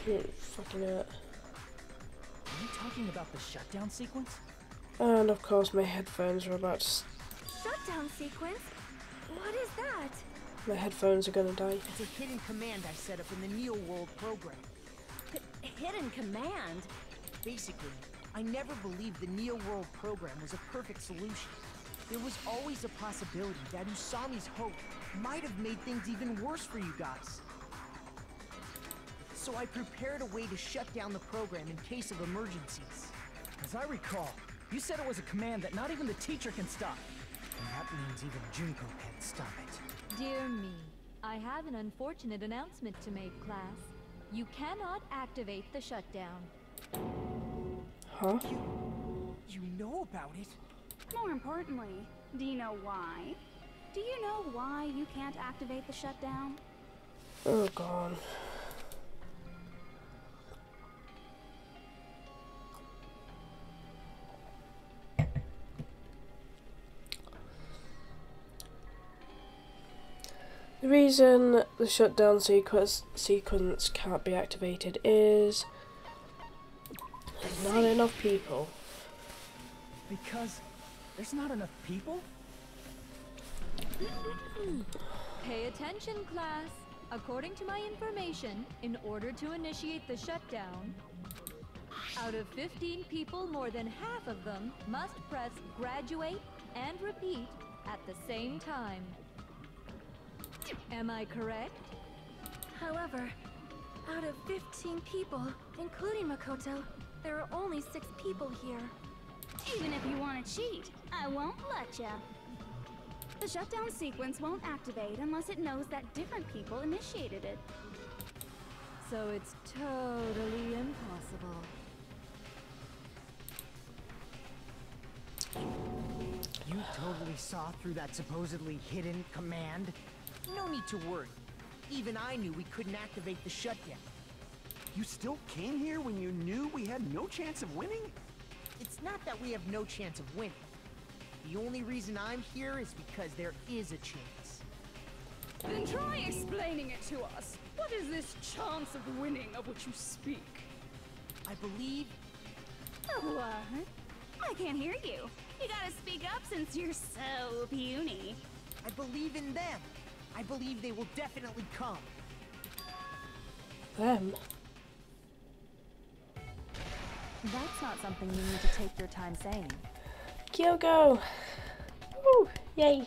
It fucking hurt. Are you talking about the shutdown sequence? And of course my headphones are about to... Shutdown sequence? What is that? My headphones are gonna die. It's a hidden command I set up in the Neo World program. Hidden command? Basically, I never believed the Neo World program was a perfect solution. There was always a possibility that Usami's hope might have made things even worse for you guys. So I prepared a way to shut down the program in case of emergencies. As I recall, you said it was a command that not even the teacher can stop. And that means even Junko can't stop it. Dear me, I have an unfortunate announcement to make, class. You cannot activate the shutdown. Huh? You know about it? More importantly, do you know why? Do you know why you can't activate the shutdown? Oh god. The reason the shutdown sequence can't be activated is there's not enough people. Because there's not enough people? Pay attention, class. According to my information, in order to initiate the shutdown, out of 15 people, more than half of them must press graduate and repeat at the same time. Am I correct? However, out of 15 people, including Makoto, there are only 6 people here. Even if you want to cheat, I won't let ya. The shutdown sequence won't activate unless it knows that different people initiated it. So it's totally impossible. You totally saw through that supposedly hidden command? No need to worry. Even I knew we couldn't activate the shutdown. You still came here when you knew we had no chance of winning? It's not that we have no chance of winning. The only reason I'm here is because there is a chance. Then try explaining it to us. What is this chance of winning of which you speak? I believe... What? I can't hear you. You gotta speak up since you're so puny. I believe in them. I believe they will definitely come. Them? That's not something you need to take your time saying. Kyoko! Woo! Yay!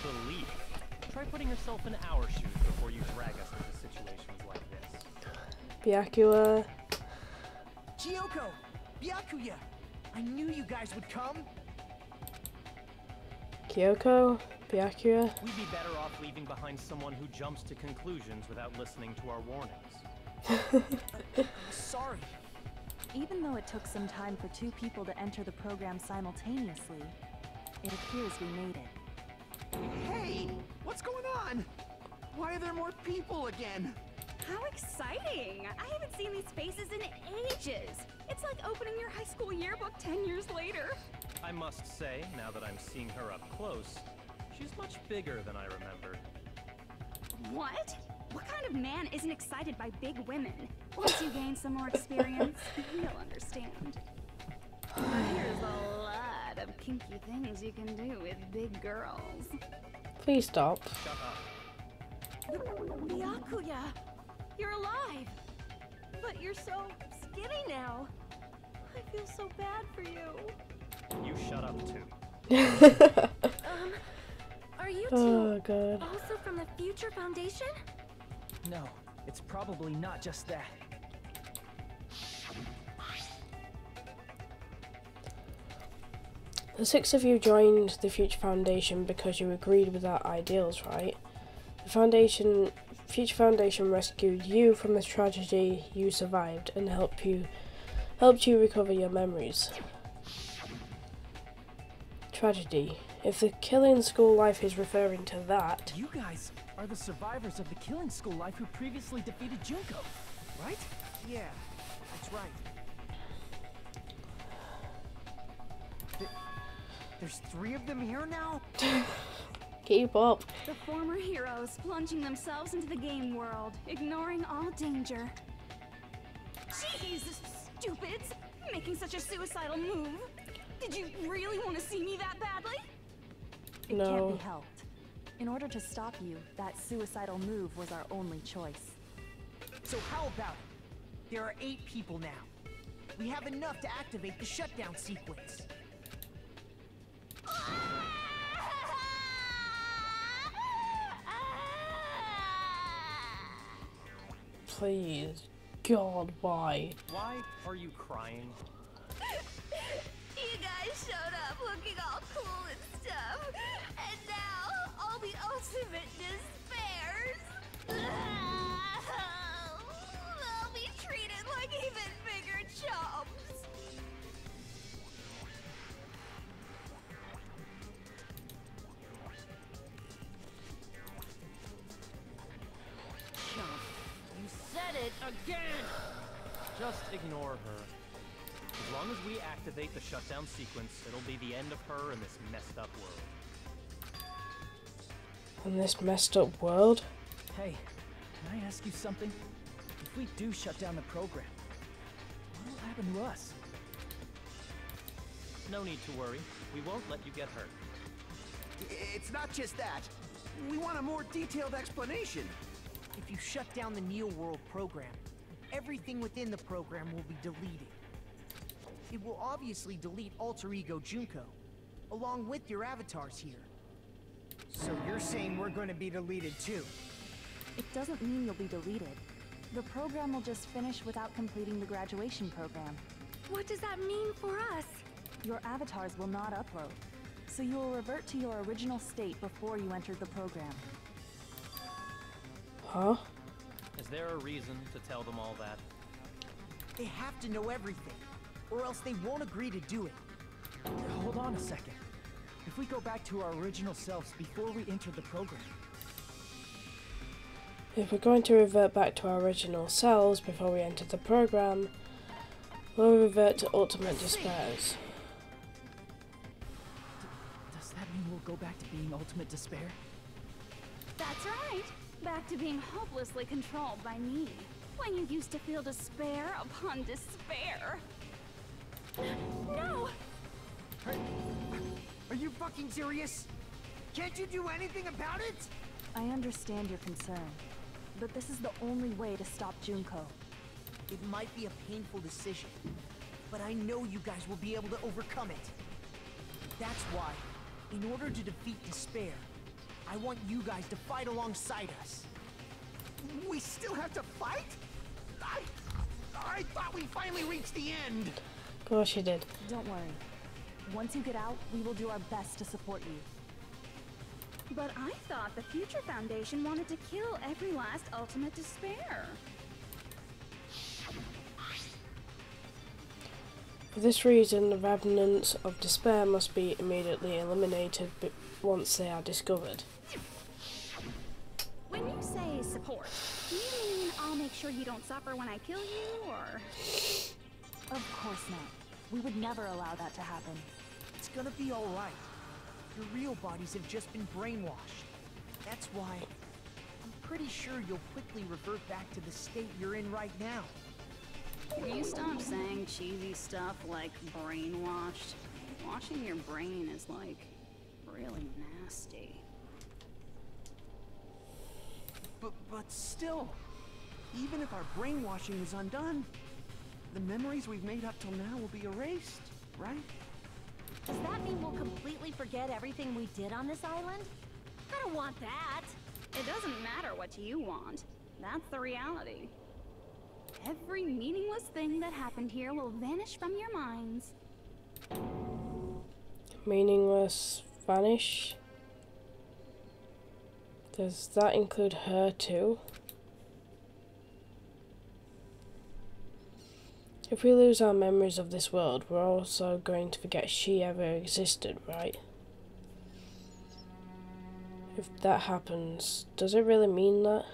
Believe. Try putting yourself in our shoes before you drag us into situations like this. Byakuya. Kyoko! Byakuya! I knew you guys would come! Kyoko? Byakuya? We'd be better off leaving behind someone who jumps to conclusions without listening to our warnings. Sorry. Even though it took some time for 2 people to enter the program simultaneously, it appears we made it. Hey! What's going on? Why are there more people again? How exciting! I haven't seen these faces in ages. It's like opening your high school yearbook 10 years later. I must say, now that I'm seeing her up close, she's much bigger than I remembered. What? What kind of man isn't excited by big women? Once you gain some more experience, you'll understand. There's a lot of kinky things you can do with big girls. Please stop. Shut up. Byakuya! You're alive! But you're so skinny now. I feel so bad for you. You shut up too. Are you Oh two god. also from the Future Foundation? No, it's probably not just that. The 6 of you joined the Future Foundation because you agreed with our ideals, right? The Future Foundation rescued you from the tragedy you survived and helped you recover your memories. Tragedy. If the killing school life is referring to that... You guys are the survivors of the killing school life who previously defeated Junko, right? Yeah, that's right. There's 3 of them here now? Keep up. The former heroes plunging themselves into the game world, ignoring all danger. Jeez, stupids! Making such a suicidal move. Did you really want to see me that badly? It No. can't be helped. In order to stop you, that suicidal move was our only choice. So how about it? There are 8 people now. We have enough to activate the shutdown sequence. Please. God, why? Why are you crying? You guys showed up looking all cool and stuff, and now all the ultimate despairs. They'll be treated like even bigger chumps. Chump, you said it again! Just ignore her. As long as we activate the shutdown sequence, it'll be the end of her in this messed up world. In this messed up world? Hey, can I ask you something? If we do shut down the program, what will happen to us? No need to worry. We won't let you get hurt. It's not just that. We want a more detailed explanation. If you shut down the Neo World program, everything within the program will be deleted. It will obviously delete Alter Ego Junko, along with your avatars here. So you're saying we're going to be deleted too? It doesn't mean you'll be deleted. The program will just finish without completing the graduation program. What does that mean for us? Your avatars will not upload, so you will revert to your original state before you entered the program. Huh? Is there a reason to tell them all that? They have to know everything, or else they won't agree to do it. Hold on a second. If we go back to our original selves before we entered the program, If we're going to revert back to our original selves before we enter the program, we'll revert to ultimate despairs. does that mean we'll go back to being ultimate despair? That's right. Back to being hopelessly controlled by me. When you used to feel despair upon despair. No! Are you fucking serious? Can't you do anything about it? I understand your concern, but this is the only way to stop Junko. It might be a painful decision, but I know you guys will be able to overcome it. That's why, in order to defeat despair, I want you guys to fight alongside us. We still have to fight? I thought we finally reached the end. Of course you did. Don't worry. Once you get out, we will do our best to support you. But I thought the Future Foundation wanted to kill every last ultimate despair. For this reason, the remnants of despair must be immediately eliminated once they are discovered. When you say support, do you mean I'll make sure you don't suffer when I kill you, or...? Of course not. We would never allow that to happen. It's gonna be alright. Your real bodies have just been brainwashed. That's why I'm pretty sure you'll quickly revert back to the state you're in right now. Will you stop saying cheesy stuff like brainwashed? Washing your brain is like really nasty. But still, even if our brainwashing is undone, the memories we've made up till now will be erased, right? Does that mean we'll completely forget everything we did on this island? I don't want that. It doesn't matter what you want. That's the reality. Every meaningless thing that happened here will vanish from your minds. Meaningless vanish? Does that include her too? If we lose our memories of this world, we're also going to forget she ever existed, right? if that happens, does it really mean that?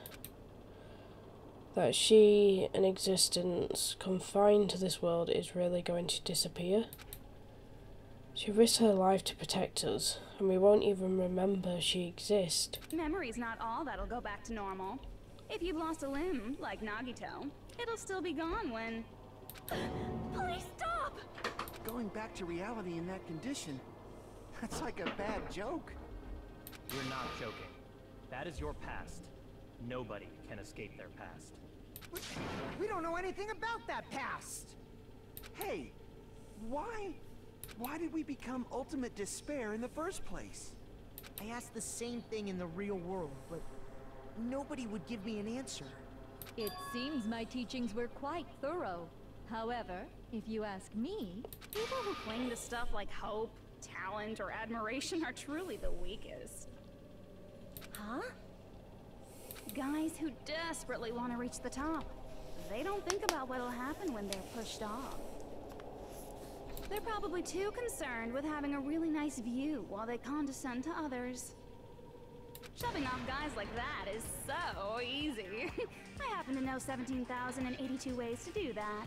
That she, an existence confined to this world, is really going to disappear? She risked her life to protect us, and we won't even remember she exists. Memory's not all that'll go back to normal. If you've lost a limb, like Nagito, it'll still be gone when... Please stop! Going back to reality in that condition, that's like a bad joke. You're not joking. That is your past. Nobody can escape their past. We don't know anything about that past! Hey, why did we become ultimate despair in the first place? I asked the same thing in the real world, but nobody would give me an answer. It seems my teachings were quite thorough. However, if you ask me... People who cling to stuff like hope, talent, or admiration are truly the weakest. Huh? Guys who desperately want to reach the top. They don't think about what'll happen when they're pushed off. They're probably too concerned with having a really nice view while they condescend to others. Shoving off guys like that is so easy. I happen to know 17,082 ways to do that.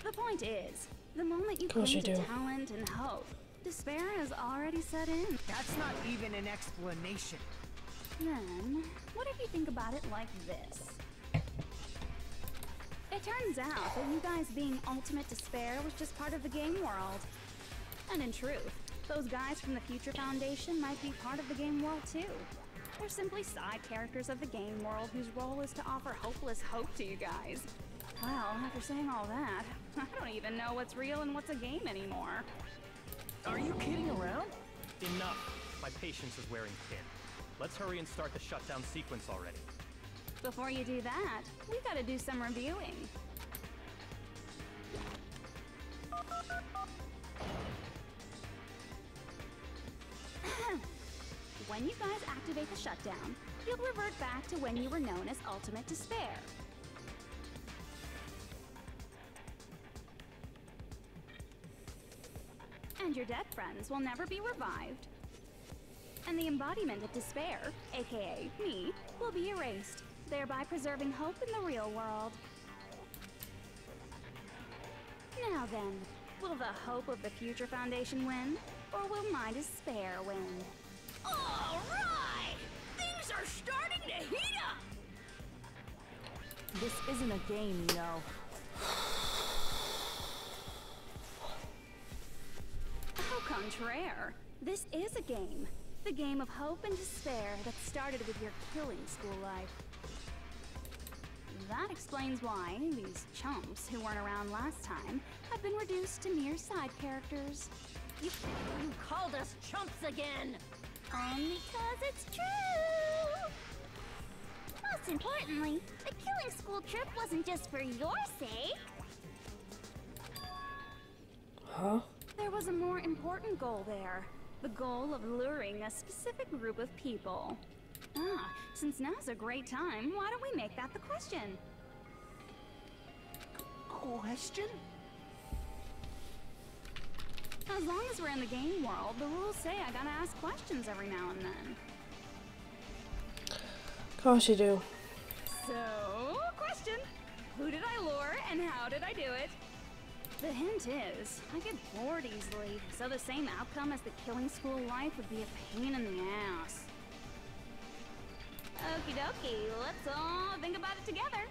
The point is, the moment you cling to talent and hope, despair has already set in. That's not even an explanation. Then, what if you think about it like this? It turns out that you guys being ultimate despair was just part of the game world. And in truth, those guys from the Future Foundation might be part of the game world too. They're simply side characters of the game world whose role is to offer hopeless hope to you guys. Well, after saying all that, I don't even know what's real and what's a game anymore. Are you kidding around? Enough. My patience is wearing thin. Let's hurry and start the shutdown sequence already. Before you do that, we gotta do some reviewing. When you guys activate the shutdown, you'll revert back to when you were known as Ultimate Despair. And your dead friends will never be revived. And the embodiment of despair, aka me, will be erased, thereby preserving hope in the real world. Now then, will the hope of the Future Foundation win, or will my despair win? All right! Things are starting to heat up! This isn't a game, you know. Au contraire, this is a game. The game of hope and despair that started with your killing school life. That explains why these chumps who weren't around last time have been reduced to mere side characters. You called us chumps again! Because it's true! Most importantly, the killing school trip wasn't just for your sake. Huh? There was a more important goal there. The goal of luring a specific group of people. Since now's a great time, why don't we make that the question? Question? As long as we're in the game world, the rules say I gotta ask questions every now and then. Of course you do. So, question. Who did I lure and how did I do it? The hint is, I get bored easily, so the same outcome as the killing school life would be a pain in the ass. Okie dokie, let's all think about it together.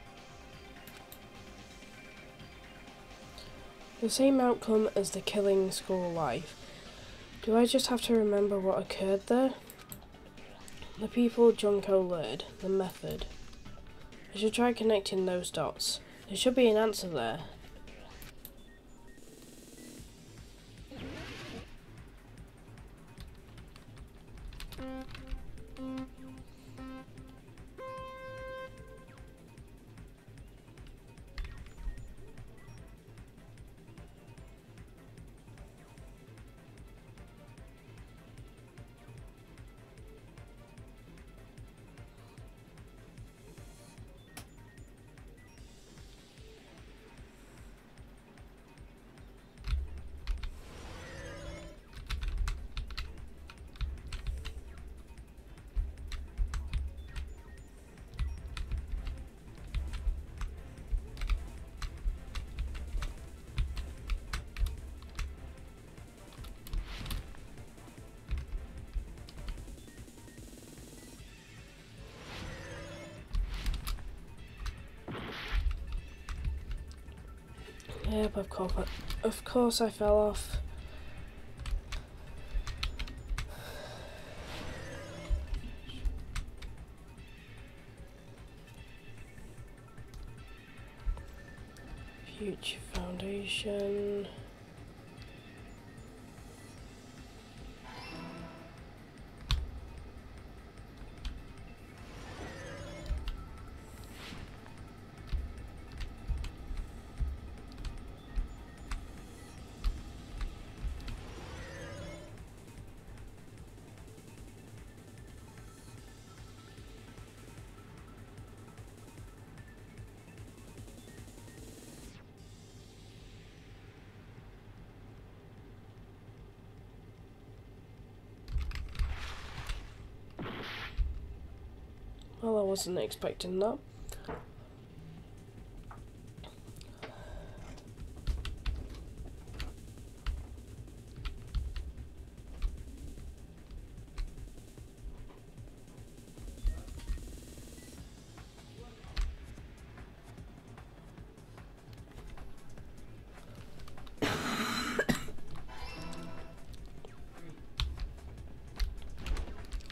The same outcome as the killing school life. Do I just have to remember what occurred there? The people Junko lured, the method. I should try connecting those dots. There should be an answer there. Yep, of course I fell off. Future Foundation. Well, I wasn't expecting that.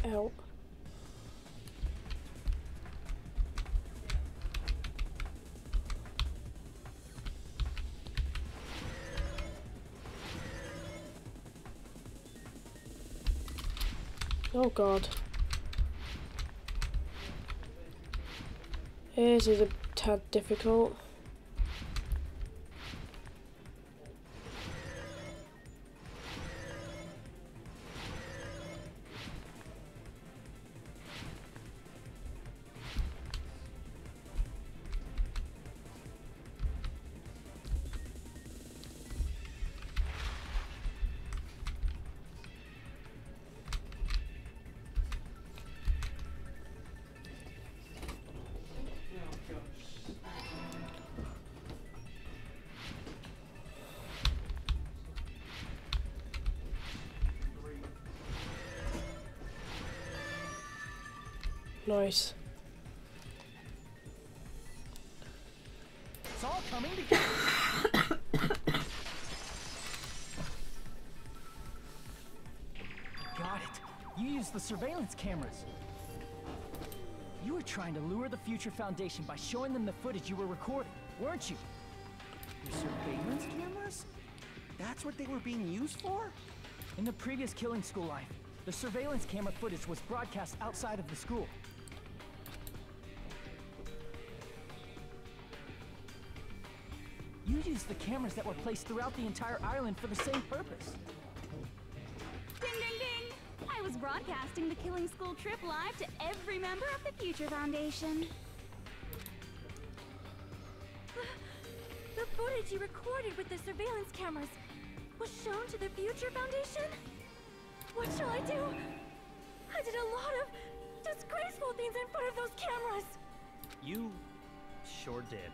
Ow. Oh god. This is a tad difficult. Nice. It's all coming together. Got it. You used the surveillance cameras. You were trying to lure the Future Foundation by showing them the footage you were recording, weren't you? The surveillance cameras? That's what they were being used for? In the previous Killing School life, the surveillance camera footage was broadcast outside of the school. You used the cameras that were placed throughout the entire island for the same purpose. Ding ding ding! I was broadcasting the Killing School trip live to every member of the Future Foundation. The footage you recorded with the surveillance cameras was shown to the Future Foundation? What shall I do? I did a lot of disgraceful things in front of those cameras. You sure did.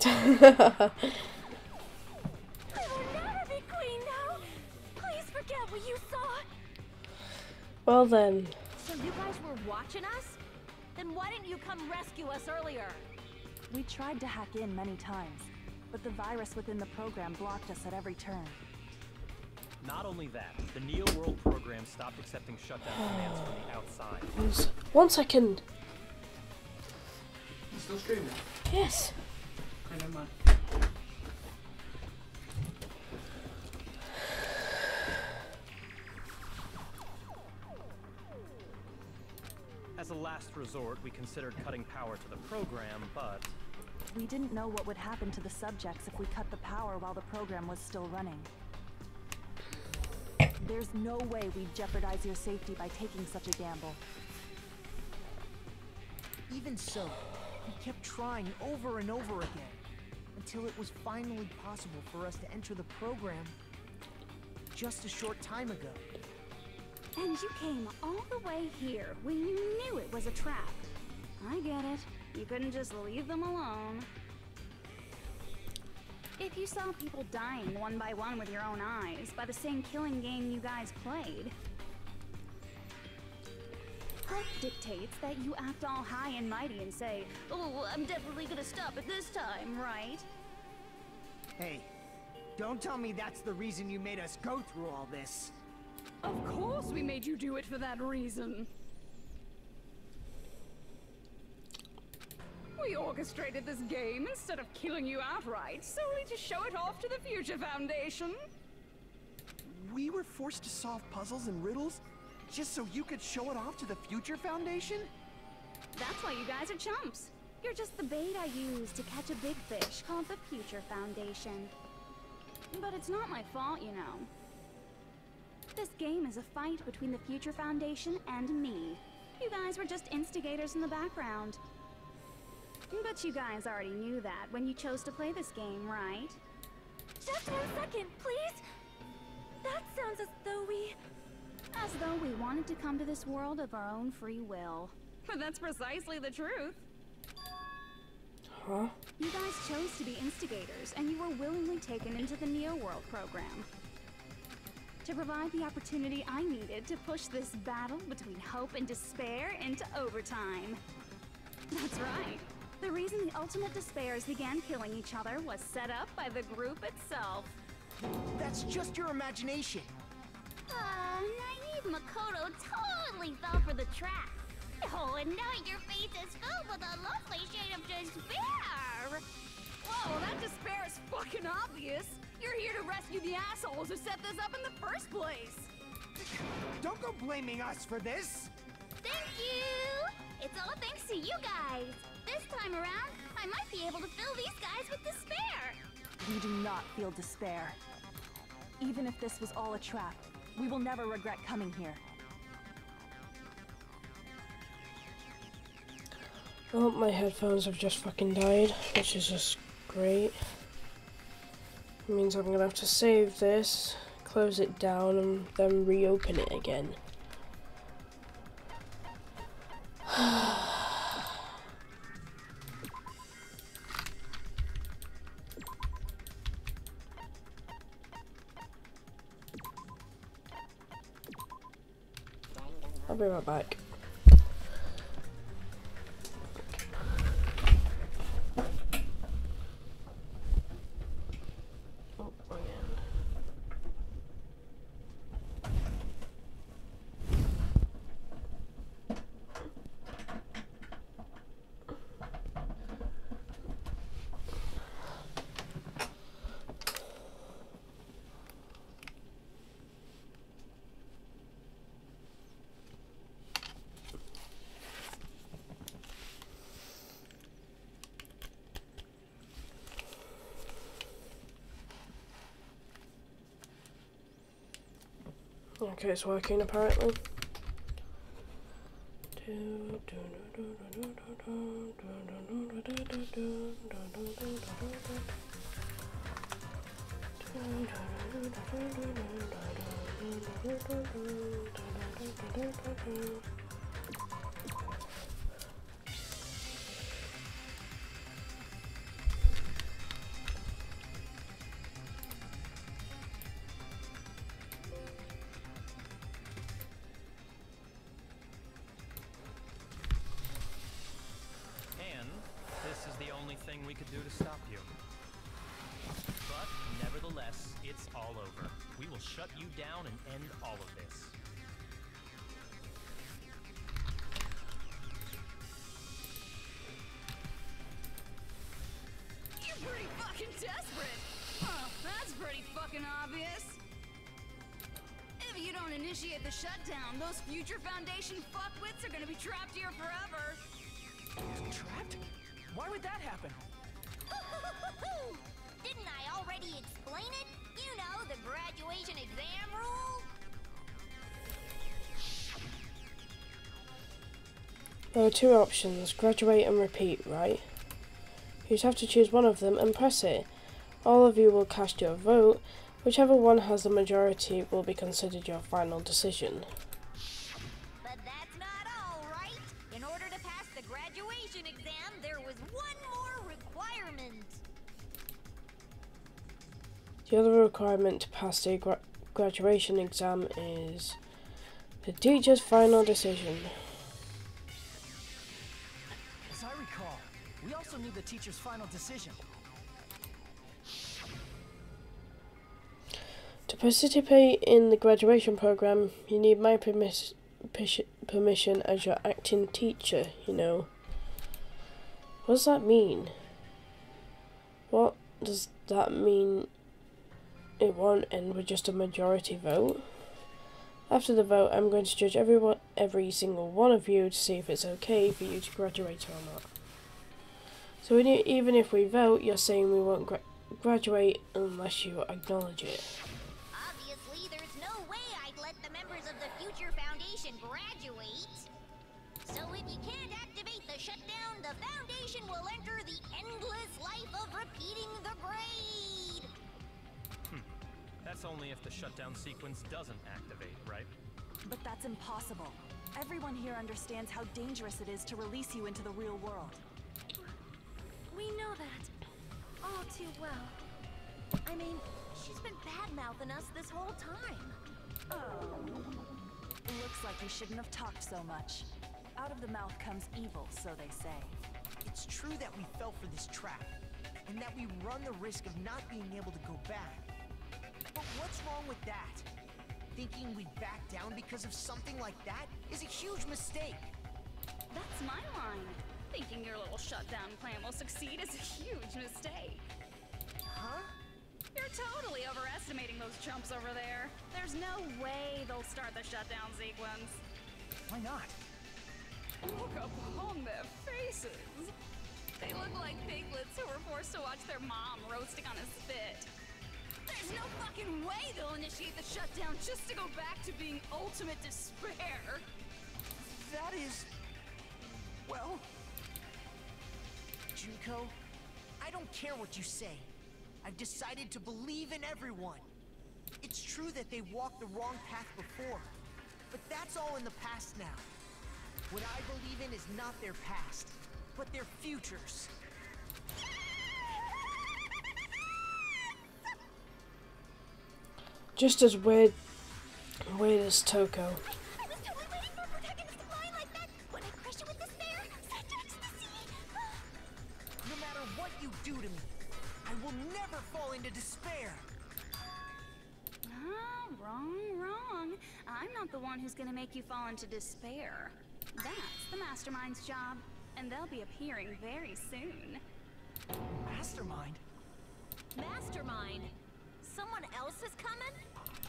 I will never be queen now. Please forget what you saw. Well then. So you guys were watching us? Then why didn't you come rescue us earlier? We tried to hack in many times, but the virus within the program blocked us at every turn. Not only that, the Neo World program stopped accepting shutdown commands from the outside. 1 second. You still streaming? Yes. Okay, never mind. As a last resort, we considered cutting power to the program, but We didn't know what would happen to the subjects if we cut the power while the program was still running. There's no way we'd jeopardize your safety by taking such a gamble. Even so, we kept trying over and over again, until it was finally possible for us to enter the program just a short time ago. And you came all the way here when you knew it was a trap. I get it. You couldn't just leave them alone. If you saw people dying one by one with your own eyes by the same killing game you guys played, Hope dictates that you act all high and mighty and say, "Oh, I'm definitely gonna stop it this time, right?" Hey, Don't tell me that's the reason you made us go through all this. Of course we made you do it for that reason. We orchestrated this game instead of killing you outright, solely to show it off to the Future Foundation. We were forced to solve puzzles and riddles just so you could show it off to the Future Foundation? That's why you guys are chumps. You're just the bait I use to catch a big fish called the Future Foundation. But it's not my fault, you know. This game is a fight between the Future Foundation and me. You guys were just instigators in the background. But you guys already knew that when you chose to play this game, right? Just 1 second, please! That sounds as though we... As though we wanted to come to this world of our own free will. But that's precisely the truth. Huh? You guys chose to be instigators, and you were willingly taken into the Neo World program. To provide the opportunity I needed to push this battle between hope and despair into overtime. That's right. The reason the Ultimate Despairs began killing each other was set up by the group itself. That's just your imagination. Naive Makoto totally fell for the trap. Oh, and now your face is filled with a lovely shade of despair. Whoa, that despair is fucking obvious. You're here to rescue the assholes who set this up in the first place. Don't go blaming us for this. Thank you. It's all thanks to you guys. This time around, I might be able to fill these guys with despair. We do not feel despair. Even if this was all a trap, we will never regret coming here. Well, my headphones have just fucking died, which is just great. It means I'm gonna have to save this, close it down, and then reopen it again. I'll be right back. Oh, again. Okay, it's working apparently. This is the only thing we could do to stop you. But, nevertheless, it's all over. We will shut you down and end all of this. You're pretty fucking desperate! Huh, that's pretty fucking obvious. If you don't initiate the shutdown, those Future Foundation fuckwits are gonna be trapped here forever. Trapped? Why would that happen? Didn't I already explain it? You know, the graduation exam rule? There are two options, graduate and repeat, right? You just have to choose one of them and press it. All of you will cast your vote. Whichever one has the majority will be considered your final decision. But that's not all, right? In order to pass the graduation exam, there was one more requirement. The other requirement to pass the graduation exam is the teacher's final decision. As I recall, we also need the teacher's final decision. To participate in the graduation program, you need my permission as your acting teacher, you know. What does that mean? What does that mean? It won't end with just a majority vote? After the vote, I'm going to judge every single one of you to see if it's okay for you to graduate or not. So even if we vote, you're saying we won't graduate unless you acknowledge it. Obviously, there's no way I'd let the members of the Future Foundation graduate. So if you can't activate the shutdown, the Foundation will enter the endless life of repeating the grade. That's only if the shutdown sequence doesn't activate, right? But that's impossible. Everyone here understands how dangerous it is to release you into the real world. We know that all too well. I mean, she's been bad-mouthing us this whole time. Looks like you shouldn't have talked so much. Out of the mouth comes evil, so they say. It's true that we fell for this trap, and that we run the risk of not being able to go back. But what's wrong with that? Thinking we'd back down because of something like that is a huge mistake. That's my line. Thinking your little shutdown plan will succeed is a huge mistake. Huh? You're totally overestimating those chumps over there. There's no way they'll start the shutdown sequence. Why not? Look upon their faces. They look like piglets who were forced to watch their mom roasting on a spit. There's no fucking way they'll initiate the shutdown just to go back to being ultimate despair. That is... well... Junko, I don't care what you say. I've decided to believe in everyone. It's true that they walked the wrong path before, but that's all in the past now. What I believe in is not their past, but their futures. Just as weird as Toko. I was totally waiting for a protagonist to lie like that when I crushed it with despair, sat to ecstasy. No matter what you do to me, I will never fall into despair. Wrong. I'm not the one who's gonna make you fall into despair. That's the Mastermind's job, and they'll be appearing very soon. Mastermind? Mastermind? Someone else is coming?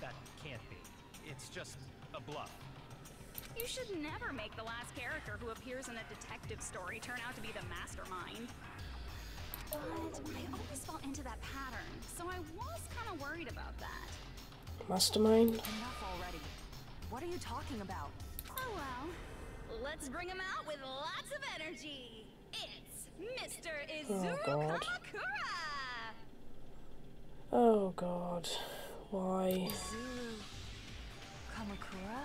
That can't be. It's just a bluff. You should never make the last character who appears in a detective story turn out to be the Mastermind. But I always fall into that pattern, so I was kind of worried about that. Mastermind? Enough already. What are you talking about? Oh well. Let's bring him out with lots of energy. It's Mr. Izuru Kamakura! Oh god. Why? Izuru Kamakura?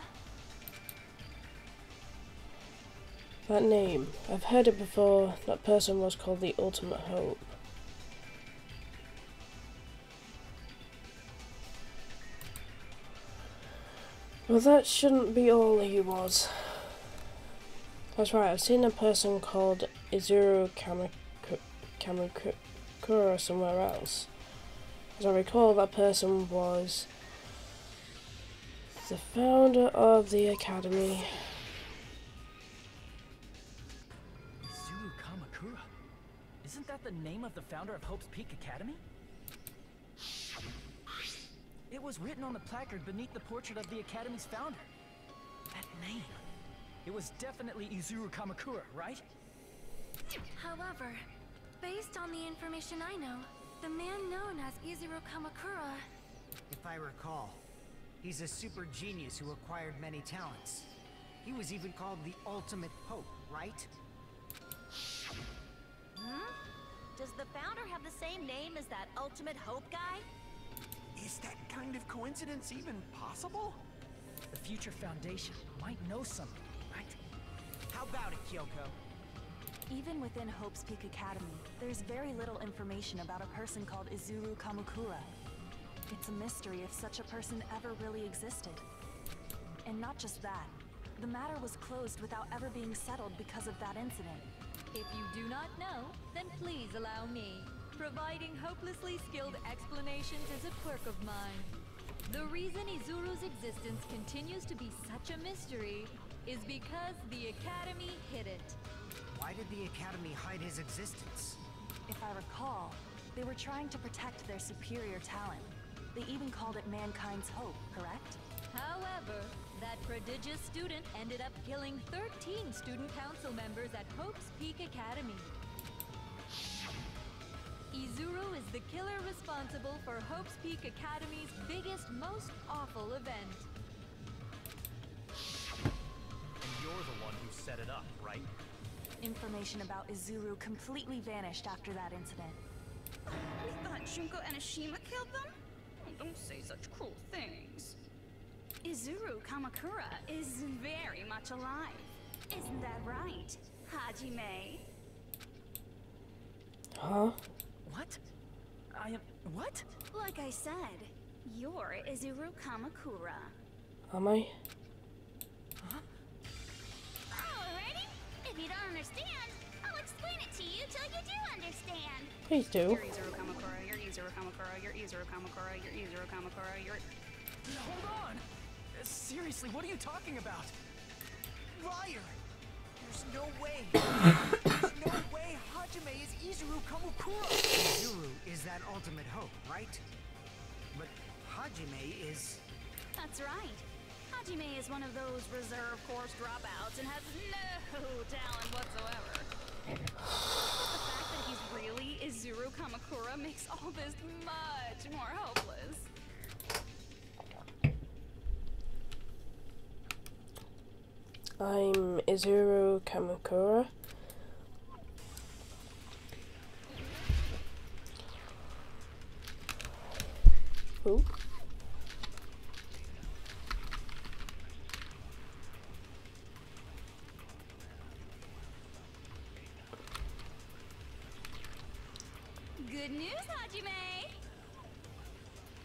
That name. I've heard it before. That person was called the Ultimate Hope. Well, that shouldn't be all he was. That's right, I've seen a person called Izuru Kamakura somewhere else. As I recall, that person was the founder of the academy. Izuru Kamakura? Isn't that the name of the founder of Hope's Peak Academy? It was written on the placard beneath the portrait of the Academy's founder. That name. It was definitely Izuru Kamakura, right? However, based on the information I know, the man known as Izuru Kamakura... If I recall, he's a super genius who acquired many talents. He was even called the Ultimate Hope, right? Does the founder have the same name as that Ultimate Hope guy? Is that kind of coincidence even possible? The Future Foundation might know something, right? How about it, Kyoko? Even within Hope's Peak Academy, there's very little information about a person called Izuru Kamakura. It's a mystery if such a person ever really existed. And not just that, the matter was closed without ever being settled because of that incident. If you do not know, then please allow me. Providing hopelessly skilled explanations is a quirk of mine. The reason Izuru's existence continues to be such a mystery is because the Academy hid it. Why did the Academy hide his existence? If I recall, they were trying to protect their superior talent. They even called it mankind's hope, correct? However, that prodigious student ended up killing 13 student council members at Hope's Peak Academy. Izuru is the killer responsible for Hope's Peak Academy's biggest, most awful event. And you're the one who set it up, right? Information about Izuru completely vanished after that incident. We thought Junko and Ashima killed them? Oh, don't say such cruel things. Izuru Kamakura is very much alive. Isn't that right, Hajime? Huh? What? I am... what? Like I said, you're Izuru Kamakura. Am I? Alrighty. If you don't understand, I'll explain it to you till you do understand. Please do. You're Izuru Kamakura, you're Izuru Kamakura, you're Izuru Kamakura, you're Izuru Kamakura, you're... Hold on! Seriously, what are you talking about? Liar! There's no way. There's no way Hajime is Izuru Kamukura. Izuru is that ultimate hope, right? But Hajime is... That's right. Hajime is one of those reserve course dropouts and has no talent whatsoever. The fact that he's really Izuru Kamakura makes all this much more hopeless. I'm Izuru Kamakura. Who? Good news, Hajime!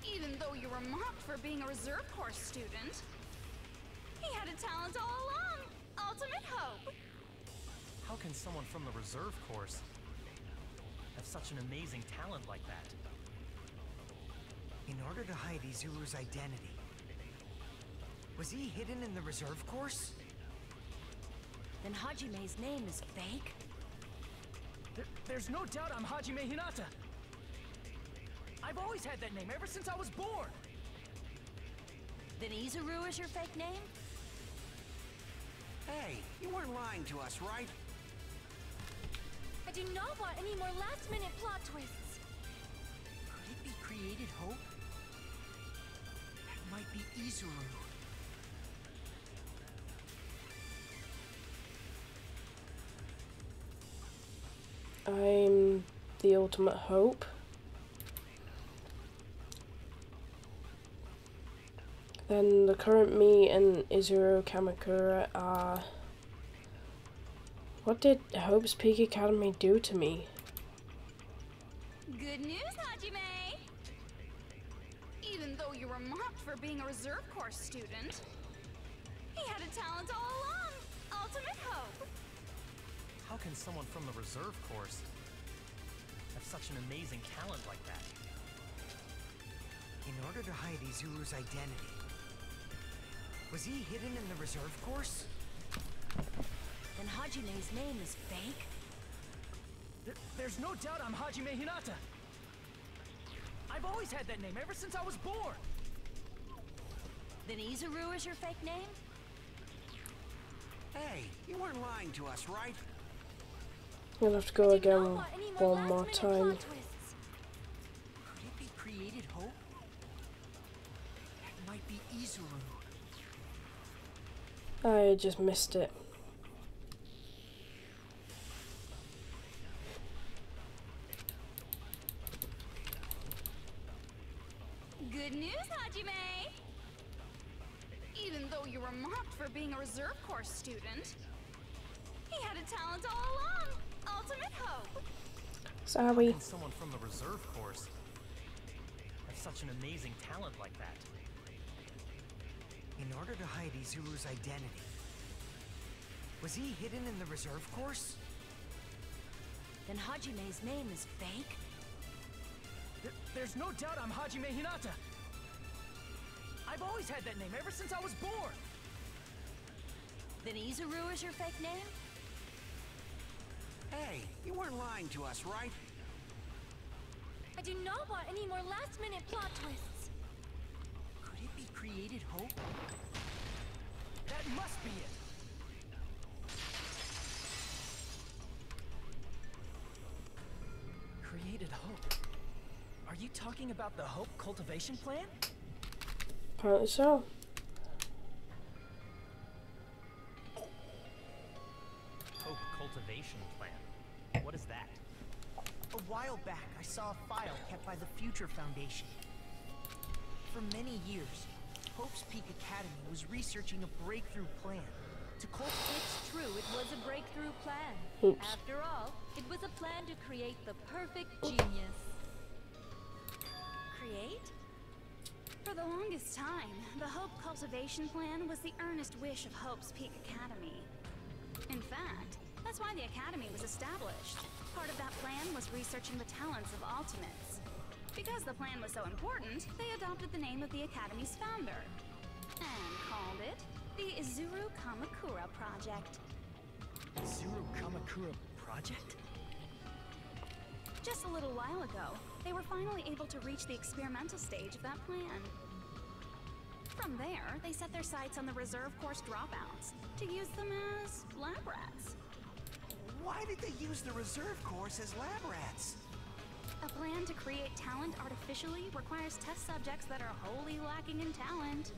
Even though you were mocked for being a reserve course student, he had a talent all along. Ultimate hope. How can someone from the reserve course have such an amazing talent like that? In order to hide Izuru's identity, was he hidden in the reserve course? Then Hajime's name is fake? There's no doubt I'm Hajime Hinata. I've always had that name ever since I was born. Then Izuru is your fake name? Hey, you weren't lying to us, right? I do not want any more last-minute plot twists. Could it be created hope? That might be Izuru. I'm the ultimate hope. Then the current me and Izuru Kamakura are... What did Hope's Peak Academy do to me? Good news, Hajime! Even though you were mocked for being a reserve course student, he had a talent all along. Ultimate hope. How can someone from the reserve course have such an amazing talent like that? In order to hide Izuru's identity, was he hidden in the reserve course? Then Hajime's name is fake? There's no doubt I'm Hajime Hinata. I've always had that name ever since I was born. Then Izuru is your fake name? Hey, you weren't lying to us, right? You'll have to go again one more time. Could it be created hope? That might be Izuru. I just missed it. Good news, Hajime! Even though you were mocked for being a reserve course student, he had a talent all along. Ultimate hope. Sorry. How can someone from the reserve course have such an amazing talent like that? In order to hide Izuru's identity, was he hidden in the reserve course? Then Hajime's name is fake? There's no doubt I'm Hajime Hinata. I've always had that name ever since I was born. Then Izuru is your fake name? Hey, you weren't lying to us, right? I do not want any more last-minute plot twists. Could it be created Hope? That must be it. Created Hope. Are you talking about the Hope cultivation plan? Apparently so. Hope cultivation plan. What is that? A while back, I saw a file kept by the Future Foundation. For many years, Hope's Peak Academy was researching a breakthrough plan to cultivate. It's true, it was a breakthrough plan. Oops. After all, it was a plan to create the perfect genius. Create? For the longest time, the Hope cultivation plan was the earnest wish of Hope's Peak Academy. In fact, that's why the Academy was established. Part of that plan was researching the talents of Ultimates. Because the plan was so important, they adopted the name of the Academy's founder and called it the Izuru Kamakura Project. Zuru Kamakura Project? Just a little while ago, they were finally able to reach the experimental stage of that plan. From there, they set their sights on the reserve course dropouts to use them as lab rats. Why did they use the reserve course as lab rats? A plan to create talent artificially requires test subjects that are wholly lacking in talent.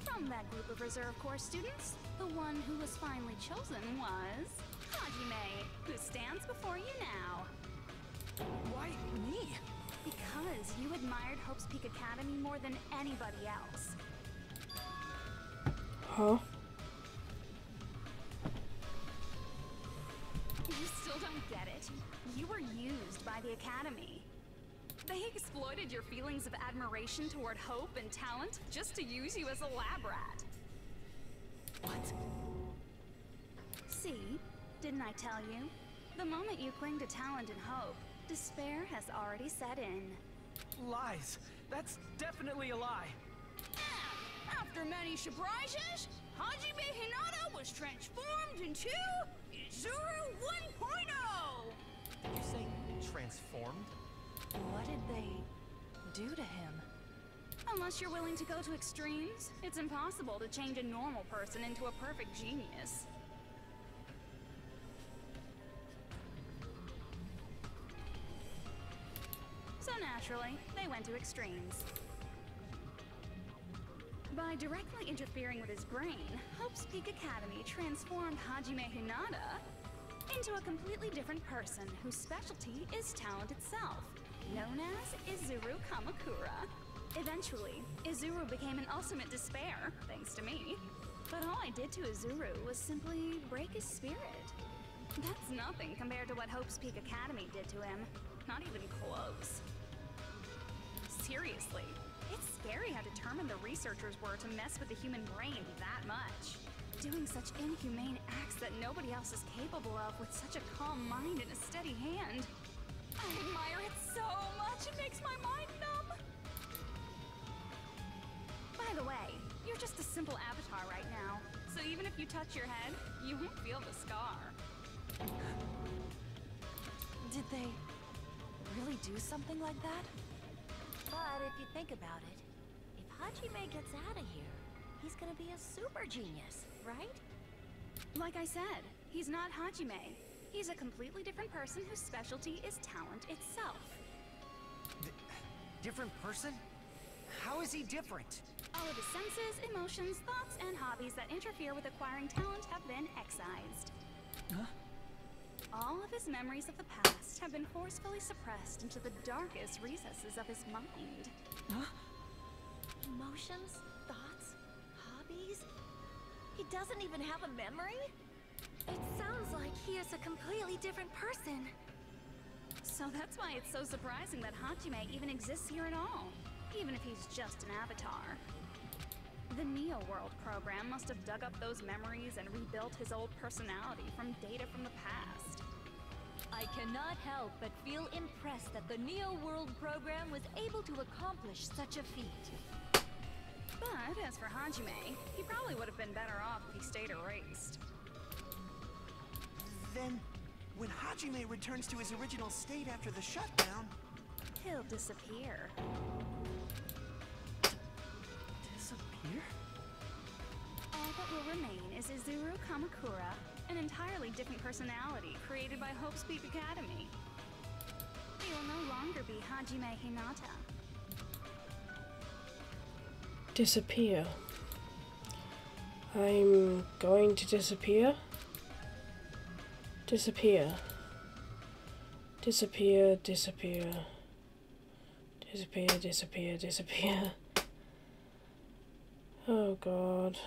From that group of reserve course students, the one who was finally chosen was Hajime, who stands before you now. Why me? Because you admired Hope's Peak Academy more than anybody else. Huh? You still don't get it? You were used by the Academy. They exploited your feelings of admiration toward hope and talent just to use you as a lab rat. What? See? Didn't I tell you? The moment you cling to talent and hope, despair has already set in. Lies. That's definitely a lie. After many surprises, Hajime Hinata was transformed into Izuru 1.0! Did you say transformed? What did they do to him? Unless you're willing to go to extremes, it's impossible to change a normal person into a perfect genius. So naturally, they went to extremes. By directly interfering with his brain, Hope's Peak Academy transformed Hajime Hinata into a completely different person whose specialty is talent itself, known as Izuru Kamakura. Eventually, Izuru became an ultimate despair, thanks to me. But all I did to Izuru was simply break his spirit. That's nothing compared to what Hope's Peak Academy did to him. Not even close. Seriously, it's scary how determined the researchers were to mess with the human brain that much. Doing such inhumane acts that nobody else is capable of with such a calm mind and a steady hand. I admire it so much, it makes my mind numb. By the way, you're just a simple avatar right now, so even if you touch your head, you won't feel the scar. Did they really do something like that? But if you think about it, if Hajime gets out of here, he's gonna be a super genius, right? Like I said, he's not Hajime. He's a completely different person whose specialty is talent itself. Different person? How is he different? All of his senses, emotions, thoughts, and hobbies that interfere with acquiring talent have been excised. Huh? All of his memories of the past have been forcefully suppressed into the darkest recesses of his mind. Huh? Emotions, thoughts, hobbies? He doesn't even have a memory? It sounds like he is a completely different person. So that's why it's so surprising that Hajime even exists here at all, even if he's just an avatar. The Neo World program must have dug up those memories and rebuilt his old personality from data from the past. I cannot help but feel impressed that the Neo World program was able to accomplish such a feat. But as for Hajime, he probably would have been better off if he stayed erased. Then, when Hajime returns to his original state after the shutdown, He'll disappear. Disappear? All that will remain is Izuru Kamakura, an entirely different personality created by Hope's Peak Academy. He will no longer be Hajime Hinata. Disappear. I'm going to disappear. Disappear. Disappear, disappear. Disappear, disappear, disappear. Oh God.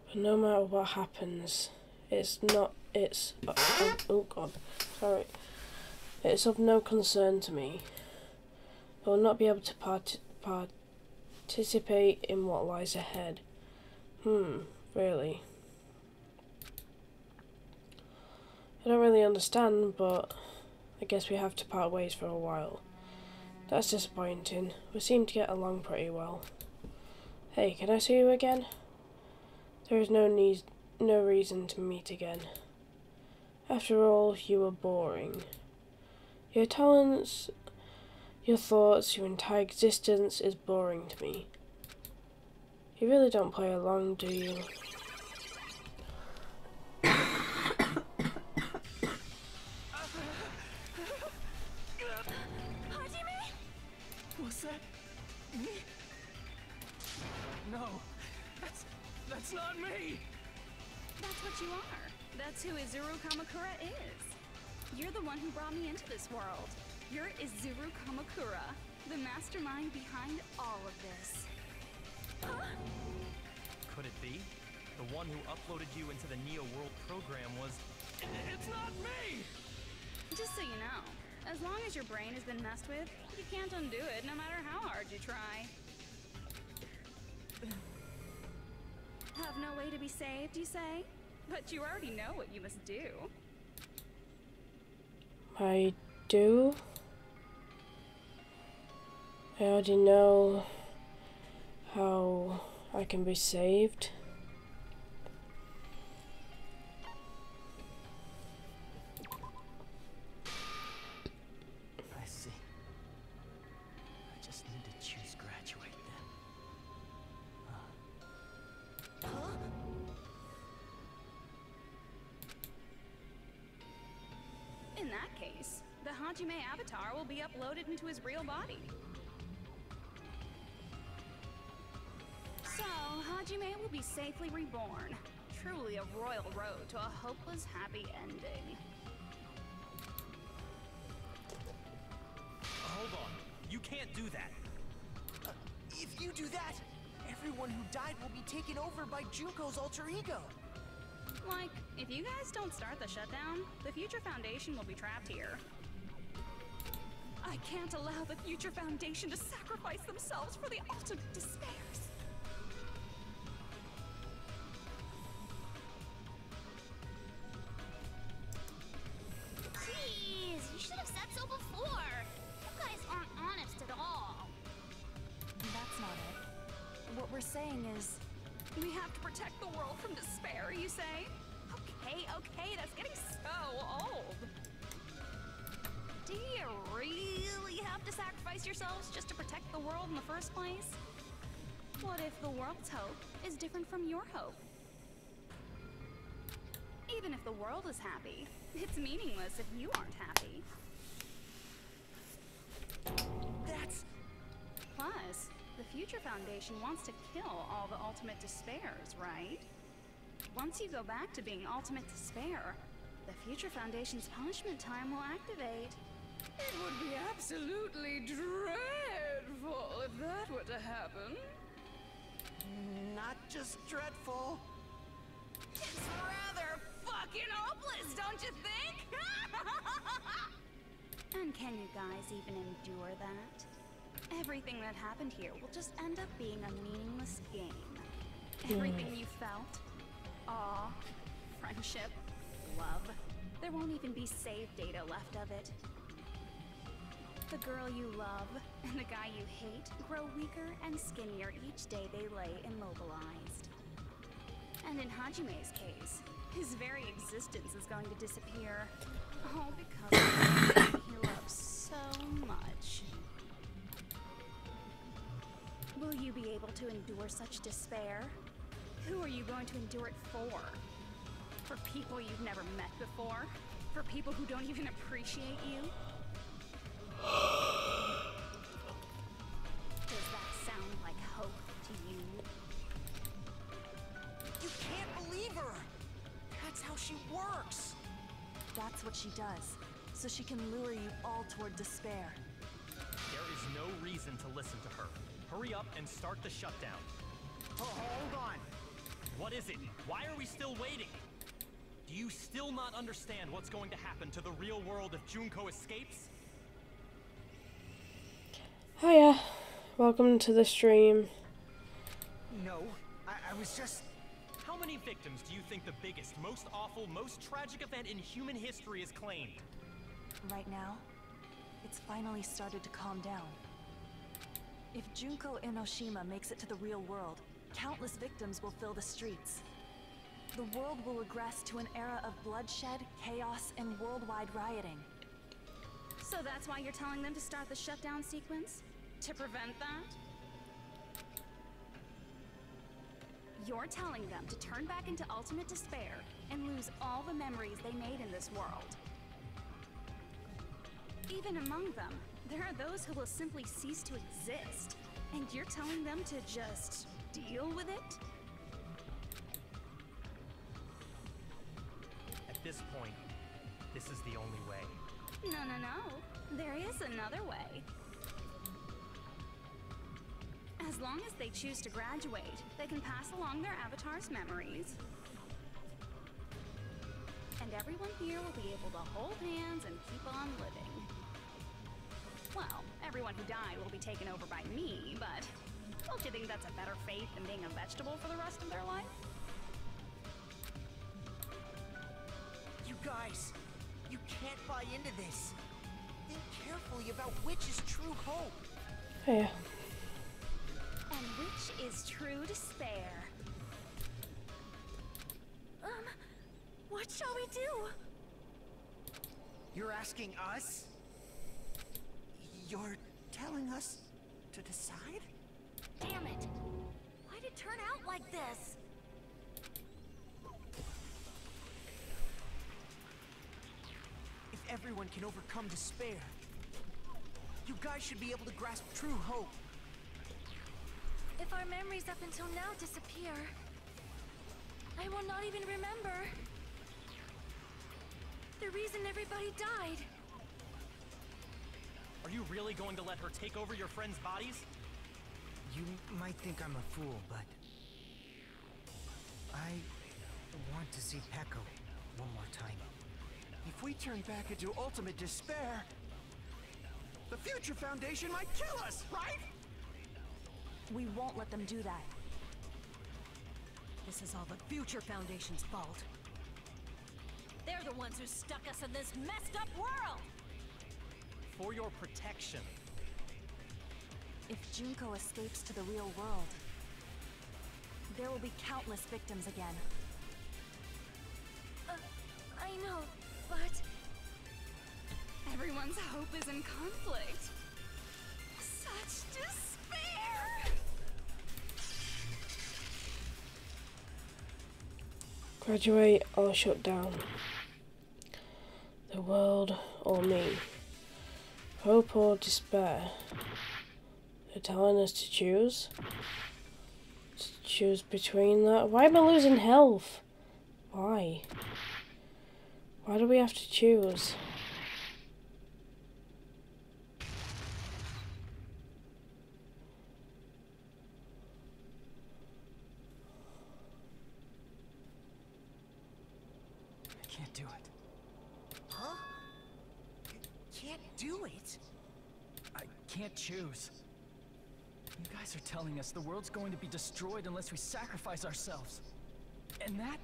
But no matter what happens, it's oh God, sorry. It's of no concern to me. I will not be able to participate in what lies ahead. Really. I don't really understand, but I guess we have to part ways for a while. That's disappointing. We seem to get along pretty well. Hey, can I see you again? There is no reason to meet again. After all, you were boring. Your talents, your thoughts, your entire existence is boring to me. You really don't play along, do you? Was that me? No, that's not me. That's what you are. That's who Izuru Kamakura is. You're the one who brought me into this world. You're Izuru Kamakura, the mastermind behind all of this. Huh? Could it be? The one who uploaded you into the Neo World program was... It's not me! Just so you know, as long as your brain has been messed with, you can't undo it no matter how hard you try. Have no way to be saved, you say? But you already know what you must do. I do? I already know how I can be saved. I see. I just need to choose graduate then. In that case, the Hajime avatar will be uploaded into his real body. So, Hajime will be safely reborn. Truly a royal road to a hopeless happy ending. Hold on. You can't do that. If you do that, everyone who died will be taken over by Junko's alter ego. Like, if you guys don't start the shutdown, the Future Foundation will be trapped here. I can't allow the Future Foundation to sacrifice themselves for the ultimate despairs. Jeez, you should have said so before. You guys aren't honest at all. That's not it. What we're saying is... We have to protect the world from despair, you say? Okay, that's getting so old. Do you really have to sacrifice yourselves just to protect the world in the first place? What if the world's hope is different from your hope? Even if the world is happy, it's meaningless if you aren't happy. That's... Plus, the Future Foundation wants to kill all the ultimate despairs, right? Once you go back to being ultimate despair, the Future Foundation's punishment time will activate. It would be absolutely dreadful if that were to happen. not just dreadful. It's rather fucking hopeless, don't you think? And can you guys even endure that? Everything that happened here will just end up being a meaningless game. Everything you felt, awe, friendship, love. There won't even be save data left of it. The girl you love and the guy you hate grow weaker and skinnier each day they lay immobilized. And in Hajime's case, his very existence is going to disappear. All because of the man he loves so much. Will you be able to endure such despair? Who are you going to endure it for? For people you've never met before? For people who don't even appreciate you? Does that sound like hope to you? You can't believe her! That's how she works! That's what she does, so she can lure you all toward despair. There is no reason to listen to her. Hurry up and start the shutdown. Oh, hold on. What is it? Why are we still waiting? Do you still not understand what's going to happen to the real world if Junko escapes? Hiya, welcome to the stream. No, I was just... How many victims do you think the biggest, most awful, most tragic event in human history has claimed? Right now, it's finally started to calm down. If Junko Enoshima makes it to the real world, countless victims will fill the streets. The world will regress to an era of bloodshed, chaos, and worldwide rioting. So that's why you're telling them to start the shutdown sequence? To prevent that? You're telling them to turn back into ultimate despair and lose all the memories they made in this world. Even among them, there are those who will simply cease to exist, and you're telling them to just deal with it? At this point, this is the only way. No, no, no. There is another way. As long as they choose to graduate, they can pass along their avatar's memories. And everyone here will be able to hold hands and keep on living. Well, everyone who died will be taken over by me, but don't you think that's a better fate than being a vegetable for the rest of their life? You guys, you can't buy into this. Think carefully about which is true hope. Yeah. And which is true despair. What shall we do? You're asking us? You're telling us to decide? Damn it! Why'd it turn out like this? If everyone can overcome despair, you guys should be able to grasp true hope. If our memories up until now disappear, I will not even remember the reason everybody died. Are you really going to let her take over your friends' bodies? You might think I'm a fool, but I want to see Peko one more time. If we turn back into ultimate despair, the Future Foundation might kill us, right? We won't let them do that. This is all the Future Foundation's fault. They're the ones who stuck us in this messed up world! For your protection. If Junko escapes to the real world, there will be countless victims again. I know, but... Everyone's hope is in conflict. Such despair! Graduate or shut down. The world or me. Hope or despair. They're telling us to choose. To choose between that. Why am I losing health? Why? Why do we have to choose? I can't do it. Huh? You can't do it? I can't choose. You guys are telling us the world's going to be destroyed unless we sacrifice ourselves. And that,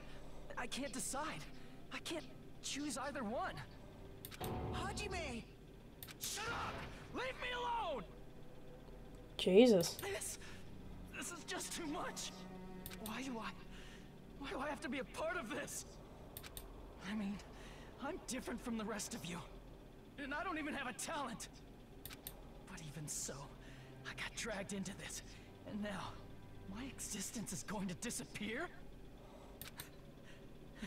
I can't decide. I can't choose either one. Hajime! Shut up! Leave me alone! Jesus. This is just too much. Why do I have to be a part of this? I mean, I'm different from the rest of you. And I don't even have a talent. But even so, I got dragged into this. And now, my existence is going to disappear? I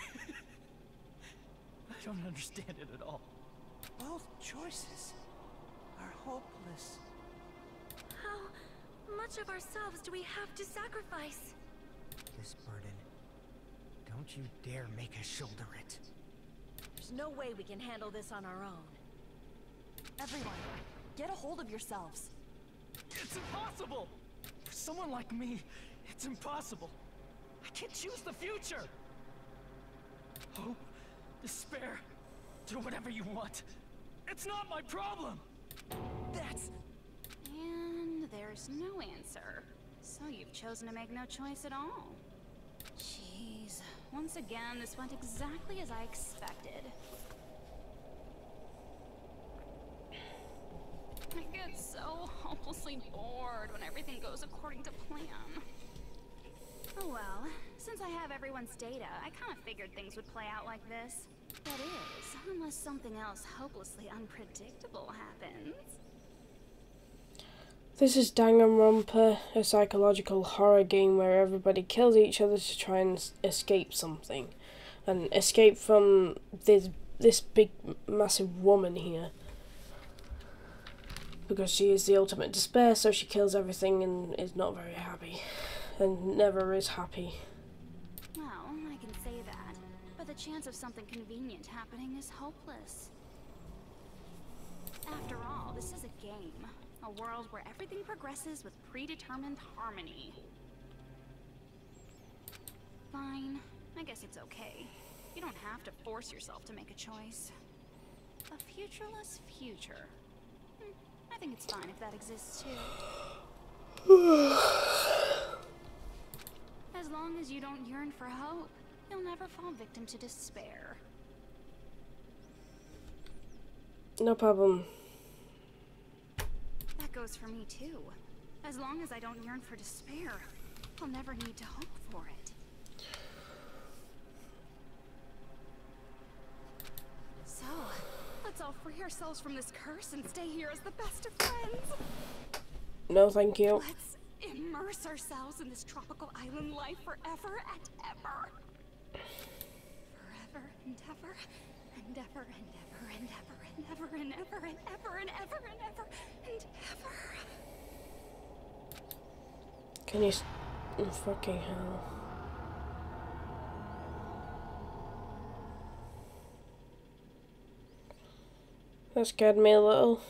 don't understand it at all. Both choices are hopeless. How much of ourselves do we have to sacrifice? This burden, don't you dare make us shoulder it. There's no way we can handle this on our own. Everyone, get a hold of yourselves. It's impossible! For someone like me, it's impossible. I can't choose the future. Hope, despair, do whatever you want. It's not my problem. That's... And there's no answer. So you've chosen to make no choice at all. Jeez. Once again, this went exactly as I expected. I get so hopelessly bored when everything goes according to plan. Oh well, since I have everyone's data, I kind of figured things would play out like this. That is, unless something else hopelessly unpredictable happens. This is Danganronpa, a psychological horror game where everybody kills each other to try and escape something. And escape from this big, massive woman here. Because she is the ultimate despair, so she kills everything and is not very happy. And never is happy. Well, I can say that, but the chance of something convenient happening is hopeless. After all, this is a game. A world where everything progresses with predetermined harmony. Fine. I guess it's okay. You don't have to force yourself to make a choice. A futureless future. I think it's fine if that exists too. As long as you don't yearn for hope, you'll never fall victim to despair. No problem. That goes for me too. As long as I don't yearn for despair, I'll never need to hope for it. So, let's all free ourselves from this curse and stay here as the best of friends. No, thank you. Let's immerse ourselves in this tropical island life forever and ever. Forever and ever and ever and ever and ever and ever and ever and ever and ever and ever and ever. Can you... Oh, fucking hell. That scared me a little.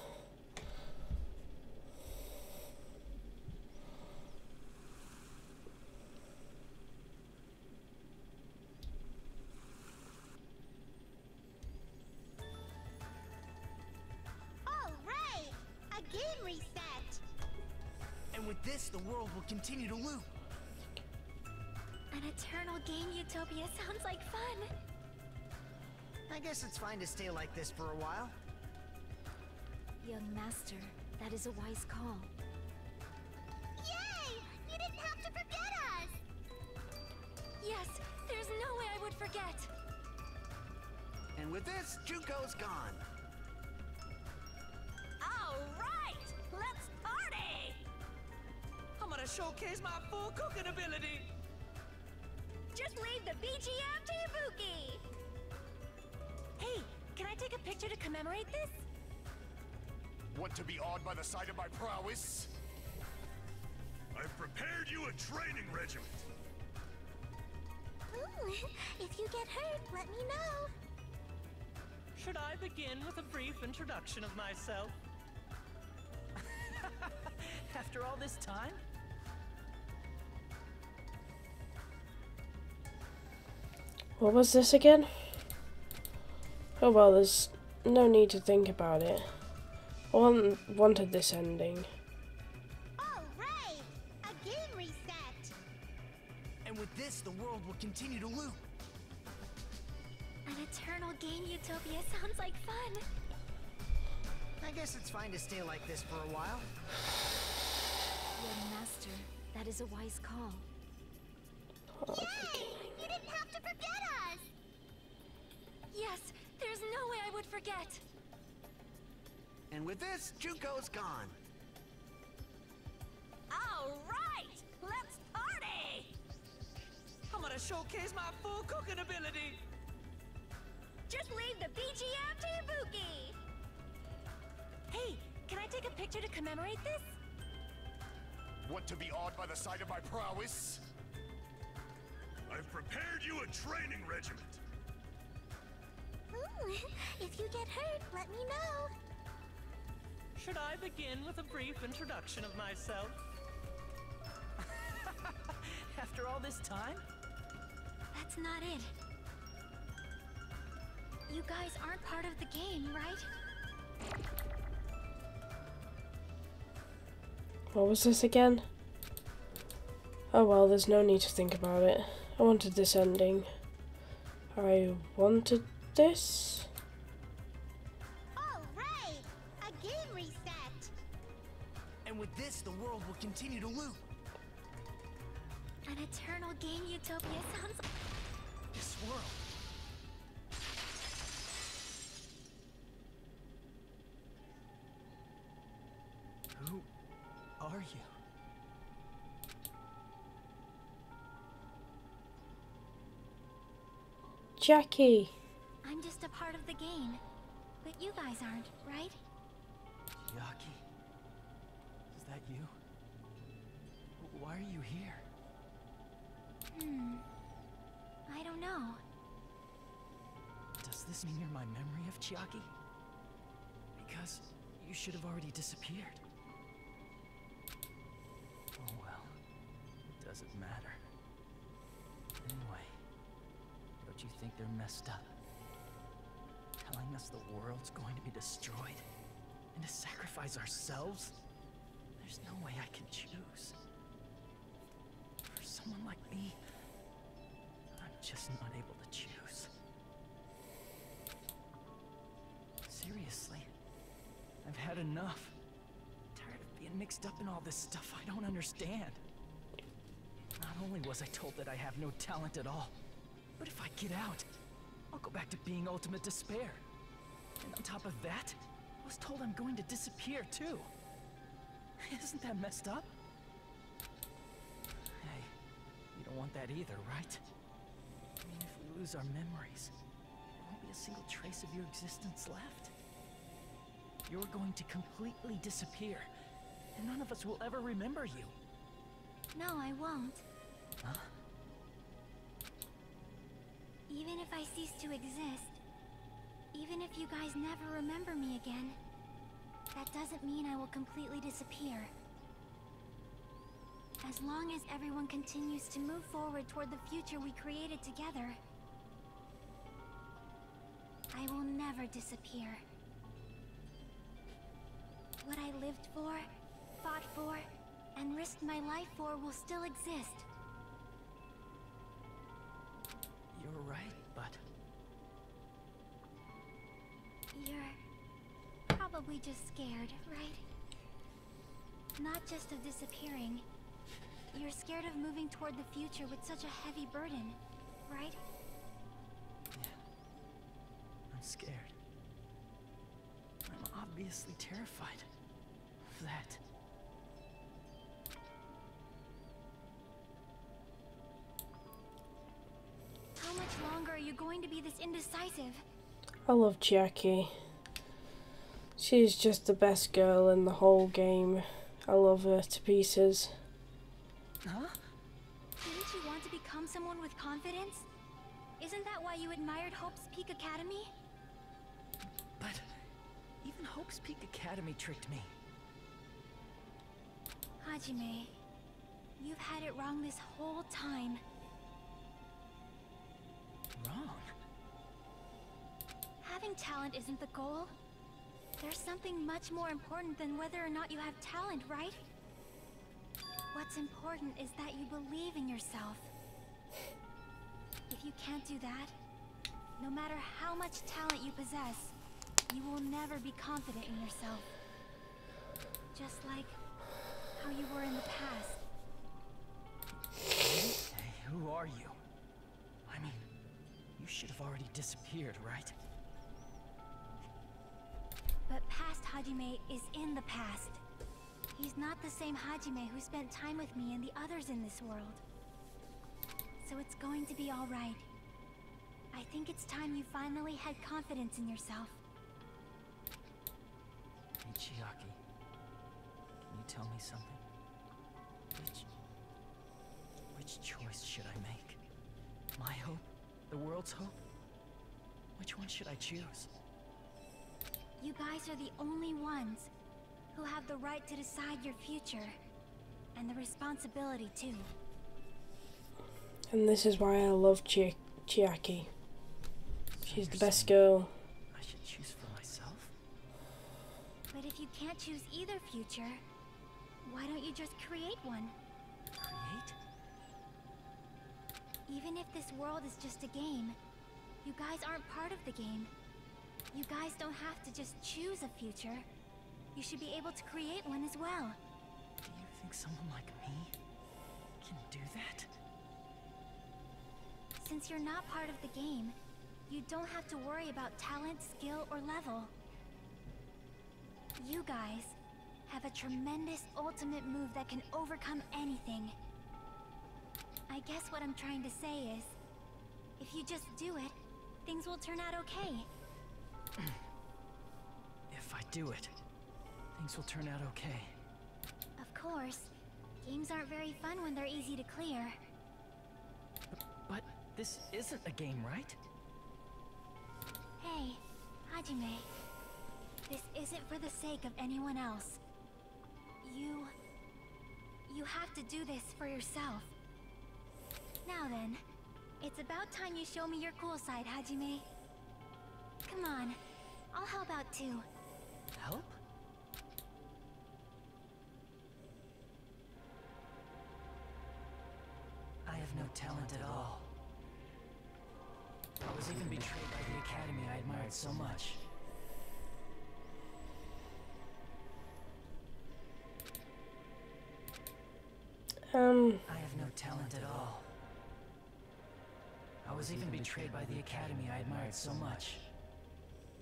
With this, the world will continue to loop. An eternal game utopia sounds like fun. I guess it's fine to stay like this for a while. Young master, that is a wise call. Yay! You didn't have to forget us! Yes, there's no way I would forget. And with this, Juko's gone. All right, let's party! I'm gonna showcase my full cooking ability. Just leave the BGM to Ibuki! Hey, can I take a picture to commemorate this? Want to be awed by the sight of my prowess? I've prepared you a training regiment. Ooh, if you get hurt, let me know. Should I begin with a brief introduction of myself? After all this time? What was this again? Oh well, there's no need to think about it. I wanted this ending. All right, a game reset. And with this, the world will continue to loop. An eternal game utopia sounds like fun. I guess it's fine to stay like this for a while. Your master, that is a wise call. Yay! You didn't have to forget us! Yes, there's no way I would forget. And with this, Juko's gone. All right, let's party! I'm gonna showcase my full cooking ability. Just leave the BGM to Ibuki! Hey, can I take a picture to commemorate this? Want to be awed by the sight of my prowess? I've prepared you a training regiment. If you get hurt, let me know. Should I begin with a brief introduction of myself? After all this time? That's not it. You guys aren't part of the game, right? What was this again? Oh well, there's no need to think about it. I wanted this ending. I wanted this. All right, a game reset. And with this, the world will continue to loop. An eternal game utopia sounds like... This world. Who are you? Jackie! I'm just a part of the game. But you guys aren't, right? Yaki? Is that you? Why are you here? I don't know. Does this mean you're my memory of Chiaki? Because you should have already disappeared. Oh well, it doesn't matter. Anyway, don't you think they're messed up? Telling us the world's going to be destroyed and to sacrifice ourselves? There's no way I can choose. For someone like me, I'm just not able to choose. Seriously, I've had enough. Tired of being mixed up in all this stuff I don't understand. Not only was I told that I have no talent at all, but if I get out, I'll go back to being ultimate despair. And on top of that, I was told I'm going to disappear too. Isn't that messed up? Hey, you don't want that either, right? I mean, if we lose our memories, there won't be a single trace of your existence left. You're going to completely disappear, and none of us will ever remember you. No, I won't. Huh? Even if I cease to exist, even if you guys never remember me again, that doesn't mean I will completely disappear. As long as everyone continues to move forward toward the future we created together, I will never disappear. What I lived for, fought for, and risked my life for will still exist. You're right, but... You're probably just scared, right? Not just of disappearing. You're scared of moving toward the future with such a heavy burden, right? Yeah. I'm scared. I'm obviously terrified of that. How much longer are you going to be this indecisive? I love Jackie. She's just the best girl in the whole game. I love her to pieces. Huh? Didn't you want to become someone with confidence? Isn't that why you admired Hope's Peak Academy? But even Hope's Peak Academy tricked me. Hajime, you've had it wrong this whole time. Wrong? Having talent isn't the goal. There's something much more important than whether or not you have talent, right? What's important is that you believe in yourself. can't do that. No matter how much talent you possess, you will never be confident in yourself. Just like how you were in the past. Hey, who are you? I mean, you should have already disappeared, right? But past Hajime is in the past. He's not the same Hajime who spent time with me and the others in this world. So it's going to be all right. I think it's time you finally had confidence in yourself. Hey, Chiaki. Can you tell me something? Which choice should I make? My hope? The world's hope? Which one should I choose? You guys are the only ones who have the right to decide your future. And the responsibility, too. And this is why I love Chiaki. She's the best girl. I should choose for myself? But if you can't choose either future, why don't you just create one? Create? Even if this world is just a game, you guys aren't part of the game. You guys don't have to just choose a future. You should be able to create one as well. Do you think someone like me can do that? Since you're not part of the game, you don't have to worry about talent, skill, or level. You guys have a tremendous ultimate move that can overcome anything. I guess what I'm trying to say is, if you just do it, things will turn out okay. If I do it, things will turn out okay. Of course, games aren't very fun when they're easy to clear. But this isn't a game, right? Hey, Hajime. This isn't for the sake of anyone else. You have to do this for yourself. Now then, it's about time you show me your cool side, Hajime. Come on, I'll help out too. Help? I have no talent at all. I was even betrayed by the academy I admired so much. I have no talent at all. I was even betrayed by the academy I admired so much.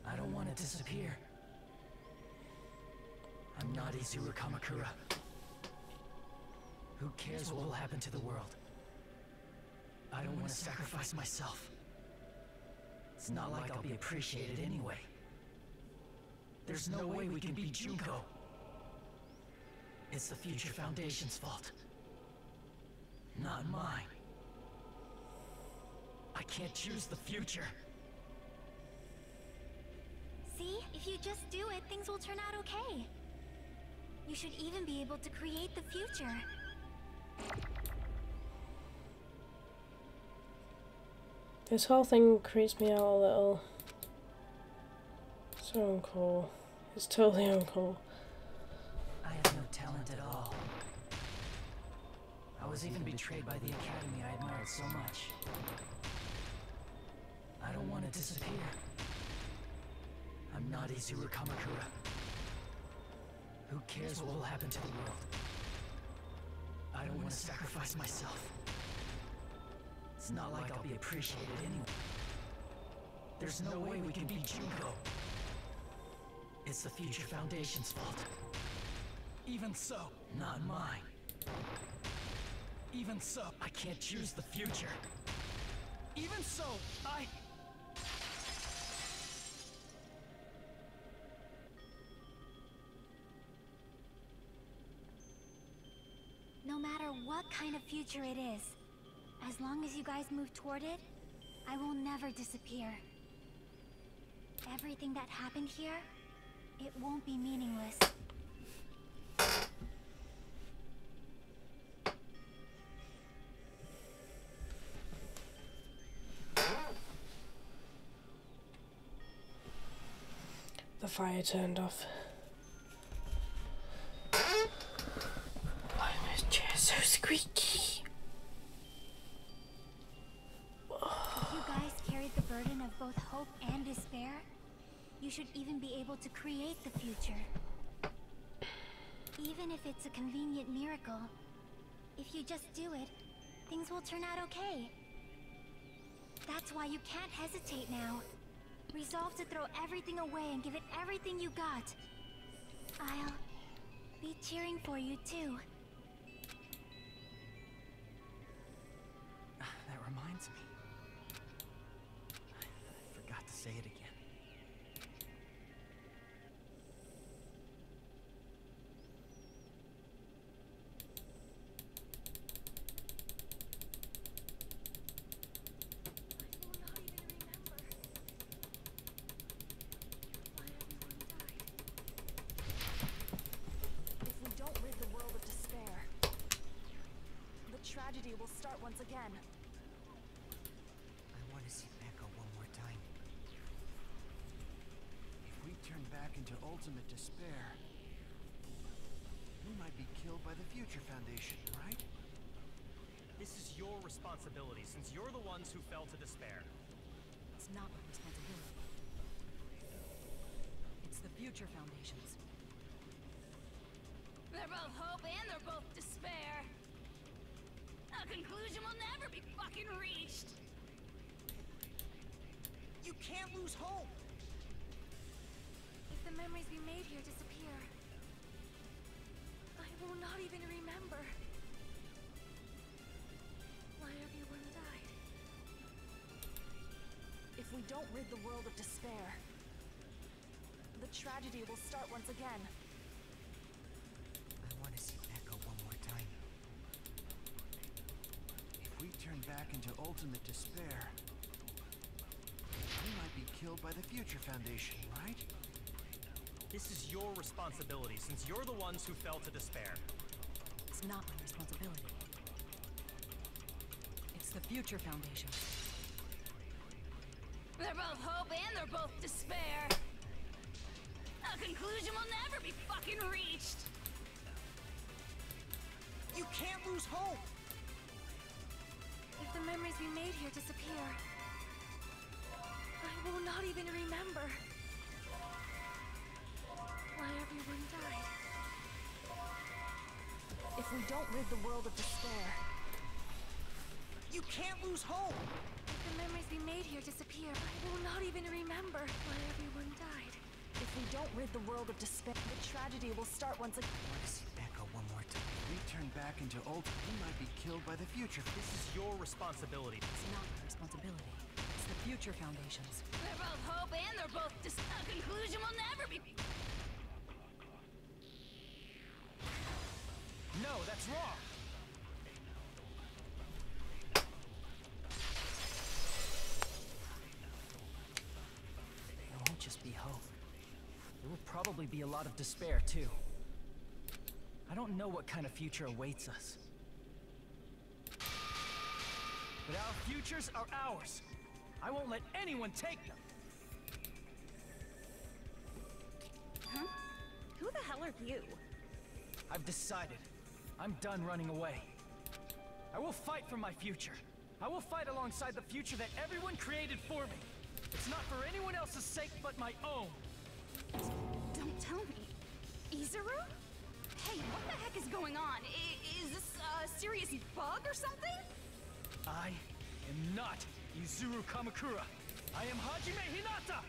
I don't want to disappear. I'm not Izuru Kamakura. Who cares what will happen to the world? I don't want to sacrifice myself. It's not like I'll be appreciated anyway. There's no way we can beat Junko. It's the Future Foundation's fault. Not mine. I can't choose the future. See? If you just do it, things will turn out okay. You should even be able to create the future. This whole thing creeps me out a little. So uncool. It's totally uncool. I have no talent at all. I was even betrayed by the academy I admired so much. I don't want to disappear. I'm not Izuru Kamakura. Who cares what will happen to the world? I don't want to sacrifice myself. It's not like I'll be appreciated anyway. There's no way we can beat Junko. It's the Future Foundation's fault. Even so, not mine. Even so, I can't choose the future. Even so, No matter what kind of future it is, as long as you guys move toward it, I will never disappear. Everything that happened here, it won't be meaningless. The fire turned off. Why is my chair so squeaky? Oh. should even be able to create the future. Even if it's a convenient miracle, if you just do it, things will turn out okay. That's why you can't hesitate now. Resolve to throw everything away and give it everything you got. I'll be cheering for you too. That reminds me. I forgot to say it again. Tragedy will start once again. I want to see Mecha one more time. If we turn back into ultimate despair, we might be killed by the Future Foundation, right? This is your responsibility, since you're the ones who fell to despair. It's not my responsibility. It's the Future Foundation's. They're both hope and they're both despair. A conclusion will never be fucking reached. You can't lose hope. If the memories we made here disappear, I will not even remember why everyone died. If we don't rid the world of despair, the tragedy will start once again. I want to see Mecha one more time. If we turn back into ultimate despair, we might be killed by the Future Foundation, right? This is your responsibility, since you're the ones who fell to despair. It's not my responsibility. It's the Future Foundation. They're both hope and they're both despair. A conclusion will never be fucking reached. You can't lose hope. If the memories we made here disappear, I will not even remember why everyone died. If we don't rid the world of despair, you can't lose hope. If the memories we made here disappear, I will not even remember why everyone died. if we don't rid the world of despair, the tragedy will start once again. I want to see Mecha one more time. If we turn back into we might be killed by the Future. This is your responsibility. It's not my responsibility. It's the Future Foundation's. They're both hope and they're both a conclusion will never be. No, that's wrong. There won't just be hope. There will probably be a lot of despair, too. I don't know what kind of future awaits us. But our futures are ours. I won't let anyone take them. Huh? Who the hell are you? I've decided. I'm done running away. I will fight for my future. I will fight alongside the future that everyone created for me. It's not for anyone else's sake but my own. Don't tell me. Izuru? Hey, what the heck is going on? Is this a serious bug or something? I am not Izuru Kamakura. I am Hajime Hinata!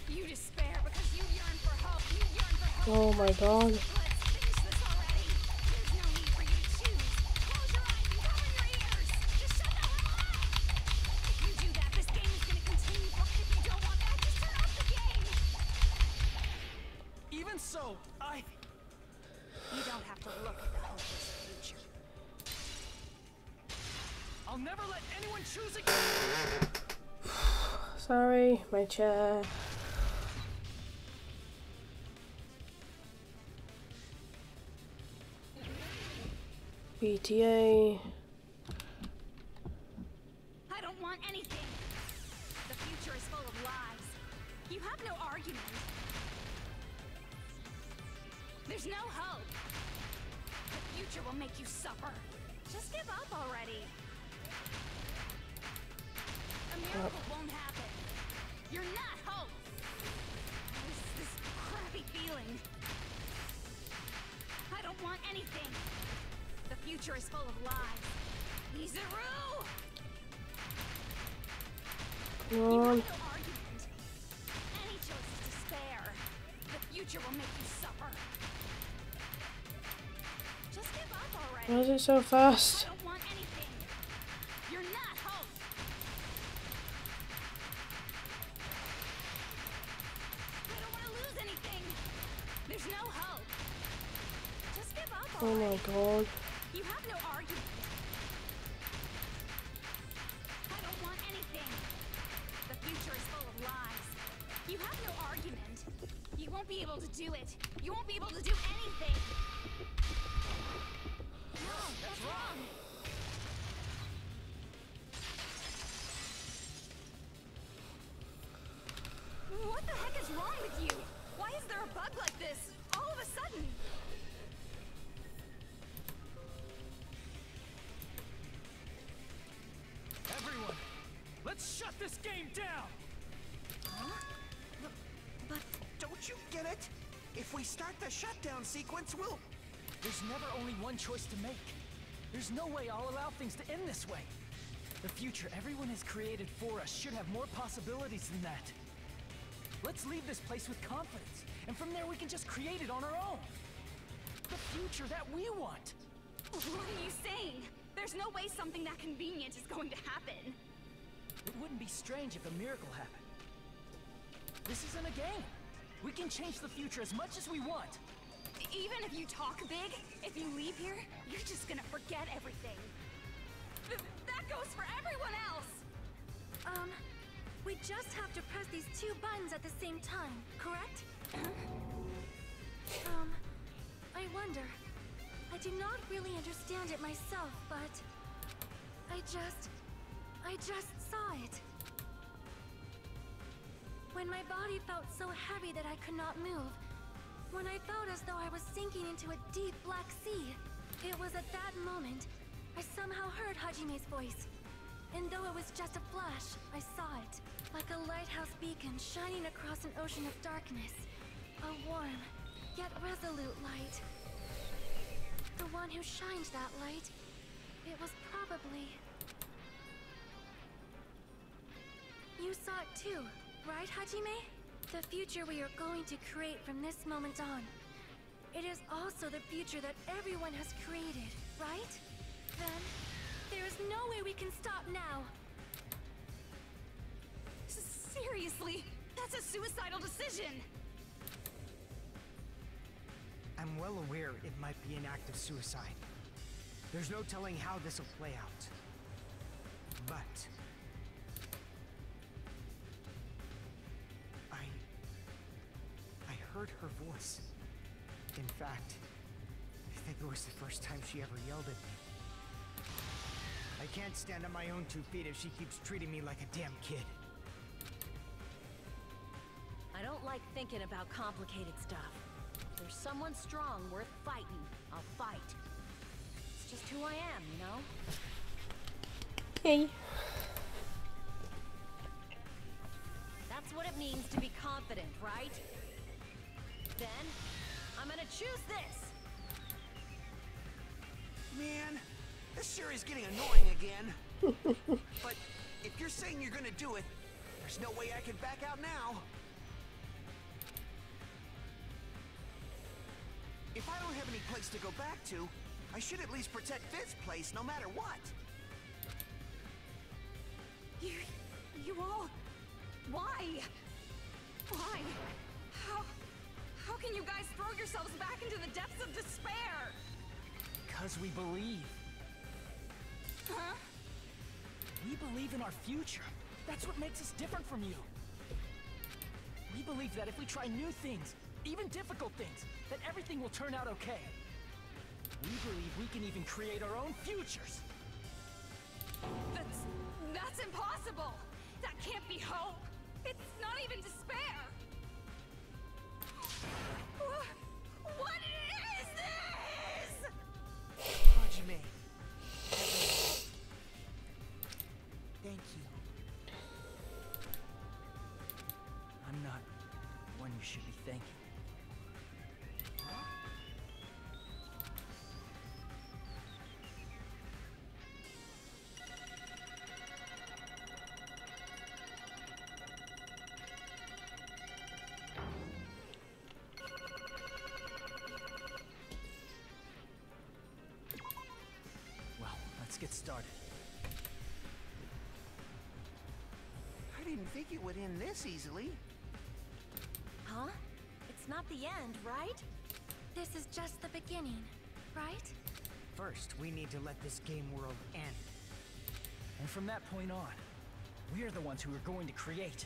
You despair because you yearn for hope. You yearn for hope. Oh my god. Let's finish this already. There's no need for you to choose. Close your eyes and cover your ears. Just shut the hell up. If you do that, this game is going to continue. If you don't want that, just turn off the game. Even so, You don't have to look at the hopeless future. I'll never let anyone choose again! Sorry, my chair. BTA. I don't want anything. The future is full of lies. You have no argument. There's no hope. The future will make you suffer. Just give up already. A miracle won't happen. You're not hope. This crappy feeling. I don't want anything. The future is full of lies. Izuru! You have no argument. Any choice is despair. The future will make you suffer. Just give up already. Why is it so fast? I don't want anything. You're not hope. I don't want to lose anything. There's no hope. Just give up Oh already. my god. You have no argument. I don't want anything. The future is full of lies. You have no argument. You won't be able to do it. You won't be able to do anything. No, that's wrong. What the heck is wrong with you? Why is there a bug like this all of a sudden? Everyone, let's shut this game down! But don't you get it? If we start the shutdown sequence, we'll... There's never only one choice to make. There's no way I'll allow things to end this way. The future everyone has created for us should have more possibilities than that. Let's leave this place with confidence, and from there we can just create it on our own. The future that we want. What are you saying? There's no way something that convenient is going to happen. It wouldn't be strange if a miracle happened. This isn't a game. We can change the future as much as we want. Even if you talk big, if you leave here, you're just gonna forget everything. That goes for everyone else! We just have to press these two buttons at the same time, correct? I wonder. I do not really understand it myself, but... I just saw it. When my body felt so heavy that I could not move, when I felt as though I was sinking into a deep black sea, it was at that moment I somehow heard Hajime's voice. And though it was just a flash, I saw it, like a lighthouse beacon shining across an ocean of darkness. A warm, yet resolute light. The one who shined that light, it was probably... You saw it too, right, Hajime? The future we are going to create from this moment on. It is also the future that everyone has created, right? Then, there is no way we can stop now. Seriously, that's a suicidal decision. I'm well aware it might be an act of suicide. There's no telling how this will play out. But... I heard her voice. In fact, I think it was the first time she ever yelled at me. I can't stand on my own 2 feet if she keeps treating me like a damn kid. I don't like thinking about complicated stuff. If there's someone strong worth fighting, I'll fight. It's just who I am, you know? Hey. That's what it means to be confident, right? Then, I'm gonna choose this! Man, this sure is getting annoying again. But if you're saying you're gonna do it, there's no way I can back out now. If I don't have any place to go back to, I should at least protect this place no matter what. You all... Why? Why? How can you guys throw yourselves back into the depths of despair? Because we believe. Huh? We believe in our future. That's what makes us different from you. We believe that if we try new things, even difficult things, that everything will turn out okay. We believe we can even create our own futures. That's impossible! That can't be hope! It's not even despair! What is this? get started. I didn't think it would end this easily. Huh? It's not the end, right? This is just the beginning, right? First, we need to let this game world end. And from that point on, we're the ones who are going to create it.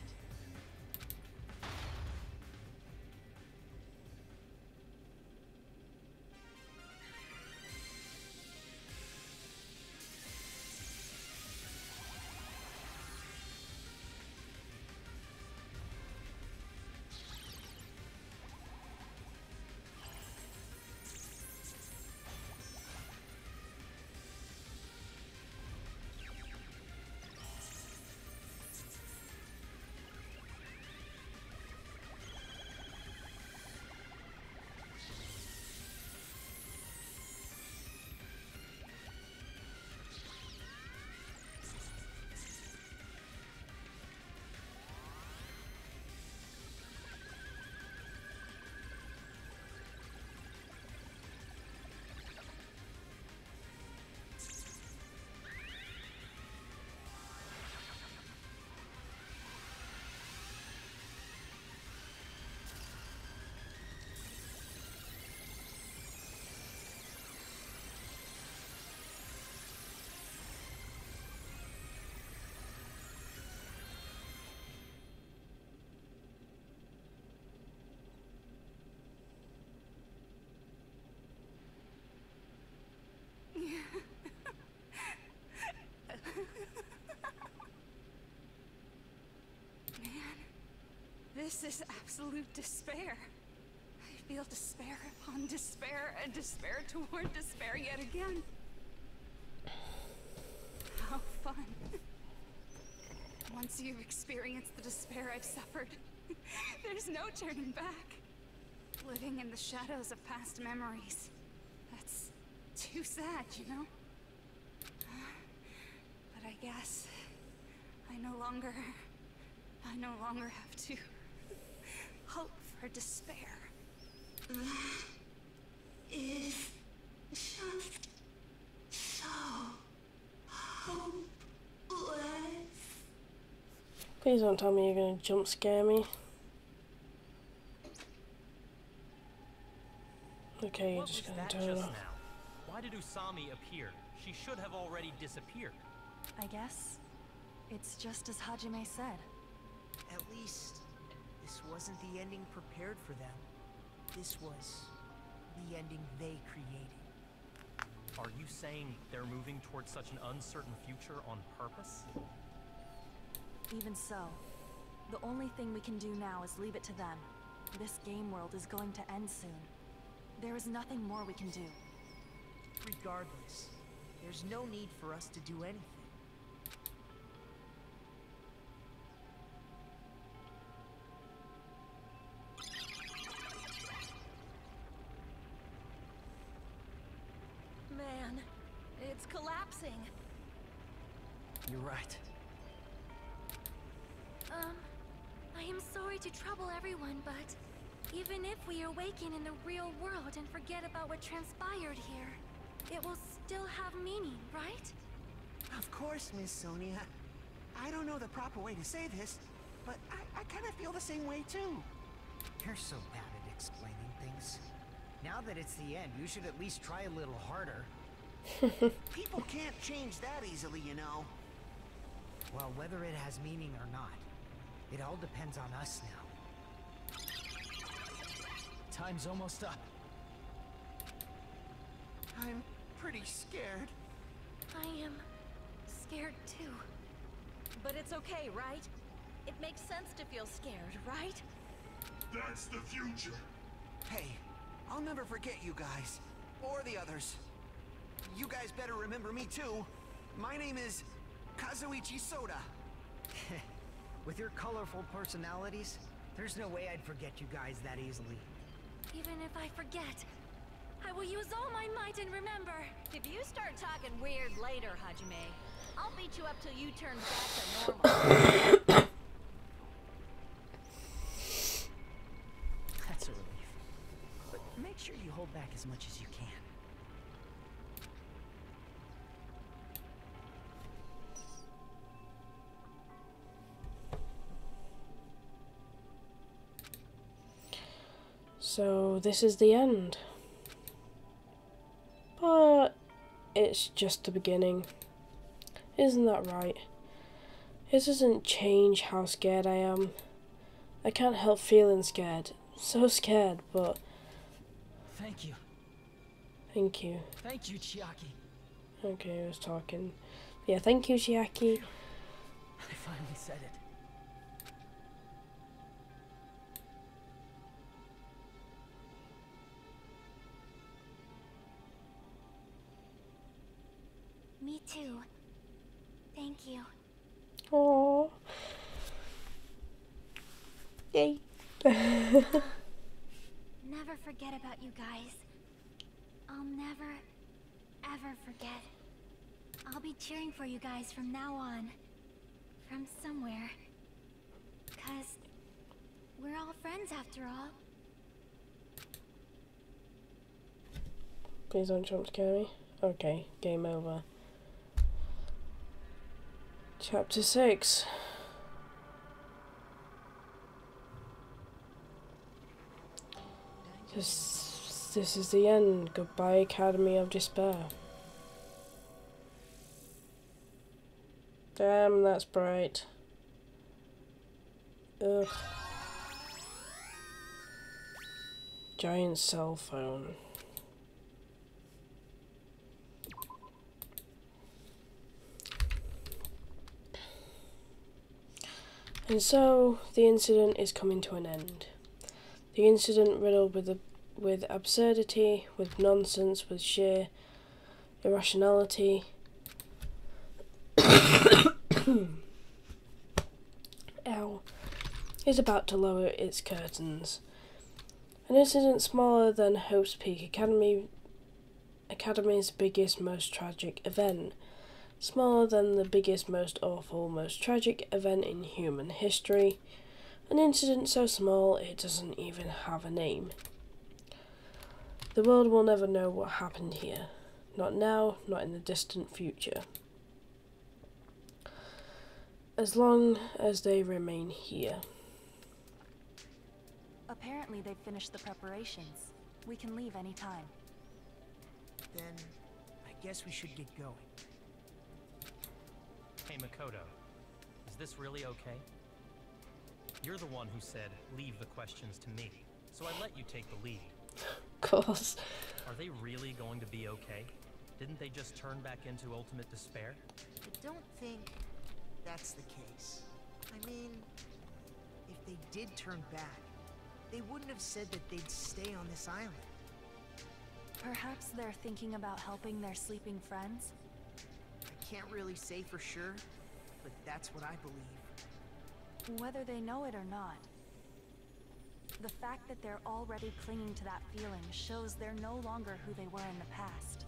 This is absolute despair. I feel despair upon despair and despair toward despair yet again. How fun. Once you've experienced the despair I've suffered, there's no turning back. Living in the shadows of past memories. That's too sad, you know? But I guess I no longer have to hope for despair. That is just so hopeless. Please don't tell me you're gonna jump scare me. Okay, you're just gonna turn it off. Why did Usami appear? She should have already disappeared. I guess it's just as Hajime said. At least, this wasn't the ending prepared for them. This was the ending they created. Are you saying they're moving towards such an uncertain future on purpose? Even so, the only thing we can do now is leave it to them. This game world is going to end soon. There is nothing more we can do. Regardless, there's no need for us to do anything. Man, it's collapsing. You're right. I am sorry to trouble everyone, but even if we awaken in the real world and forget about what transpired here, it will still have meaning, right? Of course, Miss Sonia. I don't know the proper way to say this, but I kind of feel the same way too. You're so bad at explaining things. Now that it's the end, you should at least try a little harder. People can't change that easily, you know. Well, whether it has meaning or not, it all depends on us now. Time's almost up. I'm pretty scared. I am scared too. But it's okay, right? It makes sense to feel scared, right? That's the future. Hey, I'll never forget you guys. Or the others. You guys better remember me too. My name is Kazuichi Soda. With your colorful personalities, there's no way I'd forget you guys that easily. Even if I forget, I will use all my might and remember. If you start talking weird later, Hajime, I'll beat you up till you turn back to normal. That's a relief. But make sure you hold back as much as you can. So this is the end. But it's just the beginning. Isn't that right? It doesn't change how scared I am. I can't help feeling scared. So scared, but... Thank you. Thank you. Thank you, Chiaki. Okay, I was talking. Yeah, thank you, Chiaki. I finally said it. Me too. Thank you. Aww. Yay. Never forget about you guys. I'll never, ever forget. I'll be cheering for you guys from now on. From somewhere. 'Cause we're all friends after all. Please don't jump scare me. Okay, game over. Chapter 6. This is the end. Goodbye, Academy of Despair. Damn, that's bright. Ugh. Giant cell phone. And so, the incident is coming to an end. The incident riddled with absurdity, with nonsense, with sheer irrationality. Ow. Is about to lower its curtains. An incident smaller than Hope's Peak Academy's biggest, most tragic event. Smaller than the biggest, most awful, most tragic event in human history. An incident so small it doesn't even have a name. The world will never know what happened here. Not now, not in the distant future. As long as they remain here. Apparently they've finished the preparations. We can leave any time. Then, I guess we should get going. Hey Makoto, is this really okay? You're the one who said, leave the questions to me, so I let you take the lead. Of course. Are they really going to be okay? Didn't they just turn back into ultimate despair? I don't think that's the case. I mean, if they did turn back, they wouldn't have said that they'd stay on this island. Perhaps they're thinking about helping their sleeping friends? I can't really say for sure, but that's what I believe. Whether they know it or not, the fact that they're already clinging to that feeling shows they're no longer who they were in the past.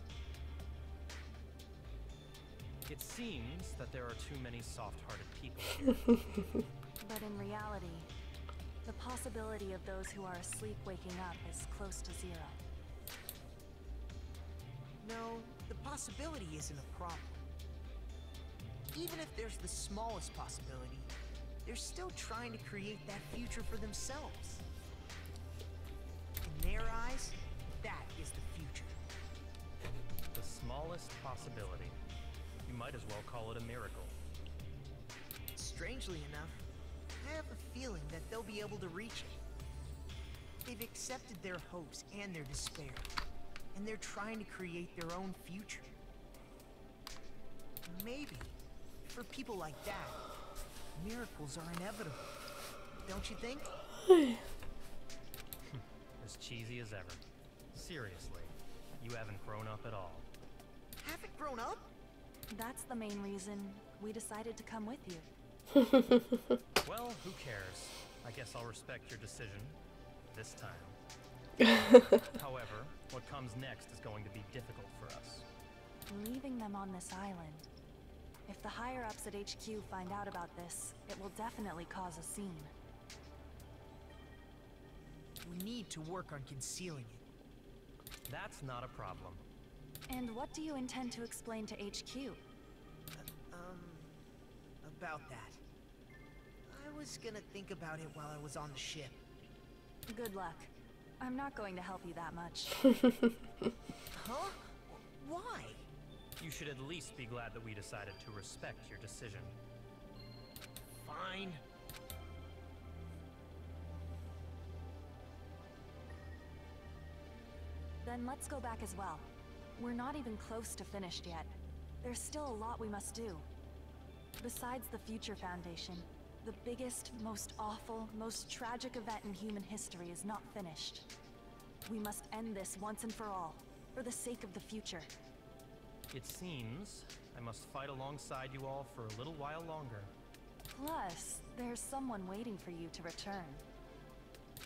It seems that there are too many soft-hearted people here. But in reality, the possibility of those who are asleep waking up is close to zero. No, the possibility isn't a problem. Even if there's the smallest possibility, they're still trying to create that future for themselves. In their eyes, that is the future. The smallest possibility. You might as well call it a miracle. Strangely enough, I have a feeling that they'll be able to reach it. They've accepted their hopes and their despair, and they're trying to create their own future. Maybe, for people like that, miracles are inevitable. Don't you think? As cheesy as ever. Seriously, you haven't grown up at all. Haven't grown up? That's the main reason we decided to come with you. Well, who cares? I guess I'll respect your decision. This time. However, what comes next is going to be difficult for us. Leaving them on this island. If the higher-ups at HQ find out about this, it will definitely cause a scene. We need to work on concealing it. That's not a problem. And what do you intend to explain to HQ? About that. I was gonna think about it while I was on the ship. Good luck. I'm not going to help you that much. Huh? Why? You should at least be glad that we decided to respect your decision. Fine. Then let's go back as well. We're not even close to finished yet. There's still a lot we must do. Besides the Future Foundation, the biggest, most awful, most tragic event in human history is not finished. We must end this once and for all, for the sake of the future. It seems I must fight alongside you all for a little while longer. Plus, there's someone waiting for you to return.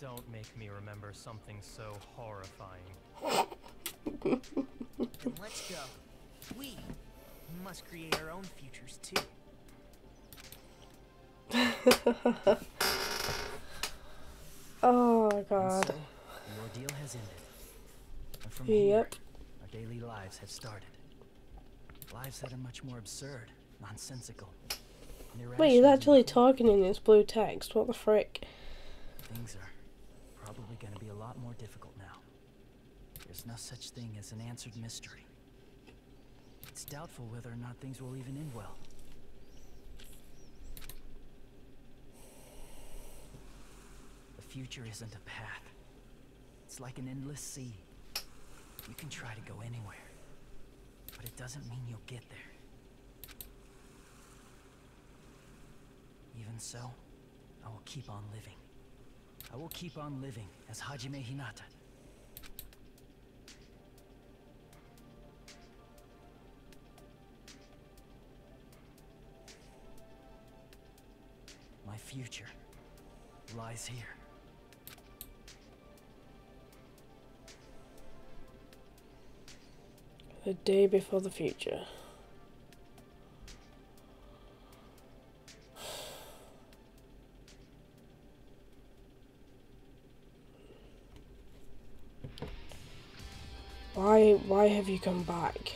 Don't make me remember something so horrifying. Then let's go. We must create our own futures too. Oh god. And so, the ordeal has ended. And from Yep. here, our daily lives have started. Lives that are much more absurd, nonsensical, and Wait, he's irrational. actually talking in this blue text. What the frick? Things are probably going to be a lot more difficult now. There's no such thing as an answered mystery. It's doubtful whether or not things will even end well. The future isn't a path. It's like an endless sea. You can try to go anywhere, but it doesn't mean you'll get there. Even so, I will keep on living. I will keep on living as Hajime Hinata. My future lies here. The day before the future. Why have you come back?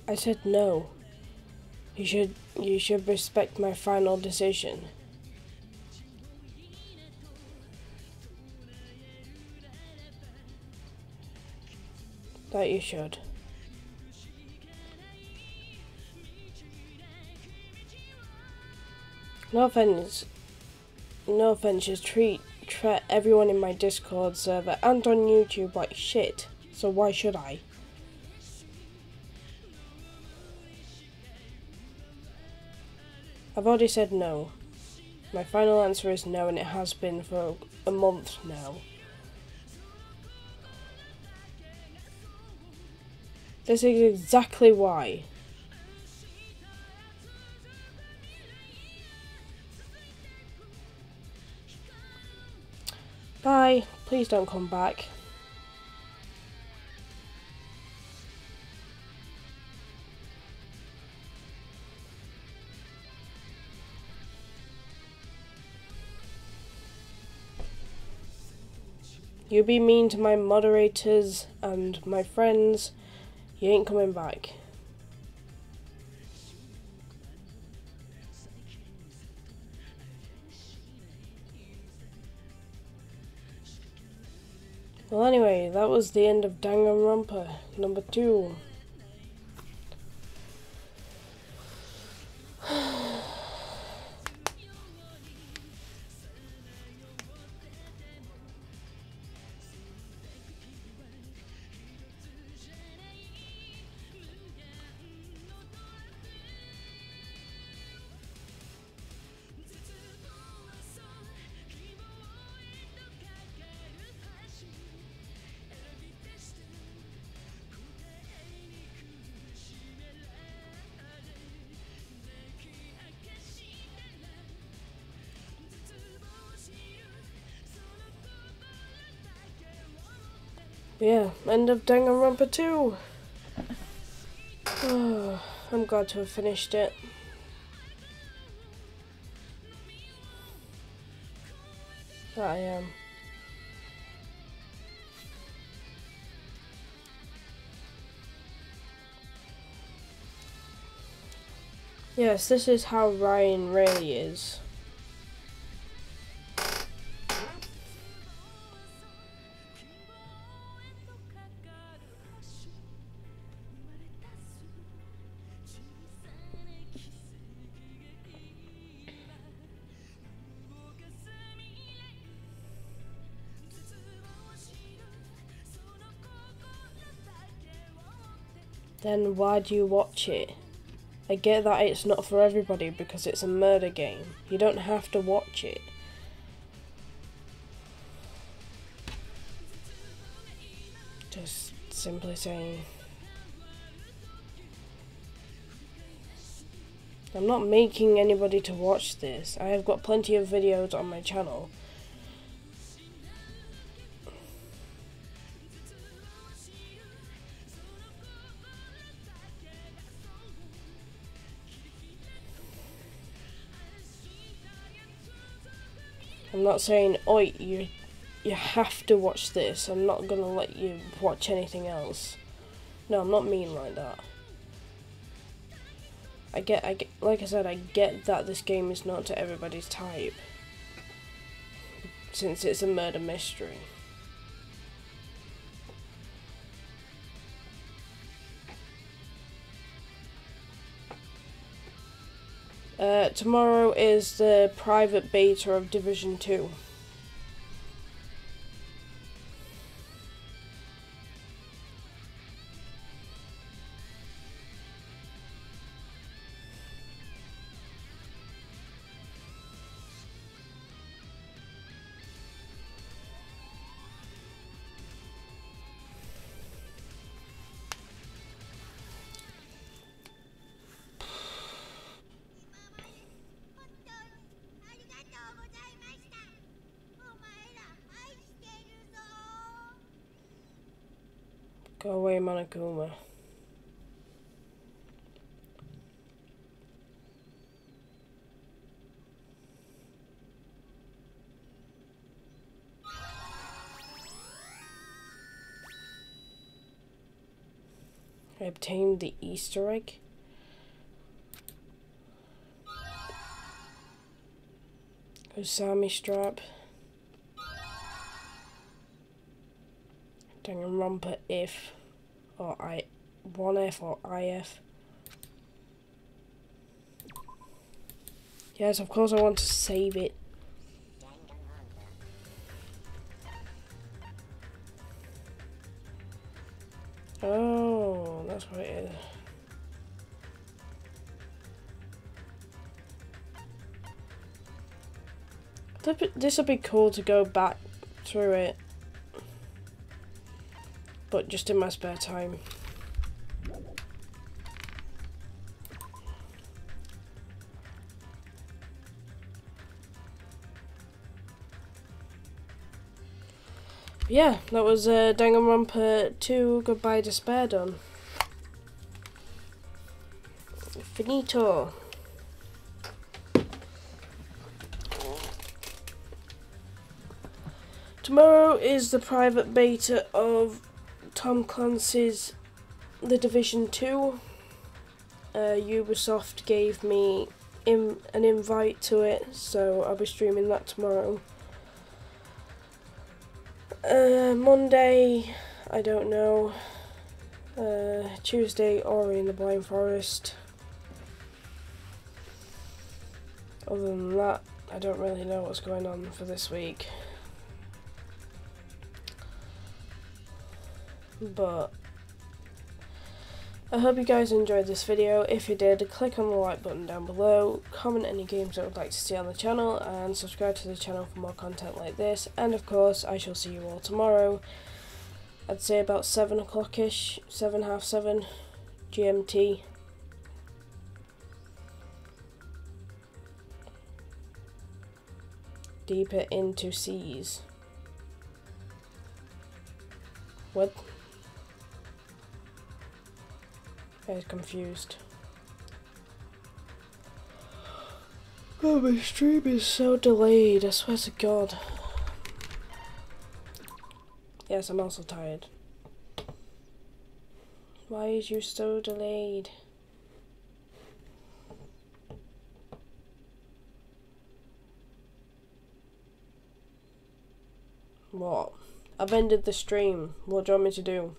I said no. You should respect my final decision. That you should. No offense, just treat everyone in my Discord server and on YouTube like shit, so why should I? I've already said no. My final answer is no, and it has been for a month now. This is exactly why. Bye. Please don't come back. You be mean to my moderators and my friends. You ain't coming back. Well, anyway, that was the end of Danganronpa number 2. Yeah, end of Danganronpa 2. Oh, I'm glad to have finished it. That I am. Yes, this is how Ryan really is. Then why do you watch it? I get that it's not for everybody because it's a murder game. You don't have to watch it. Just simply saying. I'm not making anybody to watch this. I have got plenty of videos on my channel. I'm not saying, oi, you have to watch this. I'm not gonna let you watch anything else. No, I'm not mean like that. I get, like I said, I get that this game is not to everybody's type, since it's a murder mystery. Tomorrow is the private beta of Division 2. Go away, Monokuma. I obtained the Easter egg. Usami strap. Danganronpa if or 1F or IF. Yes, of course I want to save it. Oh, that's what it is. This would be cool to go back through it, but just in my spare time. Yeah, that was Danganronpa 2 Goodbye Despair done. Finito. Tomorrow is the private beta of Tom Clancy's The Division 2. Ubisoft gave me an invite to it, so I'll be streaming that tomorrow. Monday, I don't know. Tuesday, Ori and the Blind Forest. Other than that, I don't really know what's going on for this week. But I hope you guys enjoyed this video. If you did, click on the like button down below, comment any games that you would like to see on the channel, and subscribe to the channel for more content like this. And of course, I shall see you all tomorrow. I'd say about 7 o'clock-ish, 7, half 7 GMT. Deeper into seas. What? I was confused. Oh, my stream is so delayed, I swear to God. Yes, I'm also tired. Why is you so delayed? What? I've ended the stream. What do you want me to do?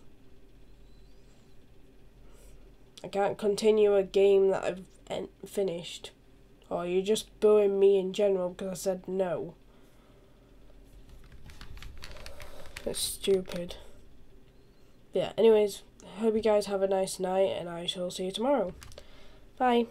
I can't continue a game that I've finished. Or you're just booing me in general because I said no. That's stupid. Yeah, anyways, hope you guys have a nice night and I shall see you tomorrow. Bye.